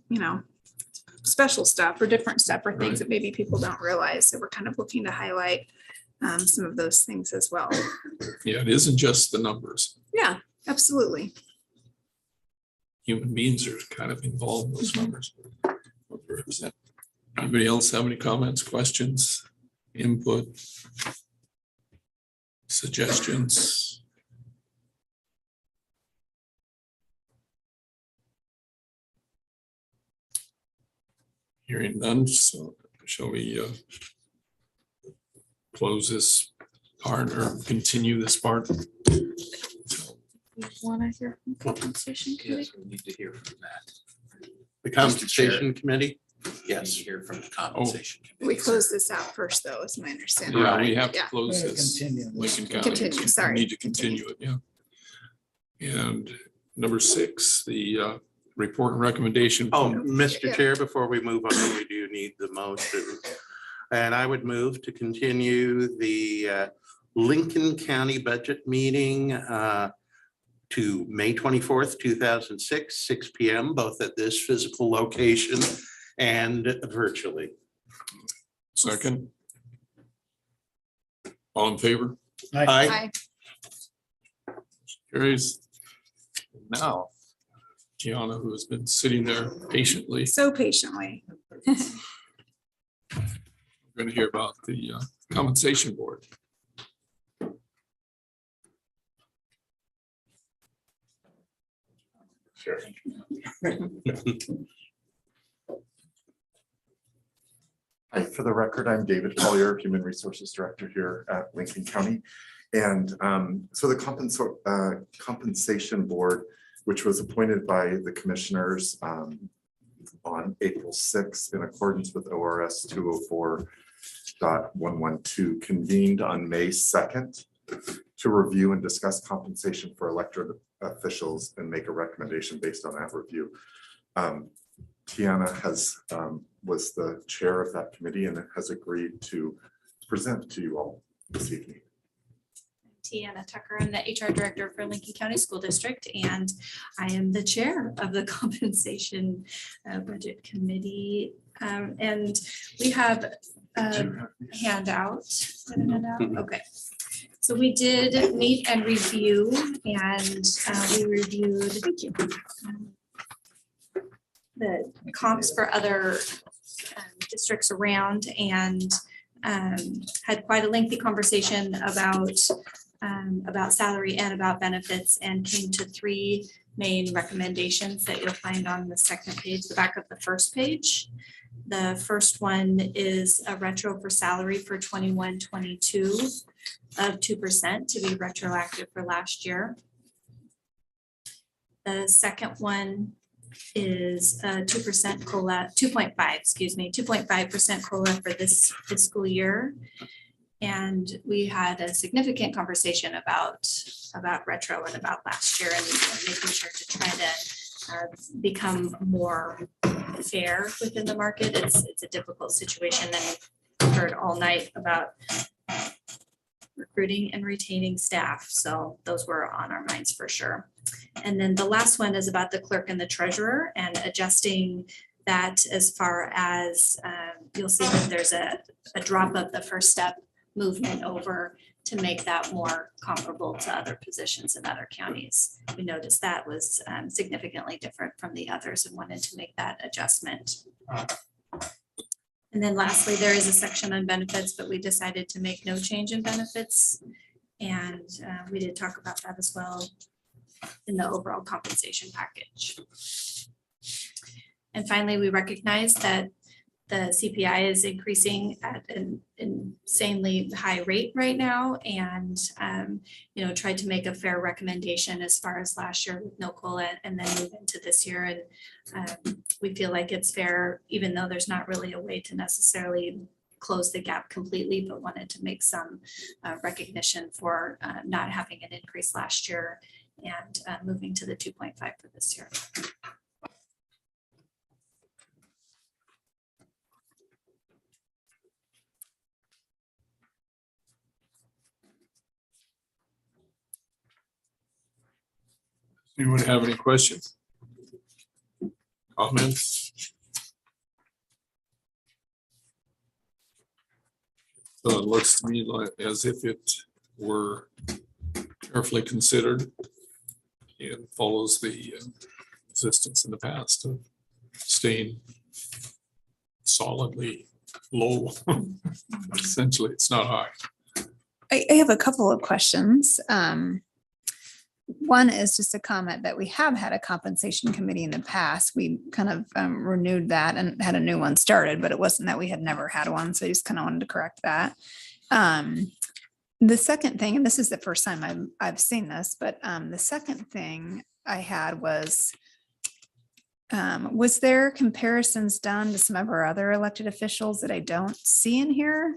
special stuff or different stuff or things that maybe people don't realize. So we're kind of looking to highlight some of those things as well. Yeah, it isn't just the numbers. Yeah, absolutely. Human beings are kind of involved in those numbers. Anybody else have any comments, questions, input, suggestions? Hearing none, so shall we close this part or continue this part? Want to hear from compensation committee? We need to hear from that. The compensation committee? Yes. Hear from the compensation. We close this out first, though, is my understanding. Yeah, we have to Yeah. close this. Lincoln County. Continue, sorry. We need to continue it, yeah. And number 6, the report and recommendation. Oh, Mr. Chair, before we move on, we do need the motion. And I would move to continue the Lincoln County budget meeting to May 24th, 2006, 6 p.m., both at this physical location and virtually. Second. All in favor? Aye. Carries. Now, Gianna, who has been sitting there patiently, So patiently. we're going to hear about the compensation board. Sure. Hi, for the record, I'm David Collier, Human Resources Director here at Lincoln County. And so the compensation board, which was appointed by the commissioners on April 6th in accordance with ORS 204.112, convened on May 2nd to review and discuss compensation for elected officials and make a recommendation based on that review. Tiana was the chair of that committee and has agreed to present to you all this evening. Tiana Tucker. I'm the HR director for Lincoln County School District, and I am the chair of the compensation budget committee. And we have a handout. Okay. So we did meet and review, and we reviewed the comps for other districts around, and had quite a lengthy conversation about salary and about benefits, and came to 3 main recommendations that you'll find on the second page, the back of the first page. The first one is a retro for salary for 21-22 of 2% to be retroactive for last year. The second one is a 2% COLA, 2.5% COLA for this fiscal year. And we had a significant conversation about retro and about last year, and making sure to try to become more fair within the market. It's a difficult situation, and we've heard all night about recruiting and retaining staff. So those were on our minds for sure. And then the last one is about the clerk and the treasurer, and adjusting that as far as you'll see that there's a drop of the first step movement over to make that more comparable to other positions in other counties. We noticed that was significantly different from the others and wanted to make that adjustment. And then lastly, there is a section on benefits, but we decided to make no change in benefits. And we did talk about that as well in the overall compensation package. And finally, we recognize that the CPI is increasing at an insanely high rate right now, and tried to make a fair recommendation as far as last year with no COLA, and then move into this year. And we feel like it's fair, even though there's not really a way to necessarily close the gap completely, but wanted to make some recognition for not having an increase last year, and moving to the 2.5 for this year. Anyone have any questions? Comments? So it looks to me like as if it were carefully considered and follows the existence in the past of staying solidly low. Essentially, it's not high. I have a couple of questions. One is just a comment that we have had a compensation committee in the past. We kind of renewed that and had a new one started, but it wasn't that we had never had one. So I just kind of wanted to correct that. The second thing, and this is the first time I've seen this, but the second thing I had was there comparisons done to some of our other elected officials that I don't see in here?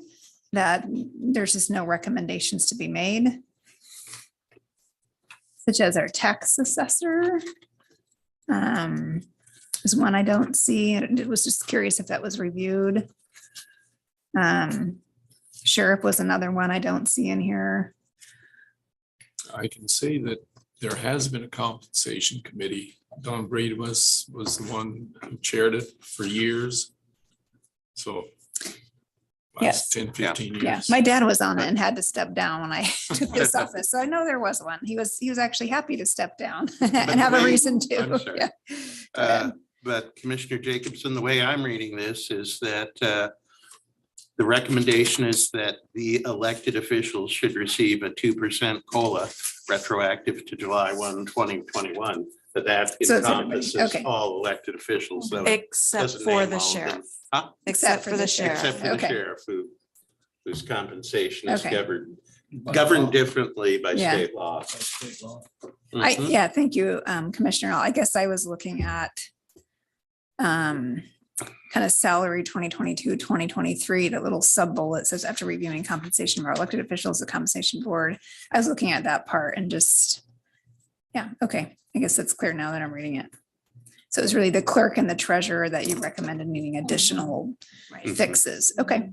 That there's just no recommendations to be made? Such as our tax assessor. Is one I don't see. And it was just curious if that was reviewed. Sheriff was another one I don't see in here. I can say that there has been a compensation committee. Don Brady was the one who chaired it for years. So Yes. last 10, 15 years. Yeah, my dad was on it and had to step down when I took this office. So I know there was one. He was actually happy to step down and have a reason I'm to. sorry. Yeah. Go ahead. But Commissioner Jacobson, the way I'm reading this is that the recommendation is that the elected officials should receive a 2% COLA retroactive to July 1, 2021. But that So it's everybody. encompasses Okay. all elected officials. So it Except doesn't for name the all of them. sheriff. Huh? Except for the sheriff. Except for the Okay. sheriff whose compensation is Okay. governed differently by Yeah. state law. Mhm. Yeah, thank you, Commissioner. I guess I was looking at kind of salary 2022, 2023, the little sub bullet says after reviewing compensation of our elected officials, the compensation board. I was looking at that part and just, yeah, okay. I guess that's clear now that I'm reading it. So it's really the clerk and the treasurer that you recommended needing additional fixes. Okay.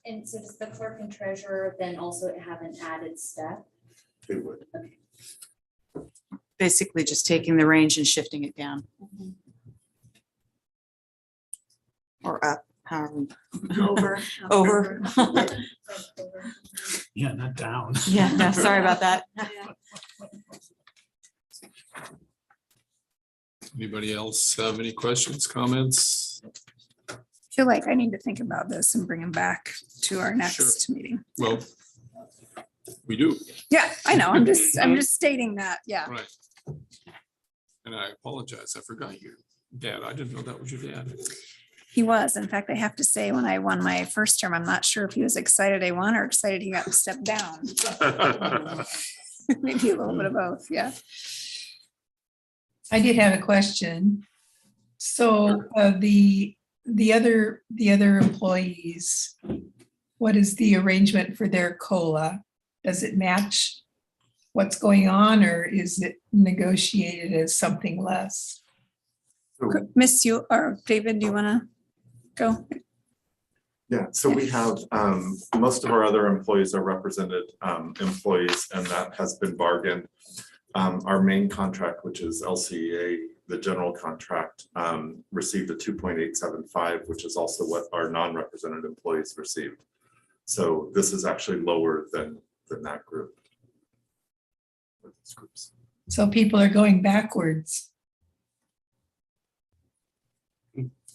And so does the clerk and treasurer then also have an added step? It would. Basically just taking the range and shifting it down. Or up, however. Over. Over. Yeah, not down. Yeah, no, sorry about that. Anybody else have any questions, comments? I feel like I need to think about this and bring them back to our next meeting. Well, we do. Yeah, I know. I'm just stating that. Yeah. Right. And I apologize. I forgot your dad. I didn't know that was your dad. He was. In fact, I have to say, when I won my first term, I'm not sure if he was excited I won or excited he got to step down. Maybe a little bit of both. Yeah. I did have a question. So the other employees, what is the arrangement for their COLA? Does it match what's going on, or is it negotiated as something less? Miss you or David, do you want to go? Yeah, so we have, most of our other employees are represented employees, and that has been bargained. Our main contract, which is LCEA, the general contract, received a 2.875, which is also what our non-represented employees received. So this is actually lower than that group. These groups. So people are going backwards.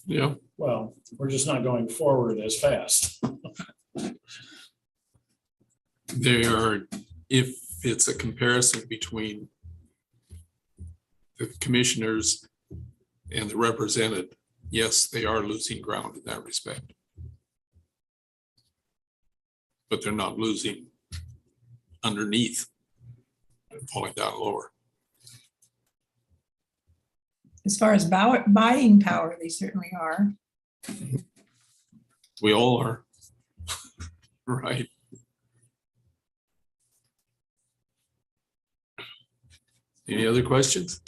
Yeah. Well, we're just not going forward as fast. They are, if it's a comparison between the commissioners and the represented, yes, they are losing ground in that respect. But they're not losing underneath, and falling down lower. As far as buying power, they certainly are. We all are. Right. Any other questions?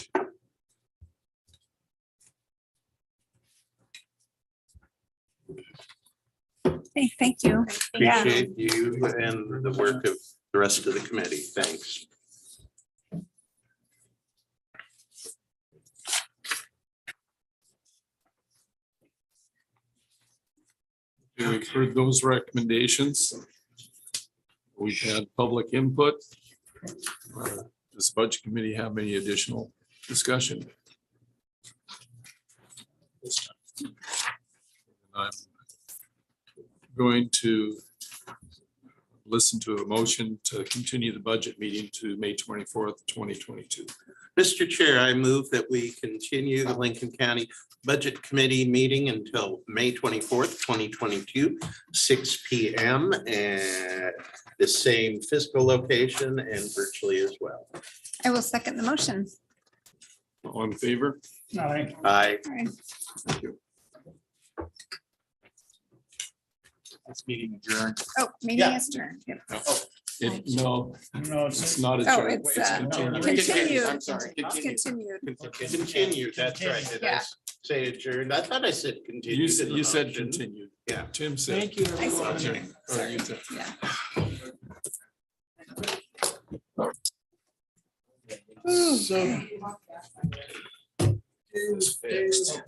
Hey, thank you. Yeah. Appreciate you and the work of the rest of the committee. Thanks. We've heard those recommendations. We've had public input. Does the budget committee have any additional discussion? I'm going to listen to a motion to continue the budget meeting to May 24th, 2022. Mr. Chair, I move that we continue the Lincoln County Budget Committee meeting until May 24th, 2022, 6 p.m. at the same fiscal location and virtually as well. I will second the motion. All in favor? Aye. Aye. All right. Thank you. This meeting adjourned. Oh, meeting Yeah. is adjourned. Yep. No, No, it's not a. Oh, it's continued. I'm sorry. It's continued. Continued, that's right. Did I Yeah. say adjourned? I thought I said continued. in the You said motion. continued. Yeah. Tim said. Thank you, I see. everyone. Or you said. So. It's fixed.